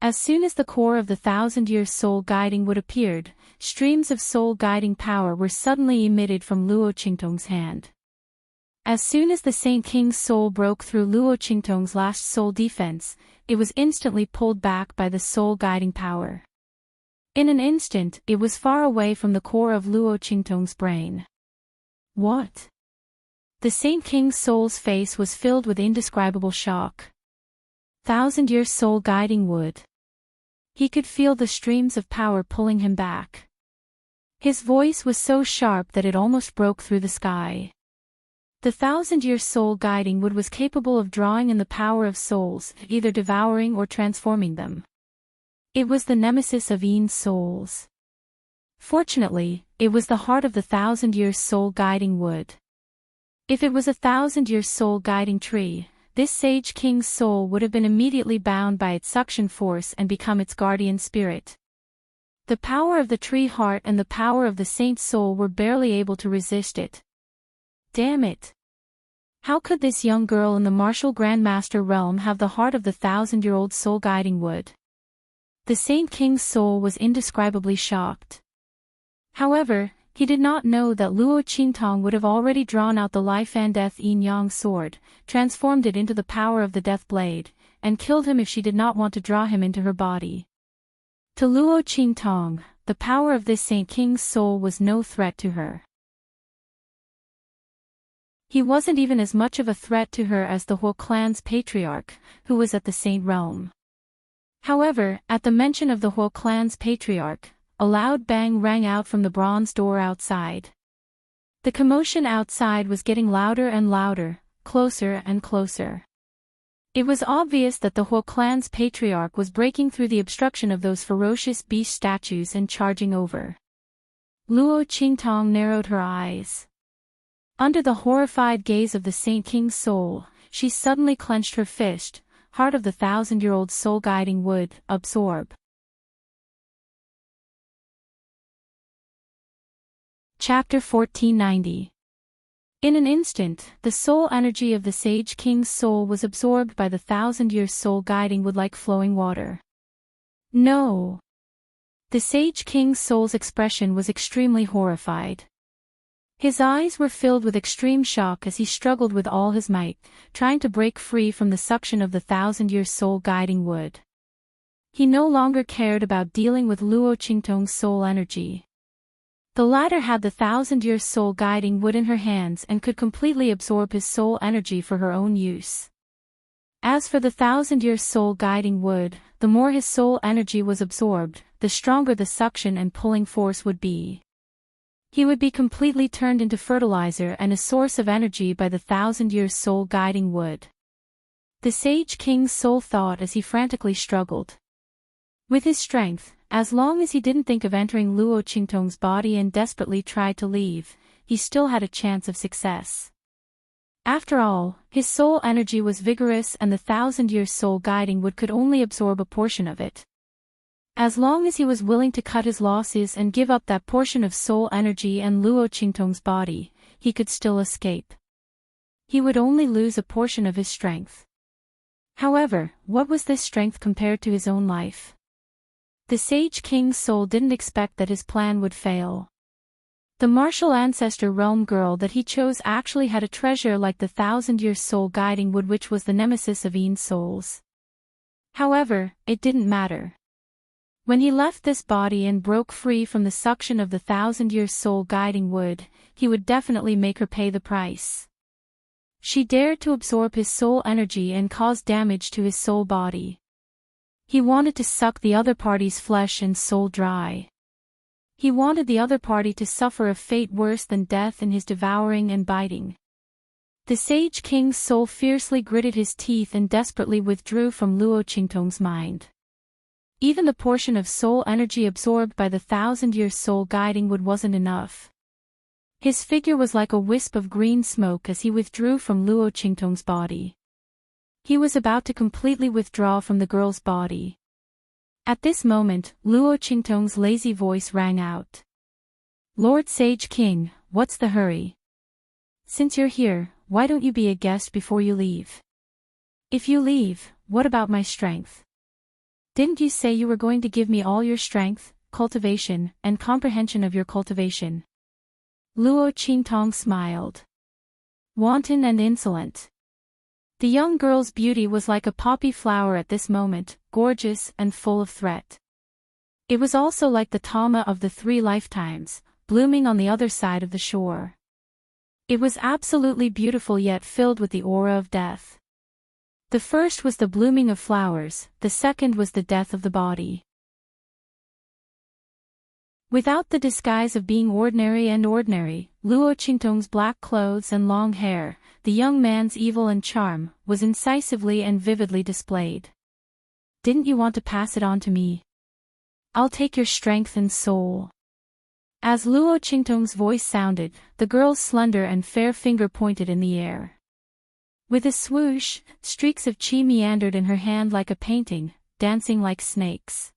As soon as the core of the 1,000-year soul guiding wood appeared, streams of soul guiding power were suddenly emitted from Luo Qingtong's hand. As soon as the Saint King's soul broke through Luo Qingtong's last soul defense, it was instantly pulled back by the soul guiding power. In an instant, it was far away from the core of Luo Qingtong's brain. What? The Saint King's soul's face was filled with indescribable shock. 1,000-year soul guiding wood. He could feel the streams of power pulling him back. His voice was so sharp that it almost broke through the sky. The 1,000-year soul guiding wood was capable of drawing in the power of souls, either devouring or transforming them. It was the nemesis of Yin's souls. Fortunately, it was the heart of the 1,000-year soul guiding wood. If it was a 1,000-year soul guiding tree, this Sage King's soul would have been immediately bound by its suction force and become its guardian spirit. The power of the tree heart and the power of the saint's soul were barely able to resist it. Damn it! How could this young girl in the martial grandmaster realm have the heart of the 1,000-year-old soul guiding wood? The Saint King's soul was indescribably shocked. However, he did not know that Luo Qingtong would have already drawn out the life and death yin-yang sword, transformed it into the power of the death blade, and killed him if she did not want to draw him into her body. To Luo Qingtong, the power of this Saint King's soul was no threat to her. He wasn't even as much of a threat to her as the Huo clan's patriarch, who was at the Saint realm. However, at the mention of the Huo clan's patriarch, a loud bang rang out from the bronze door outside. The commotion outside was getting louder and louder, closer and closer. It was obvious that the Huo clan's patriarch was breaking through the obstruction of those ferocious beast statues and charging over. Luo Qingtong narrowed her eyes. Under the horrified gaze of the Saint King's soul, she suddenly clenched her fist, heart of the 1,000-year-old soul guiding wood, absorb. Chapter 1490. In an instant, the soul energy of the Sage King's soul was absorbed by the 1,000-year soul guiding wood like flowing water. No! The Sage King's soul's expression was extremely horrified. His eyes were filled with extreme shock as he struggled with all his might, trying to break free from the suction of the 1,000-year soul guiding wood. He no longer cared about dealing with Luo Qingtong's soul energy. The latter had the 1,000-year soul guiding wood in her hands and could completely absorb his soul energy for her own use. As for the 1,000-year soul guiding wood, the more his soul energy was absorbed, the stronger the suction and pulling force would be. He would be completely turned into fertilizer and a source of energy by the 1,000-year soul guiding wood. The Sage King's soul thought as he frantically struggled. With his strength, as long as he didn't think of entering Luo Qingtong's body and desperately tried to leave, he still had a chance of success. After all, his soul energy was vigorous and the 1,000-year soul guiding wood could only absorb a portion of it. As long as he was willing to cut his losses and give up that portion of soul energy and Luo Qingtong's body, he could still escape. He would only lose a portion of his strength. However, what was this strength compared to his own life? The Sage King's soul didn't expect that his plan would fail. The martial ancestor realm girl that he chose actually had a treasure like the 1,000-year soul guiding wood, which was the nemesis of Yin's souls. However, it didn't matter. When he left this body and broke free from the suction of the 1,000-year soul guiding wood, he would definitely make her pay the price. She dared to absorb his soul energy and cause damage to his soul body. He wanted to suck the other party's flesh and soul dry. He wanted the other party to suffer a fate worse than death in his devouring and biting. The Sage King's soul fiercely gritted his teeth and desperately withdrew from Luo Qingtong's mind. Even the portion of soul energy absorbed by the 1,000-year soul guiding wood wasn't enough. His figure was like a wisp of green smoke as he withdrew from Luo Qingtong's body. He was about to completely withdraw from the girl's body. At this moment, Luo Qingtong's lazy voice rang out. "Lord Sage King, what's the hurry? Since you're here, why don't you be a guest before you leave? If you leave, what about my strength? Didn't you say you were going to give me all your strength, cultivation, and comprehension of your cultivation?" Luo Qingtong smiled. Wanton and insolent. The young girl's beauty was like a poppy flower at this moment, gorgeous and full of threat. It was also like the Tama of the 3 lifetimes, blooming on the other side of the shore. It was absolutely beautiful yet filled with the aura of death. The first was the blooming of flowers, the second was the death of the body. Without the disguise of being ordinary, Luo Qingtong's black clothes and long hair, the young man's evil and charm, was incisively and vividly displayed. "Didn't you want to pass it on to me? I'll take your strength and soul." As Luo Qingtong's voice sounded, the girl's slender and fair finger pointed in the air. With a swoosh, streaks of qi meandered in her hand like a painting, dancing like snakes.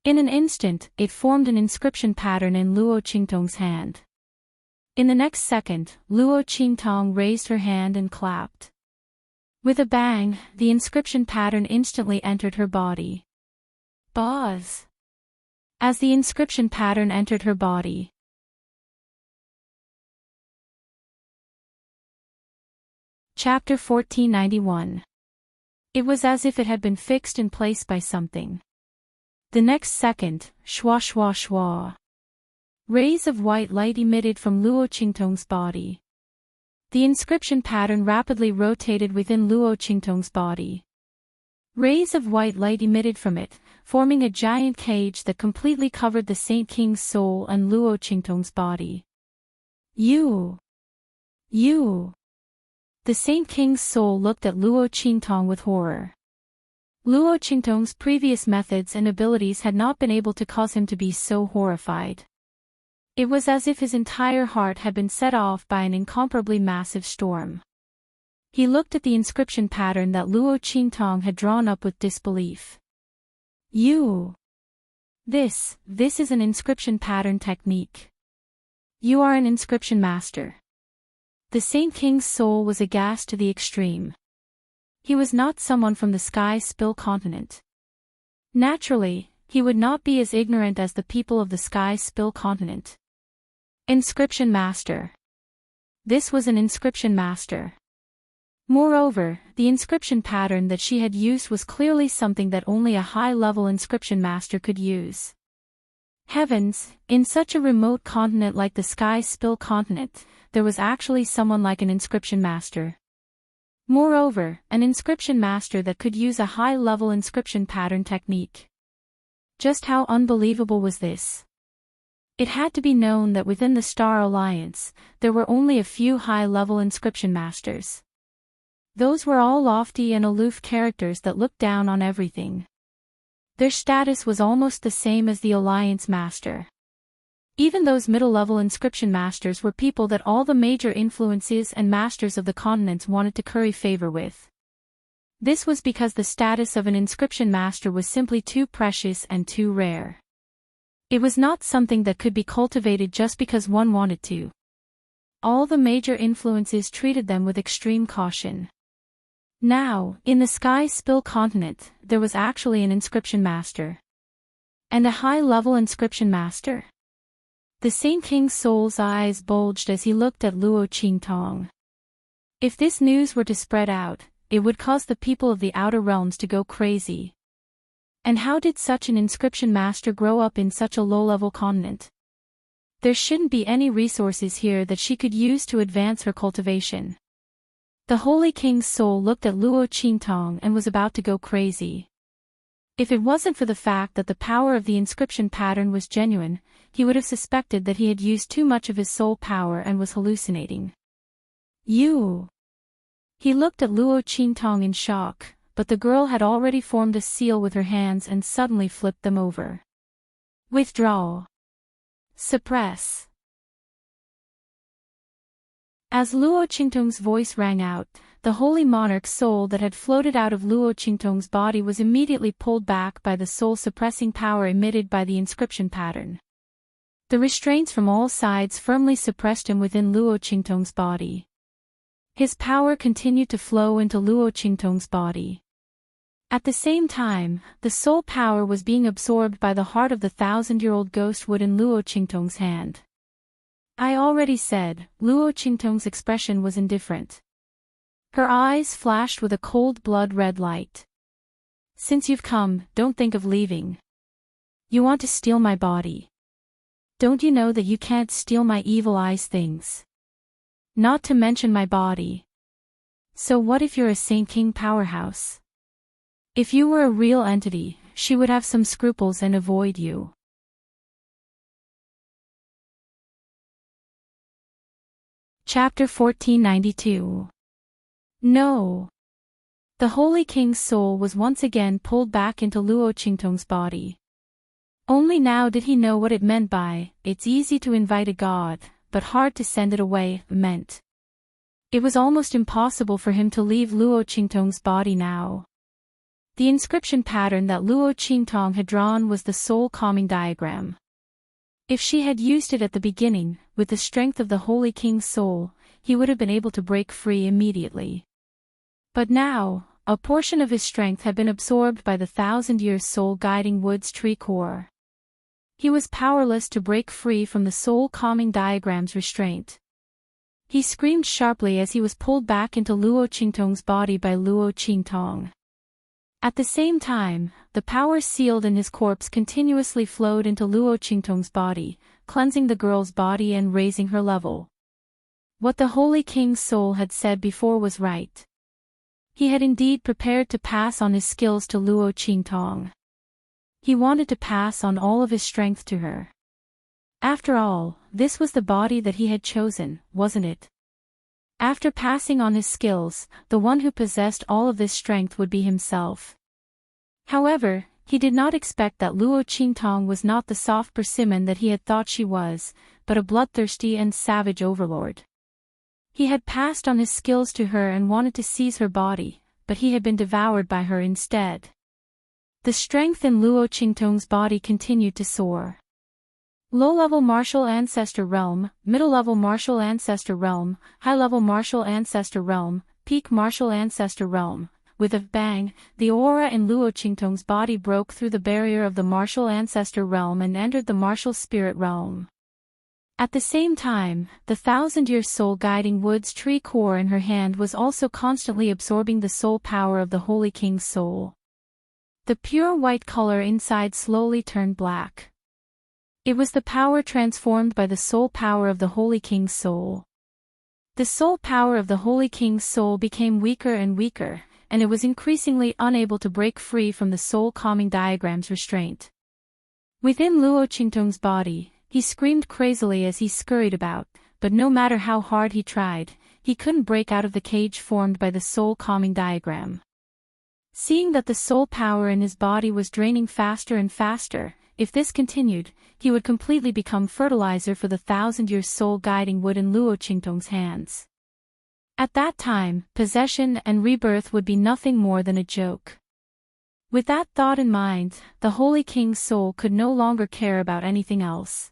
In an instant, it formed an inscription pattern in Luo Qingtong's hand. In the next second, Luo Qingtong raised her hand and clapped. With a bang, the inscription pattern instantly entered her body. Buzz! As the inscription pattern entered her body. Chapter 1491. It was as if it had been fixed in place by something. The next second, shwa shwa shwa. Rays of white light emitted from Luo Qingtong's body. The inscription pattern rapidly rotated within Luo Qingtong's body. Rays of white light emitted from it, forming a giant cage that completely covered the Saint King's soul and Luo Qingtong's body. You! The Saint King's soul looked at Luo Qingtong with horror. Luo Qingtong's previous methods and abilities had not been able to cause him to be so horrified. It was as if his entire heart had been set off by an incomparably massive storm. He looked at the inscription pattern that Luo Qingtong had drawn up with disbelief. This is an inscription pattern technique. You are an inscription master. The Saint King's soul was aghast to the extreme. He was not someone from the Sky Spill continent. Naturally, he would not be as ignorant as the people of the Sky Spill continent. Inscription master. This was an inscription master. Moreover, the inscription pattern that she had used was clearly something that only a high-level inscription master could use. Heavens, in such a remote continent like the Sky Spill continent, there was actually someone like an inscription master. Moreover, an inscription master that could use a high-level inscription pattern technique. Just how unbelievable was this? It had to be known that within the Star Alliance, there were only a few high-level inscription masters. Those were all lofty and aloof characters that looked down on everything. Their status was almost the same as the Alliance master. Even those middle-level inscription masters were people that all the major influences and masters of the continents wanted to curry favor with. This was because the status of an inscription master was simply too precious and too rare. It was not something that could be cultivated just because one wanted to. All the major influences treated them with extreme caution. Now, in the Sky Spill continent, there was actually an inscription master. And a high-level inscription master? The Saint King's soul's eyes bulged as he looked at Luo Qingtong. If this news were to spread out, it would cause the people of the Outer Realms to go crazy. And how did such an inscription master grow up in such a low-level continent? There shouldn't be any resources here that she could use to advance her cultivation. The Holy King's soul looked at Luo Qingtong and was about to go crazy. If it wasn't for the fact that the power of the inscription pattern was genuine, he would have suspected that he had used too much of his soul power and was hallucinating. You! He looked at Luo Qingtong in shock, but the girl had already formed a seal with her hands and suddenly flipped them over. Withdraw. Suppress. As Luo Qingtong's voice rang out, the holy monarch's soul that had floated out of Luo Qingtong's body was immediately pulled back by the soul-suppressing power emitted by the inscription pattern. The restraints from all sides firmly suppressed him within Luo Qingtong's body. His power continued to flow into Luo Qingtong's body. At the same time, the soul power was being absorbed by the heart of the 1,000-year-old ghost wood in Luo Qingtong's hand. I already said, Luo Qingtong's expression was indifferent. Her eyes flashed with a cold blood-red light. Since you've come, don't think of leaving. You want to steal my body. Don't you know that you can't steal my evil eye's things? Not to mention my body. So what if you're a Saint King powerhouse? If you were a real entity, she would have some scruples and avoid you. Chapter 1492. No. The Holy King's soul was once again pulled back into Luo Qingtong's body. Only now did he know what it meant by, "It's easy to invite a god, but hard to send it away," meant. It was almost impossible for him to leave Luo Qingtong's body now. The inscription pattern that Luo Qingtong had drawn was the soul calming diagram. If she had used it at the beginning, with the strength of the Holy King's soul, he would have been able to break free immediately. But now, a portion of his strength had been absorbed by the 1,000-year soul-guiding wood's tree core. He was powerless to break free from the soul-calming diagram's restraint. He screamed sharply as he was pulled back into Luo Qingtong's body by Luo Qingtong. At the same time, the power sealed in his corpse continuously flowed into Luo Qingtong's body, cleansing the girl's body and raising her level. What the Holy King's soul had said before was right. He had indeed prepared to pass on his skills to Luo Qingtong. He wanted to pass on all of his strength to her. After all, this was the body that he had chosen, wasn't it? After passing on his skills, the one who possessed all of this strength would be himself. However, he did not expect that Luo Qingtong was not the soft persimmon that he had thought she was, but a bloodthirsty and savage overlord. He had passed on his skills to her and wanted to seize her body, but he had been devoured by her instead. The strength in Luo Qingtong's body continued to soar. Low-level martial ancestor realm, middle-level martial ancestor realm, high-level martial ancestor realm, peak martial ancestor realm. With a bang, the aura in Luo Qingtong's body broke through the barrier of the martial ancestor realm and entered the martial spirit realm. At the same time, the 1,000-year soul-guiding wood's tree core in her hand was also constantly absorbing the soul power of the Holy King's soul. The pure white color inside slowly turned black. It was the power transformed by the soul power of the Holy King's soul. The soul power of the Holy King's soul became weaker and weaker, and it was increasingly unable to break free from the soul-calming diagram's restraint. Within Luo Qingtong's body, he screamed crazily as he scurried about, but no matter how hard he tried, he couldn't break out of the cage formed by the soul-calming diagram. Seeing that the soul power in his body was draining faster and faster, if this continued, he would completely become fertilizer for the 1,000-year soul-guiding wood in Luo Qingtong's hands. At that time, possession and rebirth would be nothing more than a joke. With that thought in mind, the Holy King's soul could no longer care about anything else.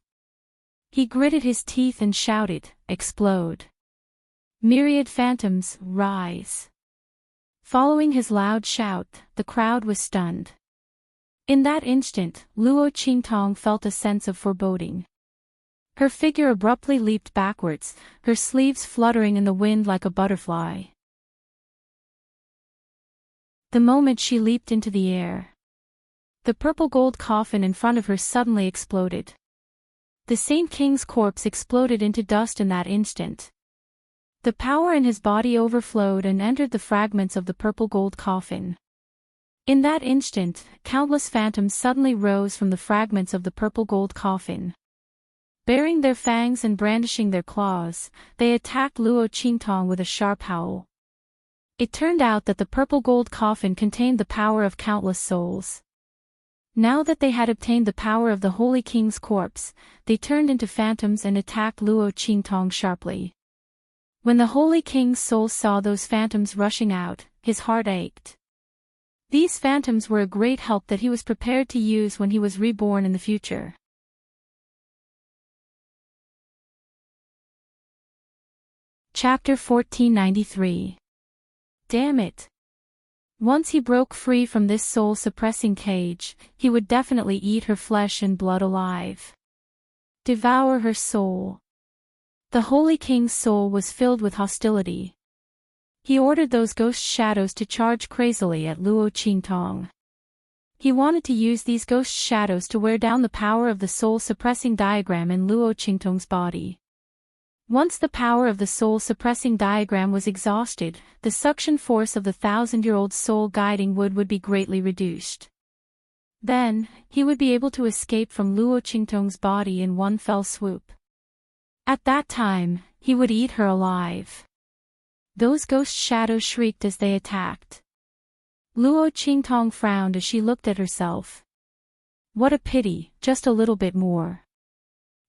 He gritted his teeth and shouted, "Explode! Myriad phantoms, rise!" Following his loud shout, the crowd was stunned. In that instant, Luo Qingtong felt a sense of foreboding. Her figure abruptly leaped backwards, her sleeves fluttering in the wind like a butterfly. The moment she leaped into the air, the purple gold coffin in front of her suddenly exploded. The Saint King's corpse exploded into dust in that instant. The power in his body overflowed and entered the fragments of the purple gold coffin. In that instant, countless phantoms suddenly rose from the fragments of the purple gold coffin. Baring their fangs and brandishing their claws, they attacked Luo Qingtong with a sharp howl. It turned out that the purple gold coffin contained the power of countless souls. Now that they had obtained the power of the Holy King's corpse, they turned into phantoms and attacked Luo Qingtong sharply. When the Holy King's soul saw those phantoms rushing out, his heart ached. These phantoms were a great help that he was prepared to use when he was reborn in the future. Chapter 1493. Damn it! Once he broke free from this soul-suppressing cage, he would definitely eat her flesh and blood alive. Devour her soul. The Holy King's soul was filled with hostility. He ordered those ghost shadows to charge crazily at Luo Qingtong. He wanted to use these ghost shadows to wear down the power of the soul-suppressing diagram in Luo Qingtong's body. Once the power of the soul-suppressing diagram was exhausted, the suction force of the 1,000-year-old soul-guiding would be greatly reduced. Then, he would be able to escape from Luo Qingtong's body in one fell swoop. At that time, he would eat her alive. Those ghost shadows shrieked as they attacked. Luo Qingtong frowned as she looked at herself. What a pity, just a little bit more.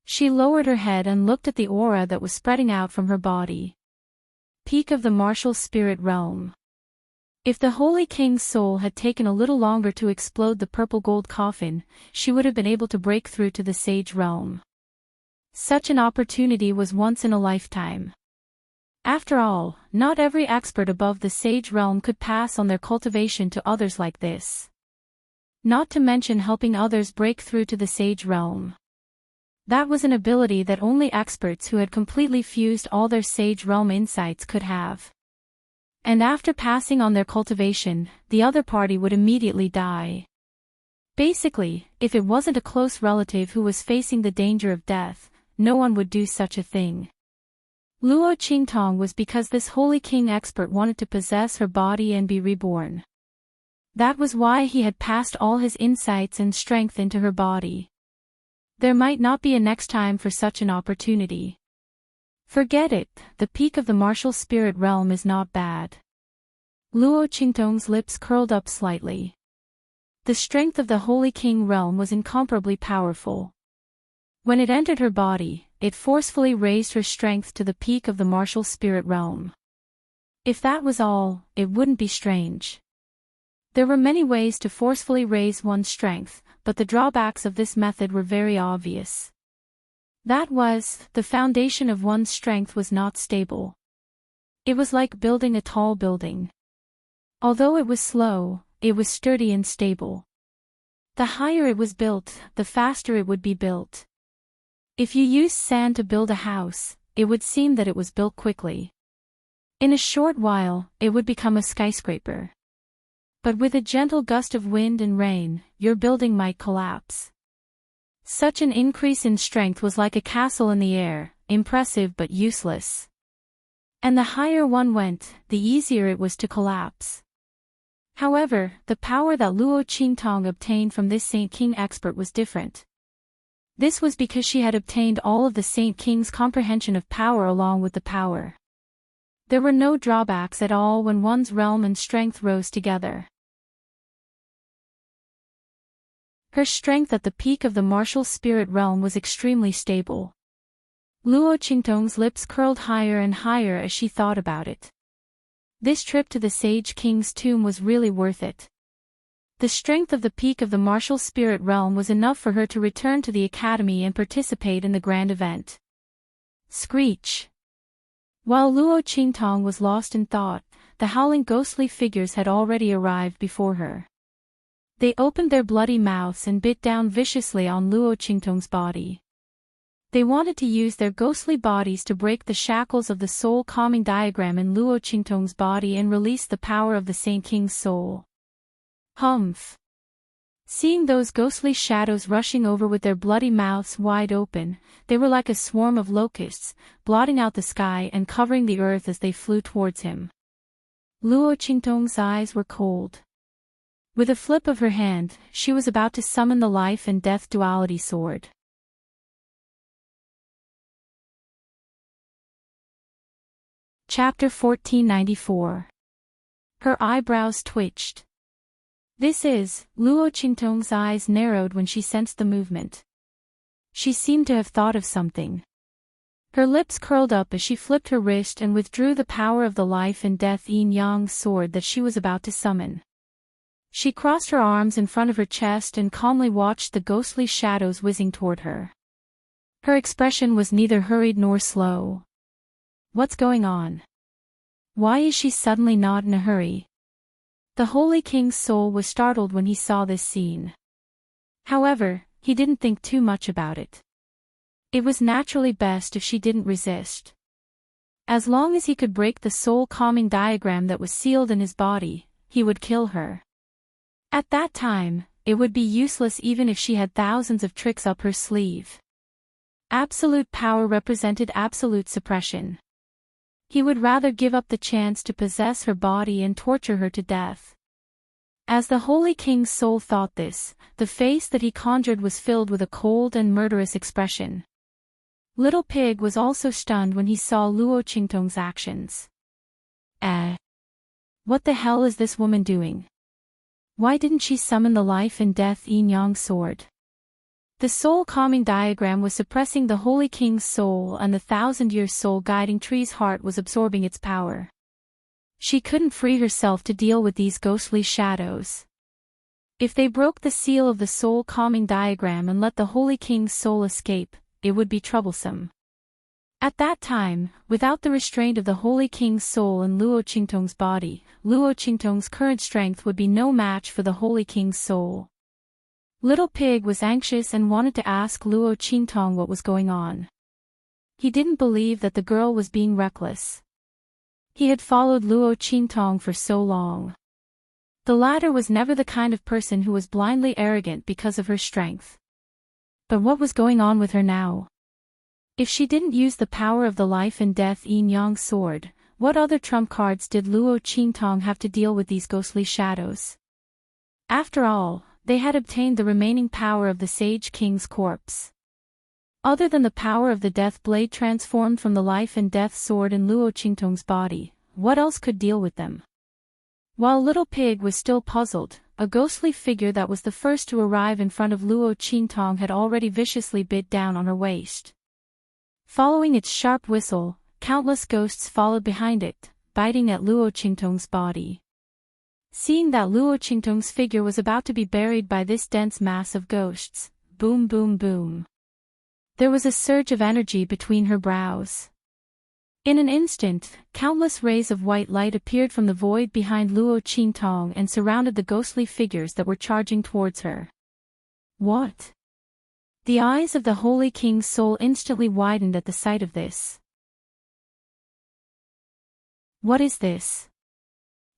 She lowered her head and looked at the aura that was spreading out from her body. Peak of the martial spirit realm. If the Holy King's soul had taken a little longer to explode the purple gold coffin, she would have been able to break through to the sage realm. Such an opportunity was once in a lifetime. After all, not every expert above the sage realm could pass on their cultivation to others like this. Not to mention helping others break through to the sage realm. That was an ability that only experts who had completely fused all their sage realm insights could have. And after passing on their cultivation, the other party would immediately die. Basically, if it wasn't a close relative who was facing the danger of death, no one would do such a thing. Luo Qingtong was because this Holy King expert wanted to possess her body and be reborn. That was why he had passed all his insights and strength into her body. There might not be a next time for such an opportunity. Forget it, the peak of the martial spirit realm is not bad. Luo Qingtong's lips curled up slightly. The strength of the Holy King realm was incomparably powerful. When it entered her body, it forcefully raised her strength to the peak of the martial spirit realm. If that was all, it wouldn't be strange. There were many ways to forcefully raise one's strength, but the drawbacks of this method were very obvious. That was, the foundation of one's strength was not stable. It was like building a tall building. Although it was slow, it was sturdy and stable. The higher it was built, the faster it would be built. If you used sand to build a house, it would seem that it was built quickly. In a short while, it would become a skyscraper. But with a gentle gust of wind and rain, your building might collapse. Such an increase in strength was like a castle in the air, impressive but useless. And the higher one went, the easier it was to collapse. However, the power that Luo Qingtong obtained from this Saint King expert was different. This was because she had obtained all of the Saint King's comprehension of power along with the power. There were no drawbacks at all when one's realm and strength rose together. Her strength at the peak of the martial spirit realm was extremely stable. Luo Qingtong's lips curled higher and higher as she thought about it. This trip to the Sage King's tomb was really worth it. The strength of the peak of the martial spirit realm was enough for her to return to the academy and participate in the grand event. Screech! While Luo Qingtong was lost in thought, the howling ghostly figures had already arrived before her. They opened their bloody mouths and bit down viciously on Luo Qingtong's body. They wanted to use their ghostly bodies to break the shackles of the soul calming diagram in Luo Qingtong's body and release the power of the Saint King's soul. Humph! Seeing those ghostly shadows rushing over with their bloody mouths wide open, they were like a swarm of locusts, blotting out the sky and covering the earth as they flew towards him. Luo Qingtong's eyes were cold. With a flip of her hand, she was about to summon the life and death duality sword. Chapter 1494. Her eyebrows twitched. Luo Qingtong's eyes narrowed when she sensed the movement. She seemed to have thought of something. Her lips curled up as she flipped her wrist and withdrew the power of the life and death yin-yang sword that she was about to summon. She crossed her arms in front of her chest and calmly watched the ghostly shadows whizzing toward her. Her expression was neither hurried nor slow. What's going on? Why is she suddenly not in a hurry? The Holy King's soul was startled when he saw this scene. However, he didn't think too much about it. It was naturally best if she didn't resist. As long as he could break the soul-calming diagram that was sealed in his body, he would kill her. At that time, it would be useless even if she had thousands of tricks up her sleeve. Absolute power represented absolute suppression. He would rather give up the chance to possess her body and torture her to death. As the Holy King's soul thought this, the face that he conjured was filled with a cold and murderous expression. Little Pig was also stunned when he saw Luo Qingtong's actions. What the hell is this woman doing? Why didn't she summon the life and death yin-yang sword? The soul-calming diagram was suppressing the Holy King's soul and the thousand-year soul-guiding tree's heart was absorbing its power. She couldn't free herself to deal with these ghostly shadows. If they broke the seal of the soul-calming diagram and let the Holy King's soul escape, it would be troublesome. At that time, without the restraint of the Holy King's soul in Luo Qingtong's body, Luo Qingtong's current strength would be no match for the Holy King's soul. Little Pig was anxious and wanted to ask Luo Qingtong what was going on. He didn't believe that the girl was being reckless. He had followed Luo Qingtong for so long. The latter was never the kind of person who was blindly arrogant because of her strength. But what was going on with her now? If she didn't use the power of the life and death yin-yang sword, what other trump cards did Luo Qingtong have to deal with these ghostly shadows? After all, they had obtained the remaining power of the Sage King's corpse. Other than the power of the death blade transformed from the life and death sword in Luo Qingtong's body, what else could deal with them? While Little Pig was still puzzled, a ghostly figure that was the first to arrive in front of Luo Qingtong had already viciously bit down on her waist. Following its sharp whistle, countless ghosts followed behind it, biting at Luo Qingtong's body. Seeing that Luo Qingtong's figure was about to be buried by this dense mass of ghosts, boom boom boom. There was a surge of energy between her brows. In an instant, countless rays of white light appeared from the void behind Luo Qingtong and surrounded the ghostly figures that were charging towards her. What? The eyes of the Holy King's soul instantly widened at the sight of this. What is this?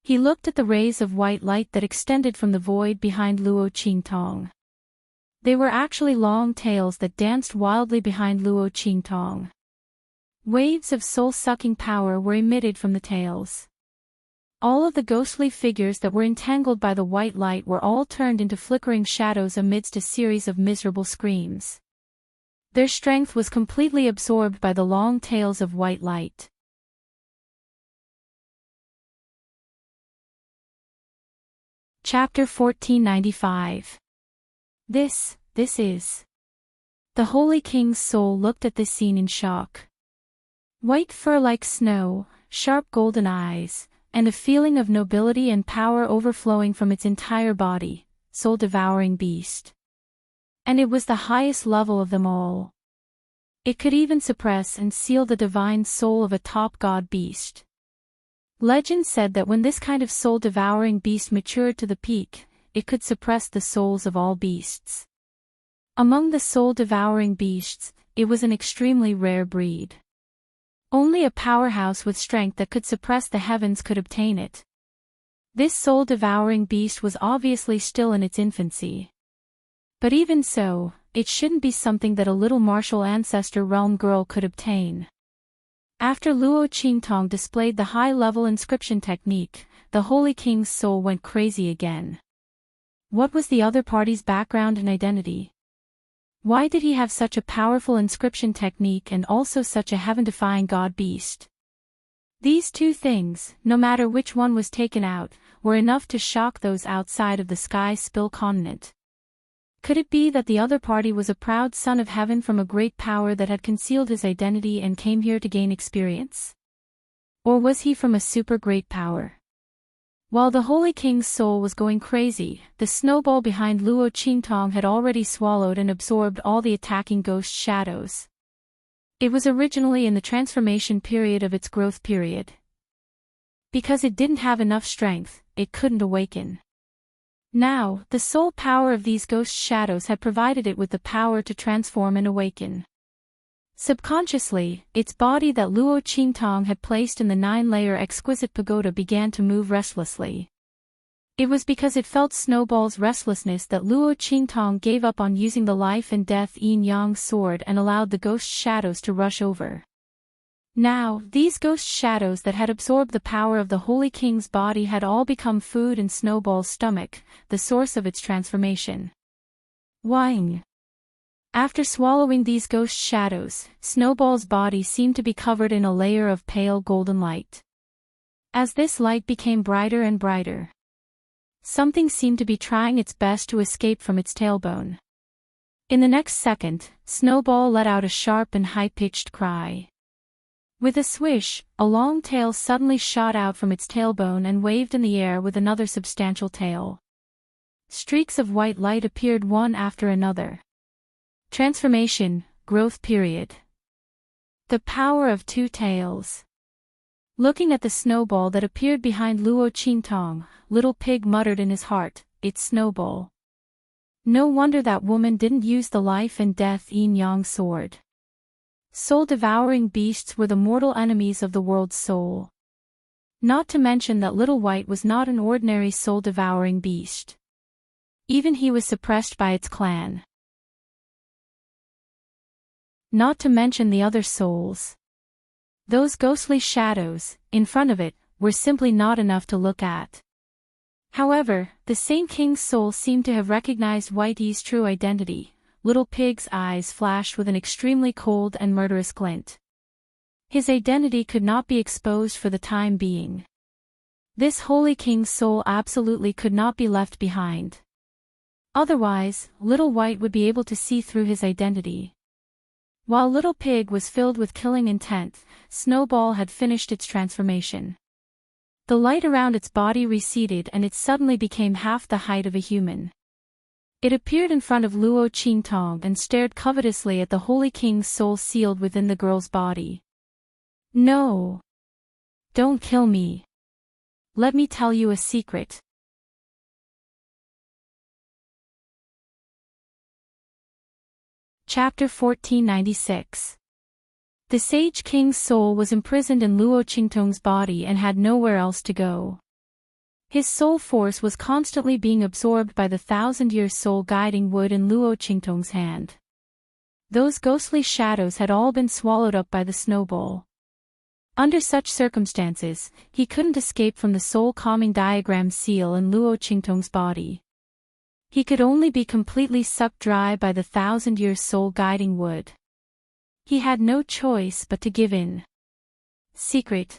He looked at the rays of white light that extended from the void behind Luo Qingtong. They were actually long tails that danced wildly behind Luo Qingtong. Waves of soul-sucking power were emitted from the tails. All of the ghostly figures that were entangled by the white light were all turned into flickering shadows amidst a series of miserable screams. Their strength was completely absorbed by the long tails of white light. Chapter 1495. This is. The Holy King's soul looked at this scene in shock. White fur like snow, sharp golden eyes, and a feeling of nobility and power overflowing from its entire body, soul-devouring beast. And it was the highest level of them all. It could even suppress and seal the divine soul of a top god beast. Legend said that when this kind of soul-devouring beast matured to the peak, it could suppress the souls of all beasts. Among the soul-devouring beasts, it was an extremely rare breed. Only a powerhouse with strength that could suppress the heavens could obtain it. This soul-devouring beast was obviously still in its infancy. But even so, it shouldn't be something that a little martial ancestor realm girl could obtain. After Luo Qingtong displayed the high-level inscription technique, the Holy King's soul went crazy again. What was the other party's background and identity? Why did he have such a powerful inscription technique and also such a heaven-defying god-beast? These two things, no matter which one was taken out, were enough to shock those outside of the Sky Spill continent. Could it be that the other party was a proud son of heaven from a great power that had concealed his identity and came here to gain experience? Or was he from a super great power? While the Holy King's soul was going crazy, the snowball behind Luo Qingtong had already swallowed and absorbed all the attacking ghost shadows. It was originally in the transformation period of its growth period. Because it didn't have enough strength, it couldn't awaken. Now, the soul power of these ghost shadows had provided it with the power to transform and awaken. Subconsciously, its body that Luo Qingtong had placed in the 9-layer exquisite pagoda began to move restlessly. It was because it felt Snowball's restlessness that Luo Qingtong gave up on using the life and death yin-yang sword and allowed the ghost shadows to rush over. Now, these ghost shadows that had absorbed the power of the Holy King's body had all become food in Snowball's stomach, the source of its transformation. Wang. After swallowing these ghost shadows, Snowball's body seemed to be covered in a layer of pale golden light. As this light became brighter and brighter, something seemed to be trying its best to escape from its tailbone. In the next second, Snowball let out a sharp and high-pitched cry. With a swish, a long tail suddenly shot out from its tailbone and waved in the air with another substantial tail. Streaks of white light appeared one after another. Transformation, growth period. The power of two tails. Looking at the snowball that appeared behind Luo Qingtong, Little Pig muttered in his heart, "It's Snowball. No wonder that woman didn't use the life and death yin-yang sword." Soul-devouring beasts were the mortal enemies of the world's soul. Not to mention that Little White was not an ordinary soul-devouring beast. Even he was suppressed by its clan. Not to mention the other souls. Those ghostly shadows, in front of it, were simply not enough to look at. However, the same king's soul seemed to have recognized Whitey's true identity. Little Pig's eyes flashed with an extremely cold and murderous glint. His identity could not be exposed for the time being. This Holy King's soul absolutely could not be left behind. Otherwise, Little White would be able to see through his identity. While Little Pig was filled with killing intent, Snowball had finished its transformation. The light around its body receded and it suddenly became half the height of a human. It appeared in front of Luo Qingtong and stared covetously at the Holy King's soul sealed within the girl's body. "No! Don't kill me. Let me tell you a secret." Chapter 1496. The Sage King's soul was imprisoned in Luo Qingtong's body and had nowhere else to go. His soul force was constantly being absorbed by the 1,000-year soul guiding wood in Luo Qingtong's hand. Those ghostly shadows had all been swallowed up by the snowball. Under such circumstances, he couldn't escape from the soul calming diagram seal in Luo Qingtong's body. He could only be completely sucked dry by the 1,000-year soul guiding wood. He had no choice but to give in. Secret.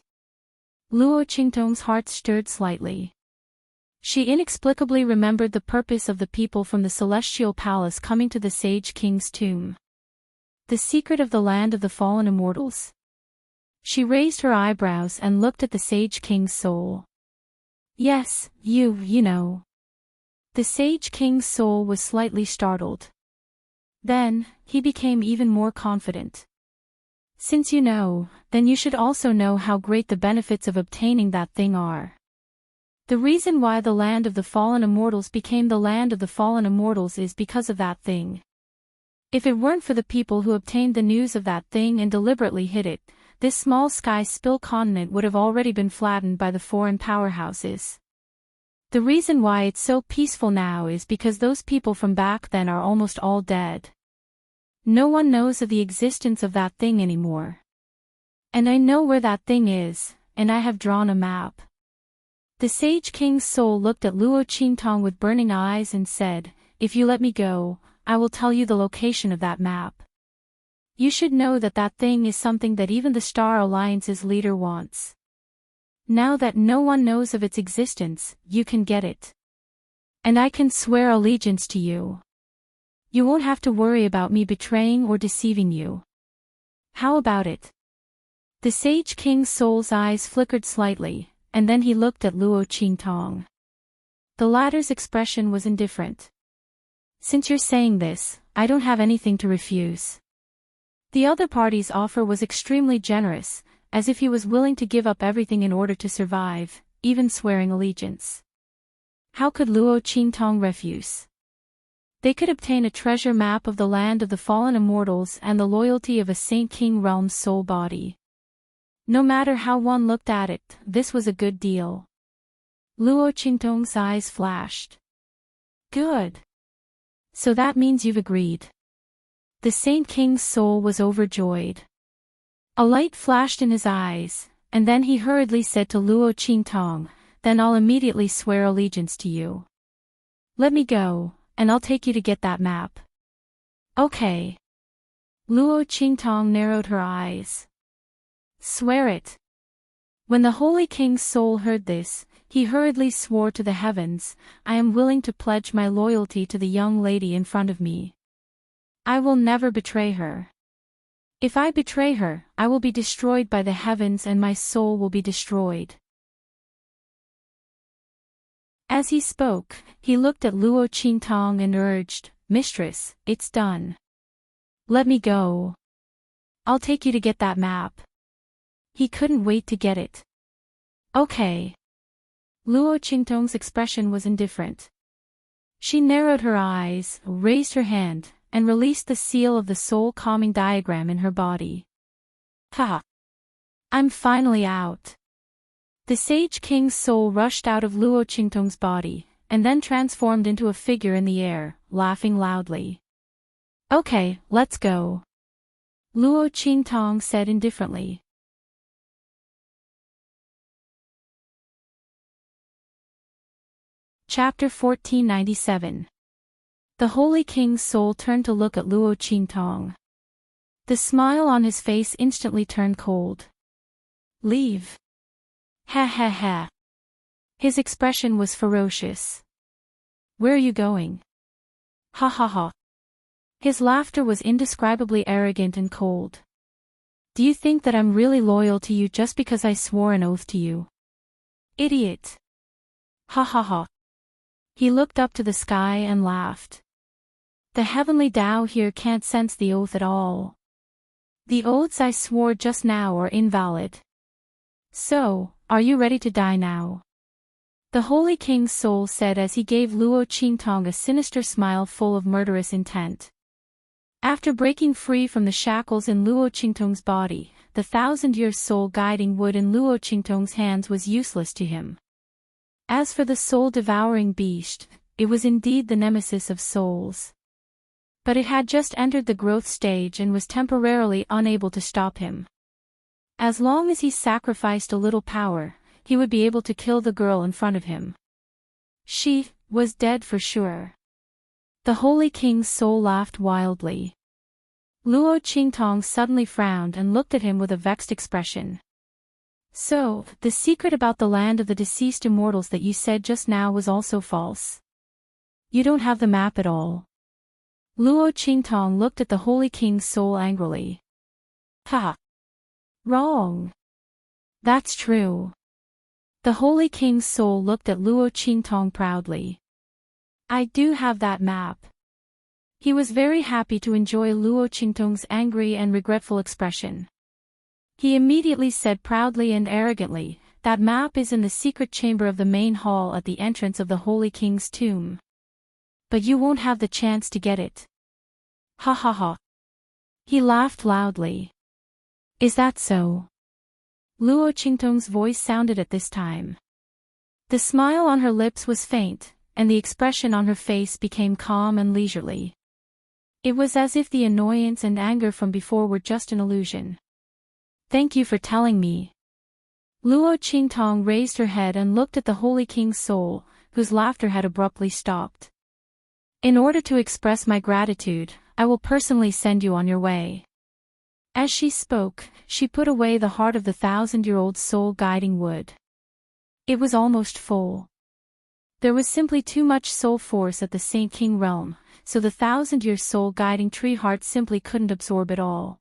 Luo Qingtong's heart stirred slightly. She inexplicably remembered the purpose of the people from the celestial palace coming to the Sage King's tomb. The secret of the land of the fallen immortals? She raised her eyebrows and looked at the Sage King's soul. "Yes, you know." The Sage King's soul was slightly startled. Then, he became even more confident. "Since you know, then you should also know how great the benefits of obtaining that thing are. The reason why the land of the fallen immortals became the land of the fallen immortals is because of that thing. If it weren't for the people who obtained the news of that thing and deliberately hid it, this small sky spill continent would have already been flattened by the foreign powerhouses. The reason why it's so peaceful now is because those people from back then are almost all dead. No one knows of the existence of that thing anymore. And I know where that thing is, and I have drawn a map. The Sage King's soul looked at Luo Qingtong with burning eyes and said, "If you let me go, I will tell you the location of that map. You should know that that thing is something that even the Star Alliance's leader wants. Now that no one knows of its existence, you can get it. And I can swear allegiance to you. You won't have to worry about me betraying or deceiving you. How about it?" The Sage King's soul's eyes flickered slightly, and then he looked at Luo Qingtong. The latter's expression was indifferent. "Since you're saying this, I don't have anything to refuse." The other party's offer was extremely generous, as if he was willing to give up everything in order to survive, even swearing allegiance. How could Luo Qingtong refuse? They could obtain a treasure map of the land of the fallen immortals and the loyalty of a Saint King realm's soul body. No matter how one looked at it, this was a good deal. Luo Qingtong's eyes flashed. "Good. So that means you've agreed." The Saint King's soul was overjoyed. A light flashed in his eyes, and then he hurriedly said to Luo Qingtong, "Then I'll immediately swear allegiance to you. Let me go, and I'll take you to get that map." "Okay." Luo Qingtong narrowed her eyes. "Swear it." When the Holy King's soul heard this, he hurriedly swore to the heavens, "I am willing to pledge my loyalty to the young lady in front of me. I will never betray her. If I betray her, I will be destroyed by the heavens and my soul will be destroyed." As he spoke, he looked at Luo Qingtong and urged, "Mistress, it's done. Let me go. I'll take you to get that map." He couldn't wait to get it. "Okay." Luo Qingtong's expression was indifferent. She narrowed her eyes, raised her hand, and released the seal of the soul calming diagram in her body. "Ha! I'm finally out." The Sage King's soul rushed out of Luo Qingtong's body, and then transformed into a figure in the air, laughing loudly. "Okay, let's go," Luo Qingtong said indifferently. Chapter 1497. The Holy King's soul turned to look at Luo Qingtong. The smile on his face instantly turned cold. "Leave." "Ha ha ha." His expression was ferocious. "Where are you going?" "Ha ha ha." His laughter was indescribably arrogant and cold. "Do you think that I'm really loyal to you just because I swore an oath to you? Idiot." "Ha ha ha." He looked up to the sky and laughed. "The heavenly Tao here can't sense the oath at all. The oaths I swore just now are invalid. So, are you ready to die now?" The Holy King's soul said as he gave Luo Qingtong a sinister smile full of murderous intent. After breaking free from the shackles in Luo Qingtong's body, the 1,000-year soul guiding wood in Luo Qingtong's hands was useless to him. As for the soul-devouring beast, it was indeed the nemesis of souls. But it had just entered the growth stage and was temporarily unable to stop him. As long as he sacrificed a little power, he would be able to kill the girl in front of him. She was dead for sure. The Holy King's soul laughed wildly. Luo Qingtong suddenly frowned and looked at him with a vexed expression. "So, the secret about the land of the deceased immortals that you said just now was also false? You don't have the map at all?" Luo Qingtong looked at the Holy King's soul angrily. "Ha! Wrong. That's true." The Holy King's soul looked at Luo Qingtong proudly. "I do have that map." He was very happy to enjoy Luo Qingtong's angry and regretful expression. He immediately said proudly and arrogantly, "That map is in the secret chamber of the main hall at the entrance of the Holy King's tomb. But you won't have the chance to get it." "Ha ha ha." He laughed loudly. "Is that so?" Luo Qingtong's voice sounded at this time. The smile on her lips was faint, and the expression on her face became calm and leisurely. It was as if the annoyance and anger from before were just an illusion. "Thank you for telling me." Luo Qingtong raised her head and looked at the Holy King's soul, whose laughter had abruptly stopped. "In order to express my gratitude, I will personally send you on your way." As she spoke, she put away the heart of the 1,000-year-old soul guiding wood. It was almost full. There was simply too much soul force at the Saint King realm, so the 1,000-year soul guiding tree heart simply couldn't absorb it all.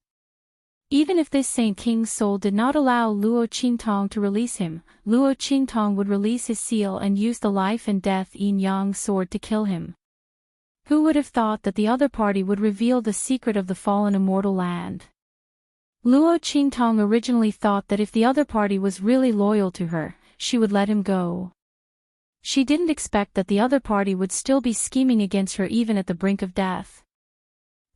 Even if this Saint King's soul did not allow Luo Qingtong to release him, Luo Qingtong would release his seal and use the life and death yin-yang sword to kill him. Who would have thought that the other party would reveal the secret of the fallen immortal land? Luo Qingtong originally thought that if the other party was really loyal to her, she would let him go. She didn't expect that the other party would still be scheming against her even at the brink of death.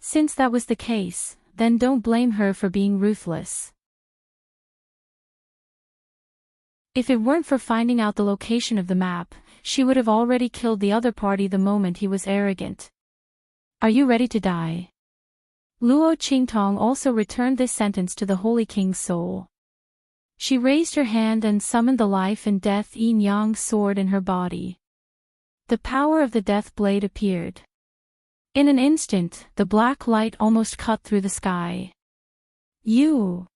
Since that was the case, then don't blame her for being ruthless. If it weren't for finding out the location of the map, she would have already killed the other party the moment he was arrogant. "Are you ready to die?" Luo Qingtong also returned this sentence to the Holy King's soul. She raised her hand and summoned the life and death yin-yang sword in her body. The power of the death blade appeared. In an instant, the black light almost cut through the sky. You!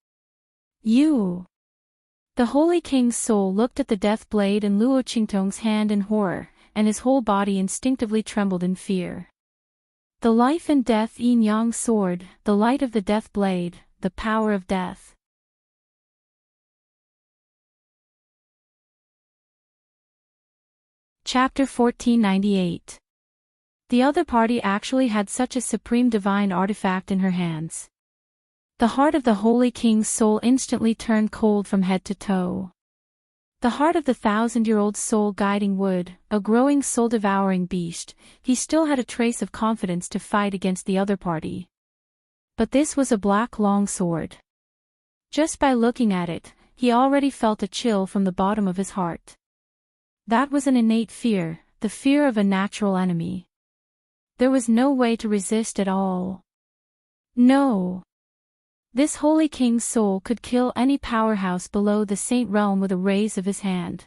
The Holy King's soul looked at the death blade in Luo Qingtong's hand in horror, and his whole body instinctively trembled in fear. The life and death yin-yang sword, the light of the death blade, the power of death. Chapter 1498. The other party actually had such a supreme divine artifact in her hands. The heart of the Holy King's soul instantly turned cold from head to toe. The heart of the 1,000-year-old soul guiding wood, a growing soul-devouring beast, he still had a trace of confidence to fight against the other party. But this was a black long sword. Just by looking at it, he already felt a chill from the bottom of his heart. That was an innate fear, the fear of a natural enemy. There was no way to resist at all. No. This Holy King's soul could kill any powerhouse below the Saint realm with a raise of his hand.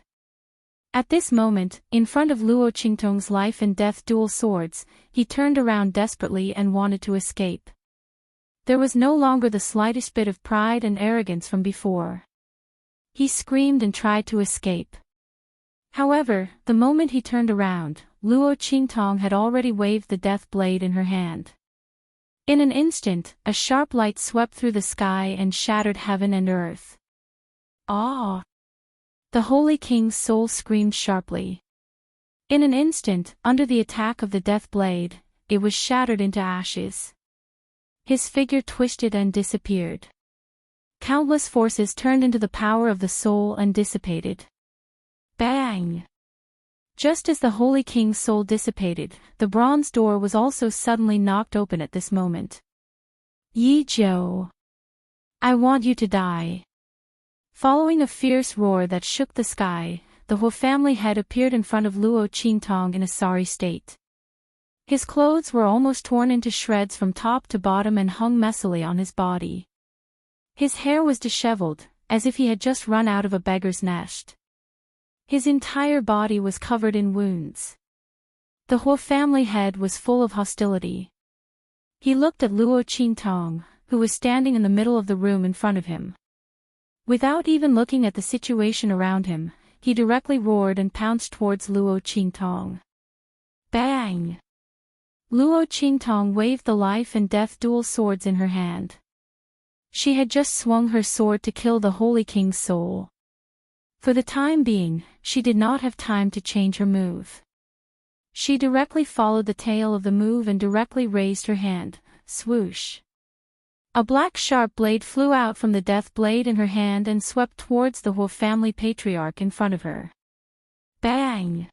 At this moment, in front of Luo Qingtong's life and death dual swords, he turned around desperately and wanted to escape. There was no longer the slightest bit of pride and arrogance from before. He screamed and tried to escape. However, the moment he turned around, Luo Qingtong had already waved the death blade in her hand. In an instant, a sharp light swept through the sky and shattered heaven and earth. "Ah!" The Holy King's soul screamed sharply. In an instant, under the attack of the death blade, it was shattered into ashes. His figure twisted and disappeared. Countless forces turned into the power of the soul and dissipated. Bang! Just as the Holy King's soul dissipated, the bronze door was also suddenly knocked open at this moment. "Yi Zhou! I want you to die!" Following a fierce roar that shook the sky, the Huo family head appeared in front of Luo Qingtong in a sorry state. His clothes were almost torn into shreds from top to bottom and hung messily on his body. His hair was disheveled, as if he had just run out of a beggar's nest. His entire body was covered in wounds. The Huo family head was full of hostility. He looked at Luo Qingtong, who was standing in the middle of the room in front of him. Without even looking at the situation around him, he directly roared and pounced towards Luo Qingtong. Bang! Luo Qingtong waved the life and death dual swords in her hand. She had just swung her sword to kill the Holy King's soul. For the time being, she did not have time to change her move. She directly followed the tail of the move and directly raised her hand, swoosh. A black sharp blade flew out from the death blade in her hand and swept towards the Huo family patriarch in front of her. Bang!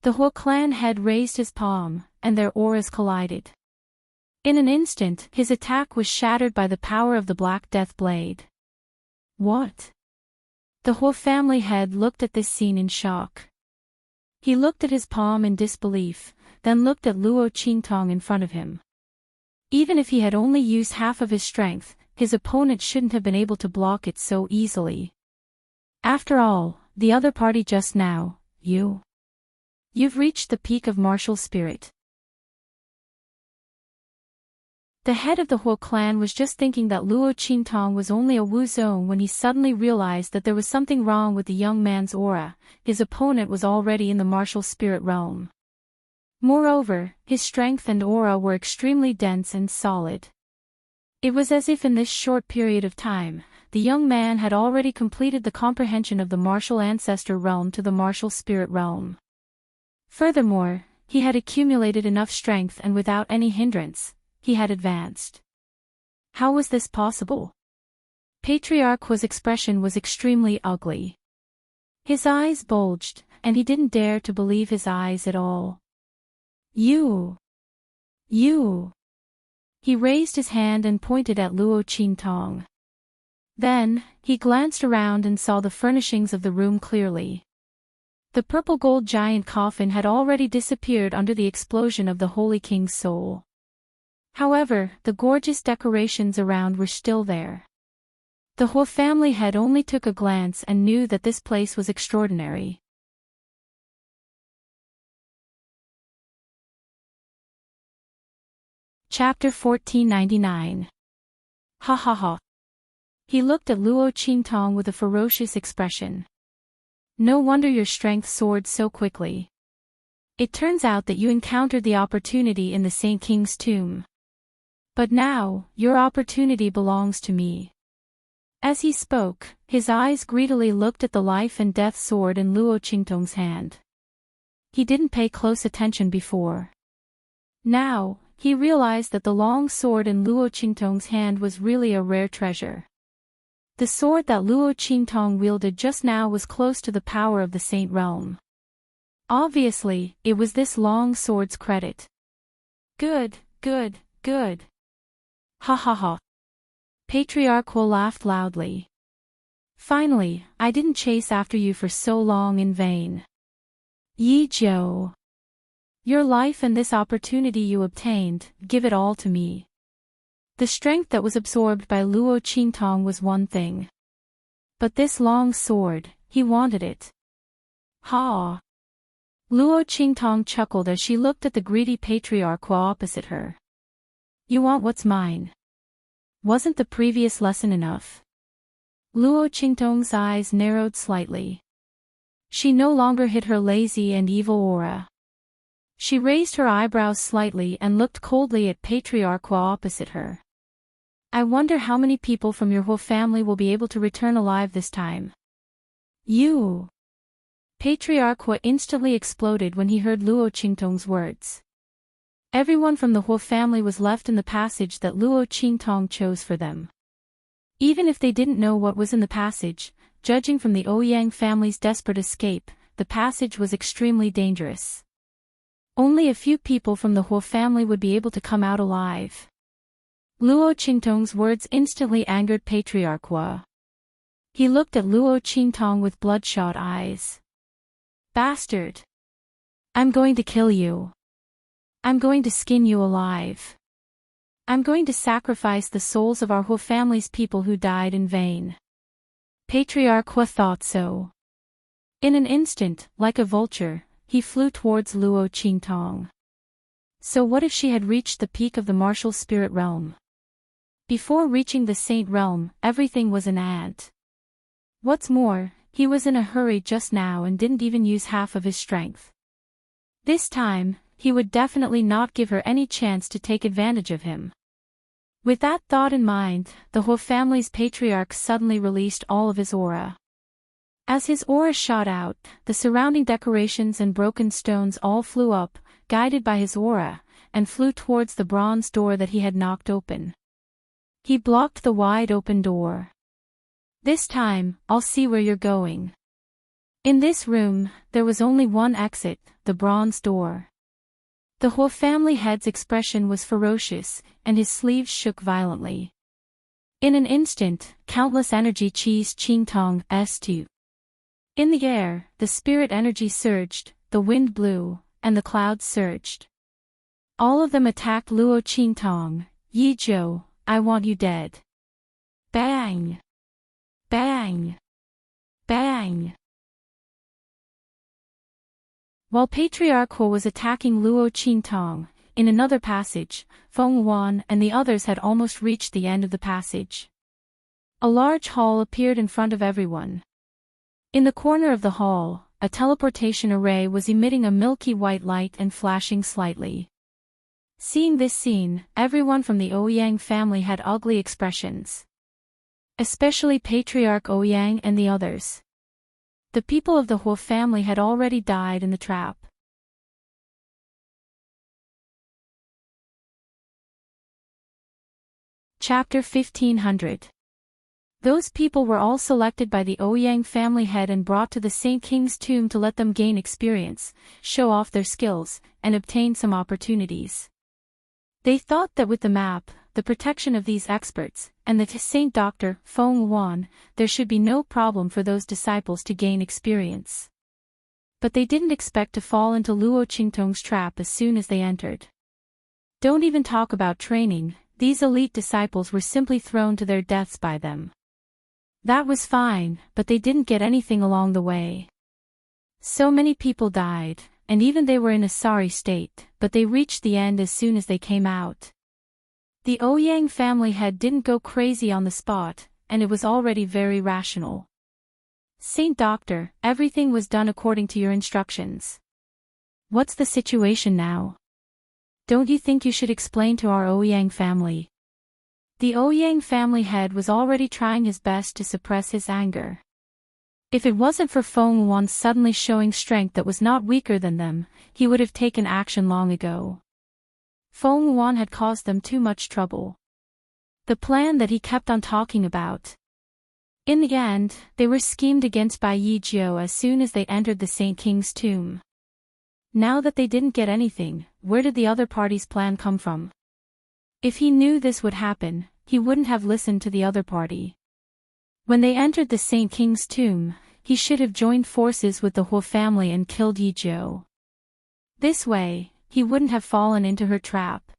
The Huo clan head raised his palm, and their auras collided. In an instant, his attack was shattered by the power of the black death blade. What? The whole family head looked at this scene in shock. He looked at his palm in disbelief, then looked at Luo Qingtong in front of him. Even if he had only used half of his strength, his opponent shouldn't have been able to block it so easily. After all, the other party just now, you've reached the peak of martial spirit. The head of the Huo clan was just thinking that Luo Qingtong was only a Wu Zone when he suddenly realized that there was something wrong with the young man's aura. His opponent was already in the martial spirit realm. Moreover, his strength and aura were extremely dense and solid. It was as if in this short period of time, the young man had already completed the comprehension of the martial ancestor realm to the martial spirit realm. Furthermore, he had accumulated enough strength and without any hindrance, he had advanced. How was this possible? Patriarch Huo's expression was extremely ugly. His eyes bulged, and he didn't dare to believe his eyes at all. You! He raised his hand and pointed at Luo Qingtong. Then, he glanced around and saw the furnishings of the room clearly. The purple gold giant coffin had already disappeared under the explosion of the Holy King's soul. However, the gorgeous decorations around were still there. The Huo family head only took a glance and knew that this place was extraordinary. Chapter 1499. Ha ha ha. He looked at Luo Qingtong with a ferocious expression. No wonder your strength soared so quickly. It turns out that you encountered the opportunity in the Saint King's tomb. But now, your opportunity belongs to me. As he spoke, his eyes greedily looked at the life and death sword in Luo Qingtong's hand. He didn't pay close attention before. Now, he realized that the long sword in Luo Qingtong's hand was really a rare treasure. The sword that Luo Qingtong wielded just now was close to the power of the Saint Realm. Obviously, it was this long sword's credit. Good. Ha ha ha. Patriarch Huo laughed loudly. Finally, I didn't chase after you for so long in vain. Yi Zhou. Your life and this opportunity you obtained, give it all to me. The strength that was absorbed by Luo Qingtong was one thing. But this long sword, he wanted it. Ha! Luo Qingtong chuckled as she looked at the greedy Patriarch Huo opposite her. You want what's mine? Wasn't the previous lesson enough? Luo Qingtong's eyes narrowed slightly. She no longer hid her lazy and evil aura. She raised her eyebrows slightly and looked coldly at Patriarch Huo opposite her. I wonder how many people from your whole family will be able to return alive this time. You! Patriarch Huo instantly exploded when he heard Luo Qingtong's words. Everyone from the Huo family was left in the passage that Luo Qingtong chose for them. Even if they didn't know what was in the passage, judging from the Ouyang family's desperate escape, the passage was extremely dangerous. Only a few people from the Huo family would be able to come out alive. Luo Qingtong's words instantly angered Patriarch Huo. He looked at Luo Qingtong with bloodshot eyes. Bastard! I'm going to kill you. I'm going to skin you alive. I'm going to sacrifice the souls of our Huo family's people who died in vain. Patriarch Huo thought so. In an instant, like a vulture, he flew towards Luo Qingtong. So what if she had reached the peak of the martial spirit realm? Before reaching the saint realm, everything was an ant. What's more, he was in a hurry just now and didn't even use half of his strength. This time, he would definitely not give her any chance to take advantage of him. With that thought in mind, the Huo family's patriarch suddenly released all of his aura. As his aura shot out, the surrounding decorations and broken stones all flew up, guided by his aura, and flew towards the bronze door that he had knocked open. He blocked the wide-open door. This time, I'll see where you're going. In this room, there was only one exit, the bronze door. The Huo family head's expression was ferocious, and his sleeves shook violently. In an instant, countless energy qis Qingtong S2 In the air, the spirit energy surged, the wind blew, and the clouds surged. All of them attacked Luo Qingtong. Yi Zhou, I want you dead. Bang! Bang! Bang! While Patriarch Huo was attacking Luo Qingtong, in another passage, Feng Wan and the others had almost reached the end of the passage. A large hall appeared in front of everyone. In the corner of the hall, a teleportation array was emitting a milky white light and flashing slightly. Seeing this scene, everyone from the Ouyang family had ugly expressions. Especially Patriarch Ouyang and the others. The people of the Huo family had already died in the trap. Chapter 1500. Those people were all selected by the Ouyang family head and brought to the Saint King's tomb to let them gain experience, show off their skills, and obtain some opportunities. They thought that with the map, the protection of these experts, and the Saint Doctor, Feng Wan, there should be no problem for those disciples to gain experience. But they didn't expect to fall into Luo Qingtong's trap as soon as they entered. Don't even talk about training, these elite disciples were simply thrown to their deaths by them. That was fine, but they didn't get anything along the way. So many people died, and even they were in a sorry state, but they reached the end as soon as they came out. The Ouyang family head didn't go crazy on the spot, and it was already very rational. Saint Doctor, everything was done according to your instructions. What's the situation now? Don't you think you should explain to our Ouyang family? The Ouyang family head was already trying his best to suppress his anger. If it wasn't for Feng Wan suddenly showing strength that was not weaker than them, he would have taken action long ago. Feng Wan had caused them too much trouble. The plan that he kept on talking about. In the end, they were schemed against by Yi Zhou as soon as they entered the Saint King's tomb. Now that they didn't get anything, where did the other party's plan come from? If he knew this would happen, he wouldn't have listened to the other party. When they entered the Saint King's tomb, he should have joined forces with the Huo family and killed Yi Zhou. This way, he wouldn't have fallen into her trap.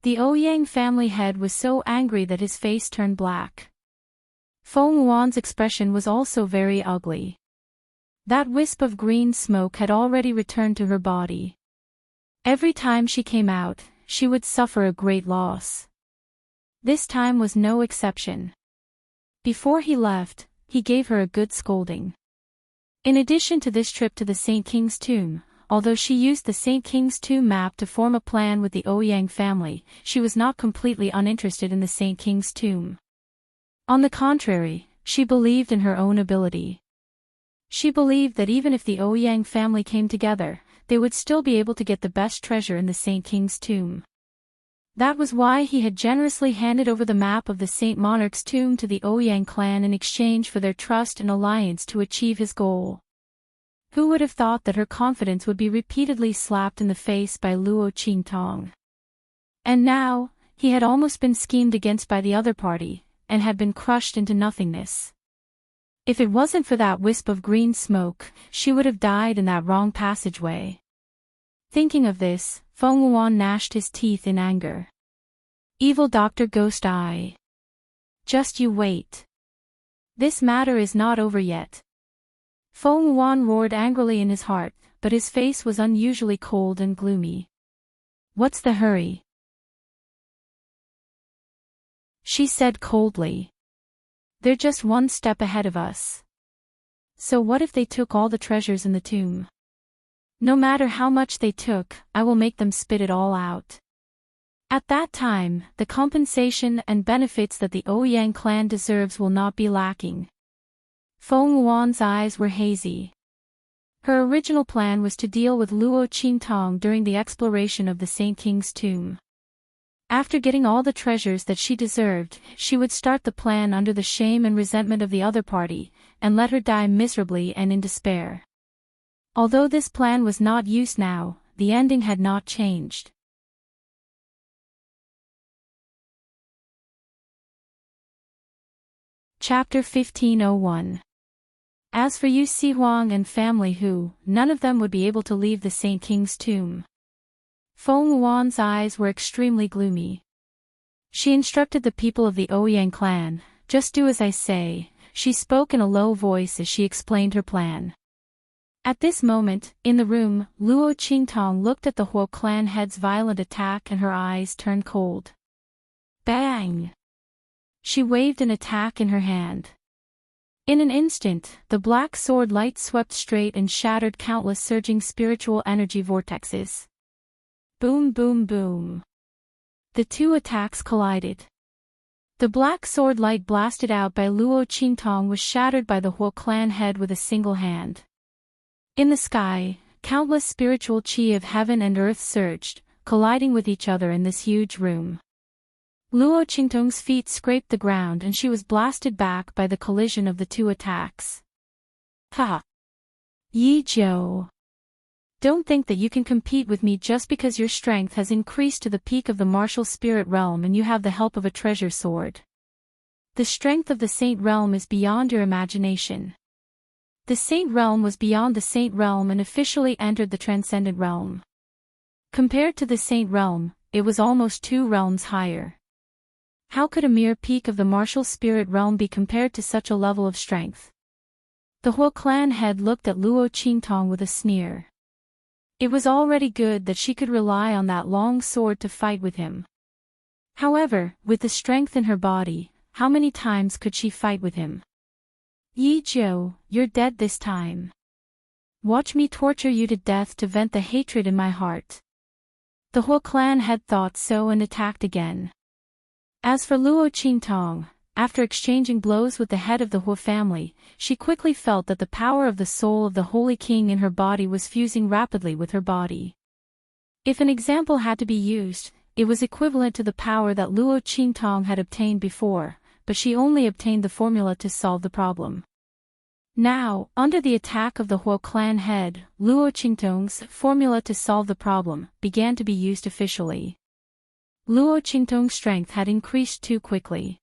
The Ouyang family head was so angry that his face turned black. Feng Wan's expression was also very ugly. That wisp of green smoke had already returned to her body. Every time she came out, she would suffer a great loss. This time was no exception. Before he left, he gave her a good scolding. In addition to this trip to the Saint King's tomb, although she used the Saint King's tomb map to form a plan with the Ouyang family, she was not completely uninterested in the Saint King's tomb. On the contrary, she believed in her own ability. She believed that even if the Ouyang family came together, they would still be able to get the best treasure in the Saint King's tomb. That was why he had generously handed over the map of the Saint Monarch's tomb to the Ouyang clan in exchange for their trust and alliance to achieve his goal. Who would have thought that her confidence would be repeatedly slapped in the face by Luo Qingtong? And now, he had almost been schemed against by the other party, and had been crushed into nothingness. If it wasn't for that wisp of green smoke, she would have died in that wrong passageway. Thinking of this, Feng Wan gnashed his teeth in anger. Evil Dr. Ghost Eye. Just you wait. This matter is not over yet. Feng Wan roared angrily in his heart, but his face was unusually cold and gloomy. What's the hurry? She said coldly. They're just one step ahead of us. So what if they took all the treasures in the tomb? No matter how much they took, I will make them spit it all out. At that time, the compensation and benefits that the Ouyang clan deserves will not be lacking. Feng Wan's eyes were hazy. Her original plan was to deal with Luo Qingtong during the exploration of the Saint King's tomb. After getting all the treasures that she deserved, she would start the plan under the shame and resentment of the other party, and let her die miserably and in despair. Although this plan was not used now, the ending had not changed. Chapter 1501. As for Yu Si Huang and family none of them would be able to leave the Saint King's tomb. Feng Wuan's eyes were extremely gloomy. She instructed the people of the Ouyang clan, "Just do as I say," she spoke in a low voice as she explained her plan. At this moment, in the room, Luo Qingtong looked at the Huo clan head's violent attack and her eyes turned cold. Bang! She waved an attack in her hand. In an instant, the black sword light swept straight and shattered countless surging spiritual energy vortexes. Boom boom boom. The two attacks collided. The black sword light blasted out by Luo Qingtong was shattered by the Huo clan head with a single hand. In the sky, countless spiritual qi of heaven and earth surged, colliding with each other in this huge room. Luo Qingtong's feet scraped the ground and she was blasted back by the collision of the two attacks. Ha! Yi Jiu! Don't think that you can compete with me just because your strength has increased to the peak of the martial spirit realm and you have the help of a treasure sword. The strength of the Saint Realm is beyond your imagination. The Saint Realm was beyond the Saint Realm and officially entered the Transcendent Realm. Compared to the Saint Realm, it was almost 2 realms higher. How could a mere peak of the martial spirit realm be compared to such a level of strength? The Huo clan head looked at Luo Qingtong with a sneer. It was already good that she could rely on that long sword to fight with him. However, with the strength in her body, how many times could she fight with him? Yi Jiu, you're dead this time. Watch me torture you to death to vent the hatred in my heart. The Huo clan head thought so and attacked again. As for Luo Qingtong, after exchanging blows with the head of the Huo family, she quickly felt that the power of the soul of the Holy King in her body was fusing rapidly with her body. If an example had to be used, it was equivalent to the power that Luo Qingtong had obtained before, but she only obtained the formula to solve the problem. Now, under the attack of the Huo clan head, Luo Qingtong's formula to solve the problem began to be used officially. Luo Qingtong's strength had increased too quickly.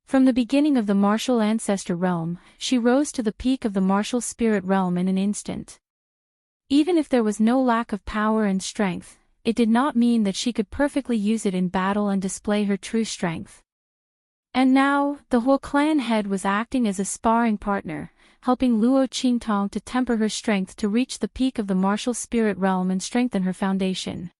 From the beginning of the martial ancestor realm, she rose to the peak of the martial spirit realm in an instant. Even if there was no lack of power and strength, it did not mean that she could perfectly use it in battle and display her true strength. And now, the Huo clan head was acting as a sparring partner, helping Luo Qingtong to temper her strength to reach the peak of the martial spirit realm and strengthen her foundation.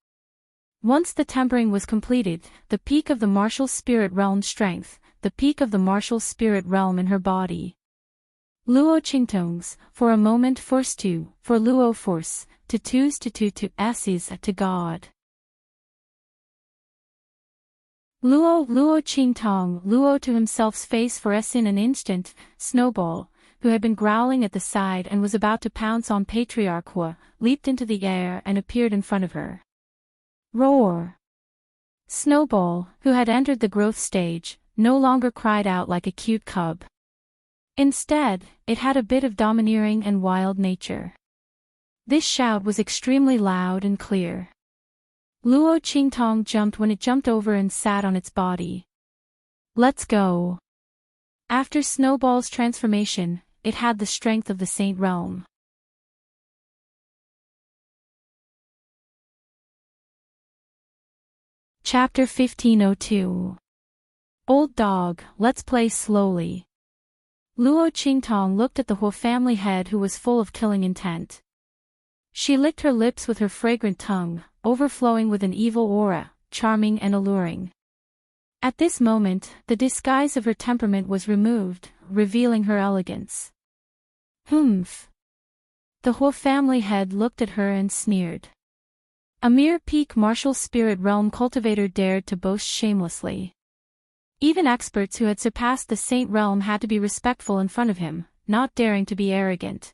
Once the tempering was completed, the peak of the martial spirit realm strength, the peak of the martial spirit realm in her body. Luo Qingtong's, for a moment force to, for Luo force, to twos to two to s's to God. Luo Qingtong, Luo to himself's face for s in an instant, Snowball, who had been growling at the side and was about to pounce on Patriarch Hua, leaped into the air and appeared in front of her. Roar! Snowball, who had entered the growth stage, no longer cried out like a cute cub. Instead, it had a bit of domineering and wild nature. This shout was extremely loud and clear. Luo Qingtong jumped when it jumped over and sat on its body. Let's go! After Snowball's transformation, it had the strength of the Saint Realm. Chapter 1502. Old dog, let's play slowly. Luo Qingtong looked at the Huo family head who was full of killing intent. She licked her lips with her fragrant tongue, overflowing with an evil aura, charming and alluring. At this moment, the disguise of her temperament was removed, revealing her elegance. Humph! The Huo family head looked at her and sneered. A mere peak martial spirit realm cultivator dared to boast shamelessly. Even experts who had surpassed the Saint Realm had to be respectful in front of him, not daring to be arrogant.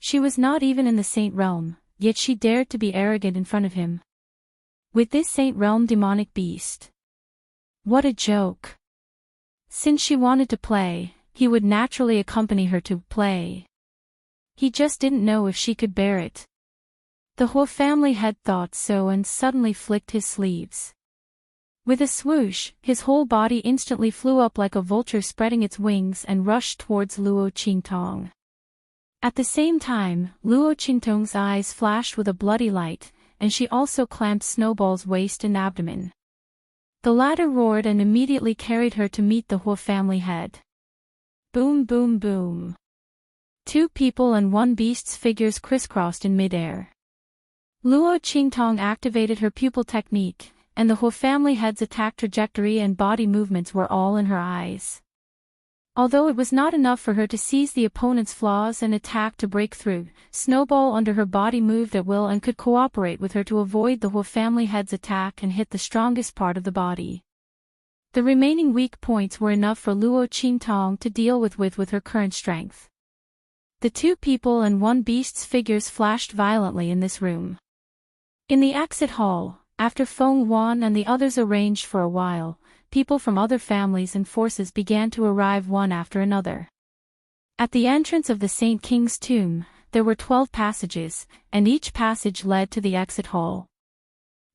She was not even in the Saint Realm, yet she dared to be arrogant in front of him. With this Saint Realm demonic beast. What a joke! Since she wanted to play, he would naturally accompany her to play. He just didn't know if she could bear it. The Huo family head thought so and suddenly flicked his sleeves. With a swoosh, his whole body instantly flew up like a vulture spreading its wings and rushed towards Luo Qingtong. At the same time, Luo Qingtong's eyes flashed with a bloody light, and she also clamped Snowball's waist and abdomen. The latter roared and immediately carried her to meet the Huo family head. Boom boom boom. Two people and one beast's figures crisscrossed in midair. Luo Qingtong activated her pupil technique, and the Huo family head's attack trajectory and body movements were all in her eyes. Although it was not enough for her to seize the opponent's flaws and attack to break through, Snowball under her body moved at will and could cooperate with her to avoid the Huo family head's attack and hit the strongest part of the body. The remaining weak points were enough for Luo Qingtong to deal with her current strength. The two people and one beast's figures flashed violently in this room. In the exit hall, after Feng Wan and the others arranged for a while, people from other families and forces began to arrive one after another. At the entrance of the Saint King's tomb, there were 12 passages, and each passage led to the exit hall.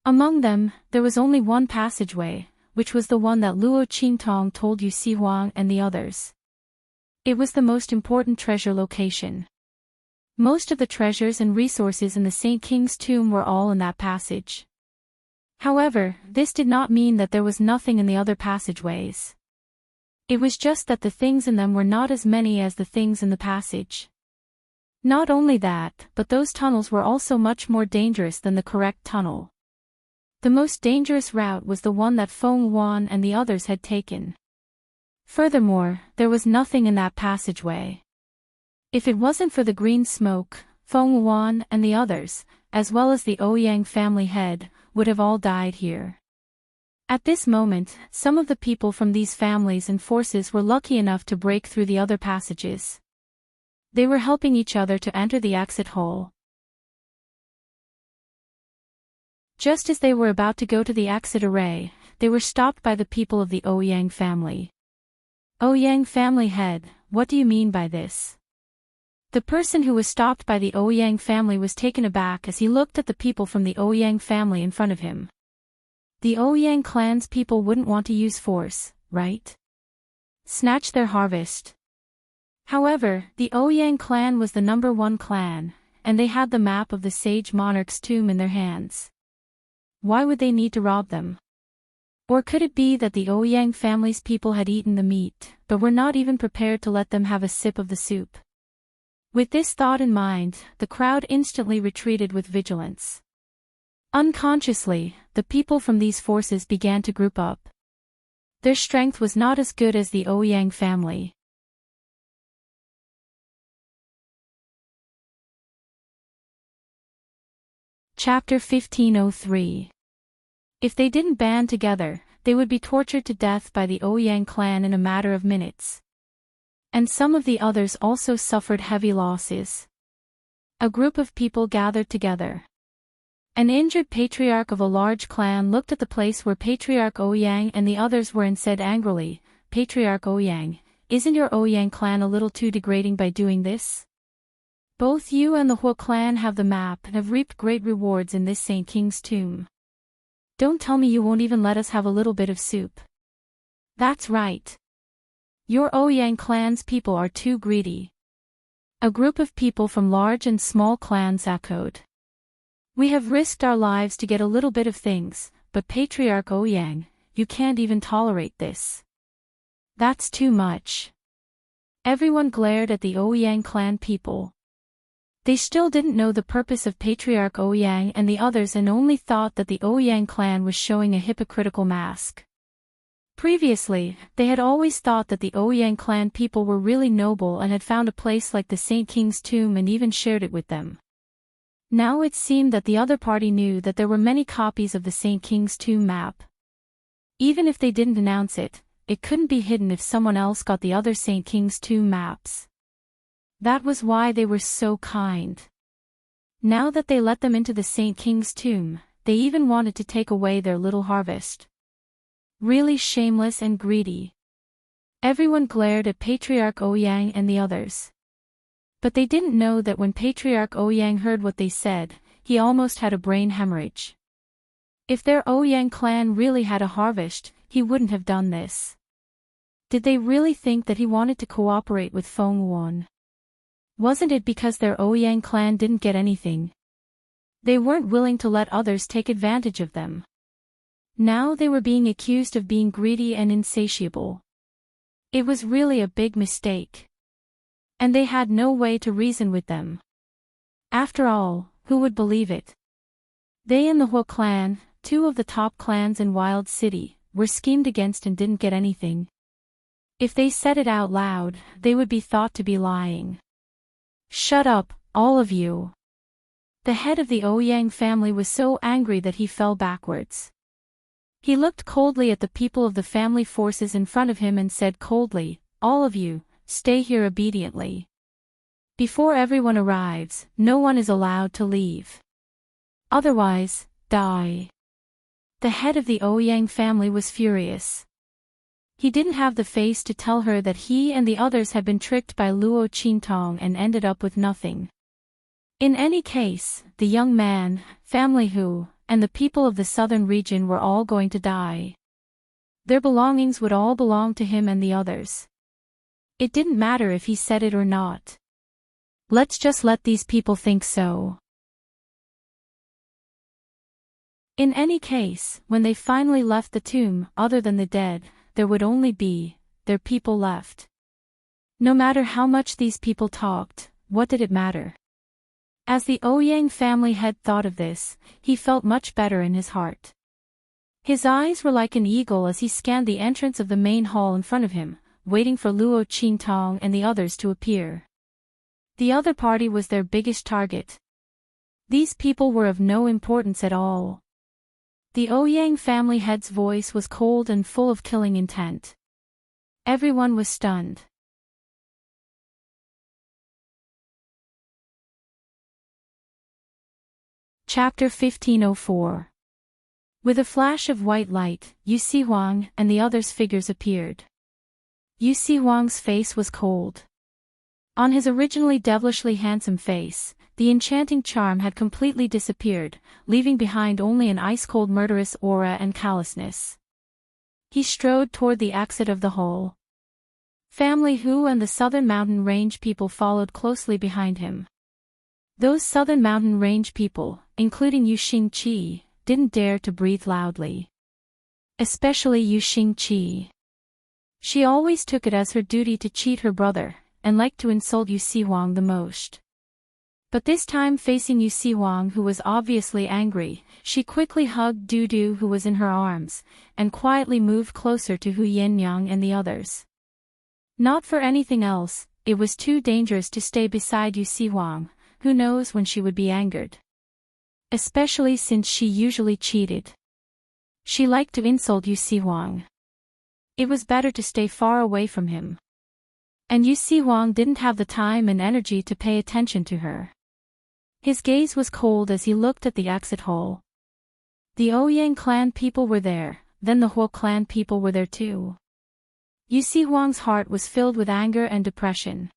Among them, there was only one passageway, which was the one that Luo Qingtong told Yu Huang and the others. It was the most important treasure location. Most of the treasures and resources in the Saint King's tomb were all in that passage. However, this did not mean that there was nothing in the other passageways. It was just that the things in them were not as many as the things in the passage. Not only that, but those tunnels were also much more dangerous than the correct tunnel. The most dangerous route was the one that Feng Wan and the others had taken. Furthermore, there was nothing in that passageway. If it wasn't for the green smoke, Feng Wan and the others, as well as the Ouyang family head, would have all died here. At this moment, some of the people from these families and forces were lucky enough to break through the other passages. They were helping each other to enter the exit hole. Just as they were about to go to the exit array, they were stopped by the people of the Ouyang family. Ouyang family head, what do you mean by this? The person who was stopped by the Ouyang family was taken aback as he looked at the people from the Ouyang family in front of him. The Ouyang clan's people wouldn't want to use force, right? Snatch their harvest. However, the Ouyang clan was the #1 clan, and they had the map of the sage monarch's tomb in their hands. Why would they need to rob them? Or could it be that the Ouyang family's people had eaten the meat, but were not even prepared to let them have a sip of the soup? With this thought in mind, the crowd instantly retreated with vigilance. Unconsciously, the people from these forces began to group up. Their strength was not as good as the Ouyang family. Chapter 1503. If they didn't band together, they would be tortured to death by the Ouyang clan in a matter of minutes. And some of the others also suffered heavy losses. A group of people gathered together. An injured patriarch of a large clan looked at the place where Patriarch Ouyang and the others were and said angrily, "Patriarch Ouyang, isn't your Ouyang clan a little too degrading by doing this? Both you and the Huo clan have the map and have reaped great rewards in this Saint King's tomb. Don't tell me you won't even let us have a little bit of soup." "That's right. Your Ouyang clan's people are too greedy." A group of people from large and small clans echoed. "We have risked our lives to get a little bit of things, but Patriarch Ouyang, you can't even tolerate this. That's too much." Everyone glared at the Ouyang clan people. They still didn't know the purpose of Patriarch Ouyang and the others and only thought that the Ouyang clan was showing a hypocritical mask. Previously, they had always thought that the Ouyang clan people were really noble and had found a place like the Saint King's tomb and even shared it with them. Now it seemed that the other party knew that there were many copies of the Saint King's tomb map. Even if they didn't announce it, it couldn't be hidden if someone else got the other Saint King's tomb maps. That was why they were so kind. Now that they let them into the Saint King's tomb, they even wanted to take away their little harvest. Really shameless and greedy. Everyone glared at Patriarch Ouyang and the others. But they didn't know that when Patriarch Ouyang heard what they said, he almost had a brain hemorrhage. If their Ouyang clan really had a harvest, he wouldn't have done this. Did they really think that he wanted to cooperate with Feng Wan? Wasn't it because their Ouyang clan didn't get anything? They weren't willing to let others take advantage of them. Now they were being accused of being greedy and insatiable. It was really a big mistake. And they had no way to reason with them. After all, who would believe it? They and the Huo clan, two of the top clans in Wild City, were schemed against and didn't get anything. If they said it out loud, they would be thought to be lying. Shut up, all of you. The head of the Ouyang family was so angry that he fell backwards. He looked coldly at the people of the family forces in front of him and said coldly, "All of you, stay here obediently. Before everyone arrives, no one is allowed to leave. Otherwise, die." The head of the Ouyang family was furious. He didn't have the face to tell her that he and the others had been tricked by Luo Qingtong and ended up with nothing. In any case, the young man, family Hu, and the people of the southern region were all going to die. Their belongings would all belong to him and the others. It didn't matter if he said it or not. Let's just let these people think so. In any case, when they finally left the tomb, other than the dead, there would only be their people left. No matter how much these people talked, what did it matter? As the Ouyang family head thought of this, he felt much better in his heart. His eyes were like an eagle as he scanned the entrance of the main hall in front of him, waiting for Luo Qingtong and the others to appear. The other party was their biggest target. These people were of no importance at all. The Ouyang family head's voice was cold and full of killing intent. Everyone was stunned. Chapter 1504. With a flash of white light, Yu Huang and the others' figures appeared. Yu Huang's face was cold. On his originally devilishly handsome face, the enchanting charm had completely disappeared, leaving behind only an ice-cold murderous aura and callousness. He strode toward the exit of the hole. Family Hu and the southern mountain range people followed closely behind him. Those southern mountain range people, including Yu Xingqi, didn't dare to breathe loudly. Especially Yu Xingqi. She always took it as her duty to cheat her brother, and liked to insult Yu Huang the most. But this time facing Yu Huang, who was obviously angry, she quickly hugged Dudu, who was in her arms, and quietly moved closer to Hu Yannyang and the others. Not for anything else, it was too dangerous to stay beside Yu Huang, who knows when she would be angered. Especially since she usually cheated. She liked to insult Yu Huang. It was better to stay far away from him. And Yu Huang didn't have the time and energy to pay attention to her. His gaze was cold as he looked at the exit hole. The Ouyang clan people were there, then the Huo clan people were there too. Yu Huang's heart was filled with anger and depression.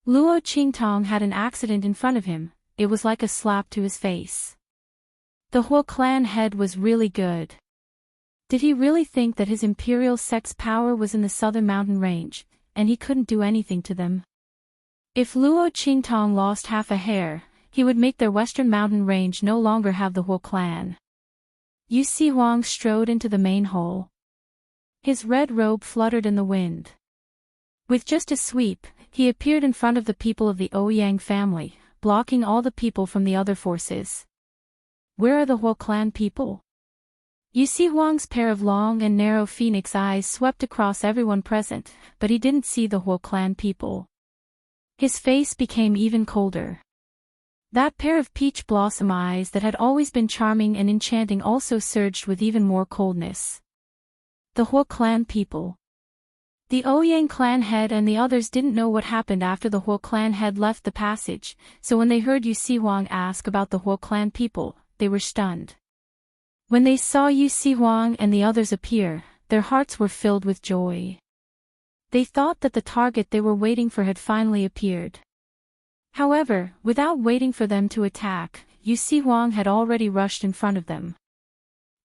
Luo Qingtong had an accident in front of him, it was like a slap to his face. The Huo clan head was really good. Did he really think that his imperial sex power was in the southern mountain range, and he couldn't do anything to them? If Luo Qingtong lost half a hair, he would make their western mountain range no longer have the Huo clan. Yu Huang strode into the main hole. His red robe fluttered in the wind. With just a sweep, he appeared in front of the people of the Ouyang family, blocking all the people from the other forces. Where are the Huo clan people? Yu Huang's pair of long and narrow phoenix eyes swept across everyone present, but he didn't see the Huo clan people. His face became even colder. That pair of peach blossom eyes that had always been charming and enchanting also surged with even more coldness. The Huo clan people. The Ouyang clan head and the others didn't know what happened after the Huo clan head left the passage, so when they heard Yu Huang ask about the Huo clan people, they were stunned. When they saw Yu Huang and the others appear, their hearts were filled with joy. They thought that the target they were waiting for had finally appeared. However, without waiting for them to attack, Yu Huang had already rushed in front of them.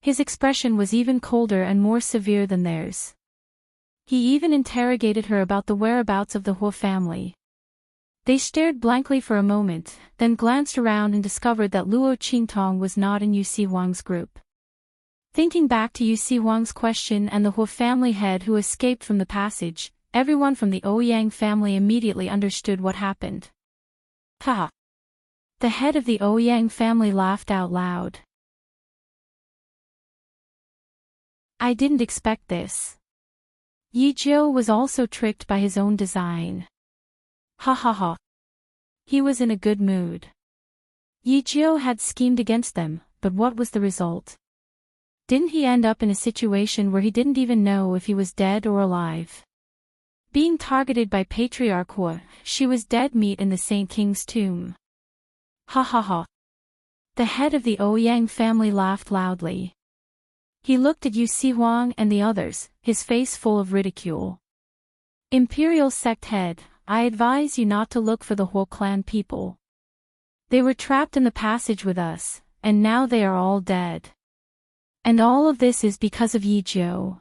His expression was even colder and more severe than theirs. He even interrogated her about the whereabouts of the Huo family. They stared blankly for a moment, then glanced around and discovered that Luo Qingtong was not in Yu Si Wang's group. Thinking back to Yu Si Wang's question and the Huo family head who escaped from the passage, everyone from the Ouyang family immediately understood what happened. Ha! The head of the Ouyang family laughed out loud. I didn't expect this. Yi Jiu was also tricked by his own design. Ha ha ha. He was in a good mood. Yi Jiu had schemed against them, but what was the result? Didn't he end up in a situation where he didn't even know if he was dead or alive? Being targeted by Patriarch Hua, she was dead meat in the Saint King's tomb. Ha ha ha. The head of the Ouyang family laughed loudly. He looked at Yu Si Huang and the others, his face full of ridicule. Imperial sect head, I advise you not to look for the whole clan people. They were trapped in the passage with us, and now they are all dead. And all of this is because of Yi Jiu.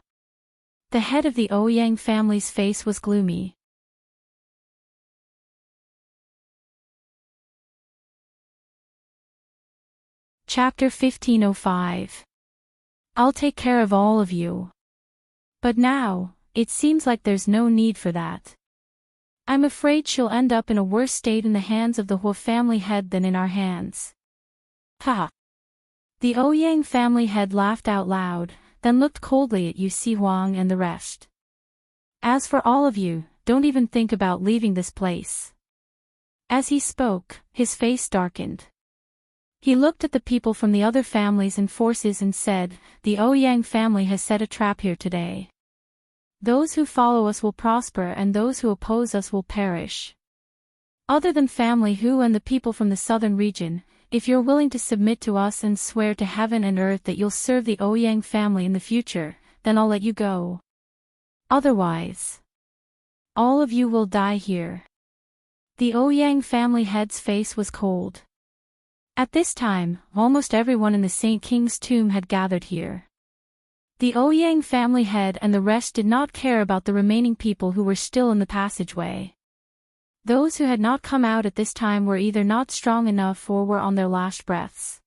The head of the Ouyang family's face was gloomy. Chapter 1505. I'll take care of all of you. But now, it seems like there's no need for that. I'm afraid she'll end up in a worse state in the hands of the Huo family head than in our hands. Ha! The Ouyang family head laughed out loud, then looked coldly at Yu Si Huang and the rest. As for all of you, don't even think about leaving this place. As he spoke, his face darkened. He looked at the people from the other families and forces and said, the Ouyang family has set a trap here today. Those who follow us will prosper and those who oppose us will perish. Other than family Hu and the people from the southern region, if you're willing to submit to us and swear to heaven and earth that you'll serve the Ouyang family in the future, then I'll let you go. Otherwise, all of you will die here. The Ouyang family head's face was cold. At this time, almost everyone in the Saint King's tomb had gathered here. The Ouyang family head and the rest did not care about the remaining people who were still in the passageway. Those who had not come out at this time were either not strong enough or were on their last breaths.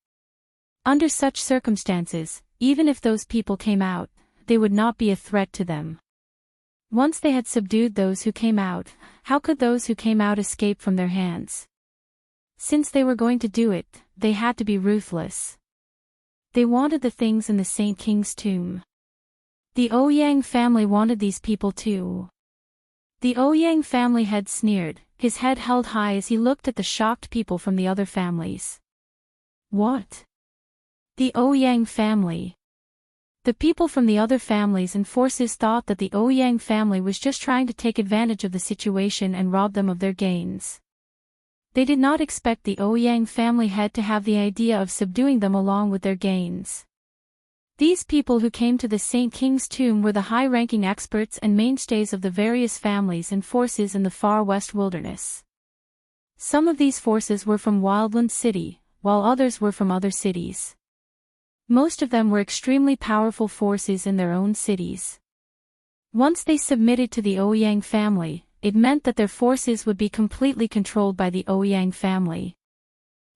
Under such circumstances, even if those people came out, they would not be a threat to them. Once they had subdued those who came out, how could those who came out escape from their hands? Since they were going to do it, they had to be ruthless. They wanted the things in the Saint King's tomb. The Ouyang family wanted these people too. The Ouyang family head sneered, his head held high as he looked at the shocked people from the other families. What? The Ouyang family. The people from the other families and forces thought that the Ouyang family was just trying to take advantage of the situation and rob them of their gains. They did not expect the Ouyang family head to have the idea of subduing them along with their gains. These people who came to the Saint King's tomb were the high-ranking experts and mainstays of the various families and forces in the far west wilderness. Some of these forces were from Wildland City, while others were from other cities. Most of them were extremely powerful forces in their own cities. Once they submitted to the Ouyang family, it meant that their forces would be completely controlled by the Ouyang family.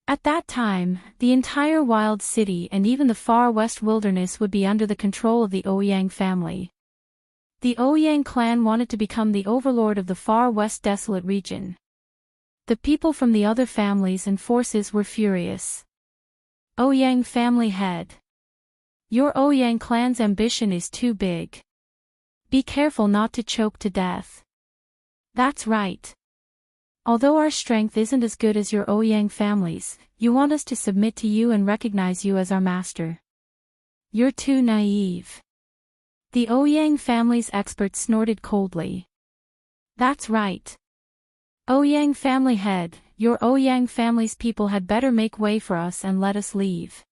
At that time, the entire Wild City and even the far west wilderness would be under the control of the Ouyang family. The Ouyang clan wanted to become the overlord of the far west desolate region. The people from the other families and forces were furious. Ouyang family head. Your Ouyang clan's ambition is too big. Be careful not to choke to death. That's right. Although our strength isn't as good as your Ouyang family's, you want us to submit to you and recognize you as our master. You're too naive. The Ouyang family's expert snorted coldly. That's right. Ouyang family head, your Ouyang family's people had better make way for us and let us leave.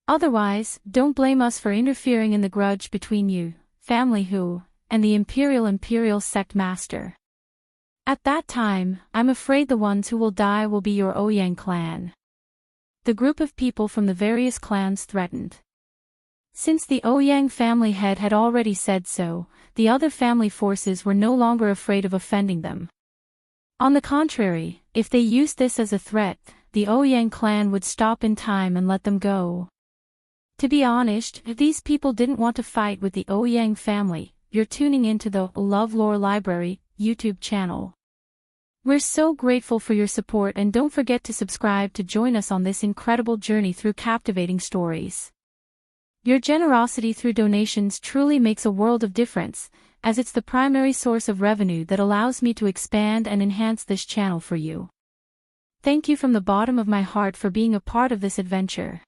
Otherwise, don't blame us for interfering in the grudge between you, family Hu, and the Imperial sect master. At that time, I'm afraid the ones who will die will be your Ouyang clan. The group of people from the various clans threatened. Since the Ouyang family head had already said so, the other family forces were no longer afraid of offending them. On the contrary, if they used this as a threat, the Ouyang clan would stop in time and let them go. To be honest, these people didn't want to fight with the Ouyang family. You're tuning into the LoveLore Library YouTube channel. We're so grateful for your support, and don't forget to subscribe to join us on this incredible journey through captivating stories. Your generosity through donations truly makes a world of difference, as it's the primary source of revenue that allows me to expand and enhance this channel for you. Thank you from the bottom of my heart for being a part of this adventure.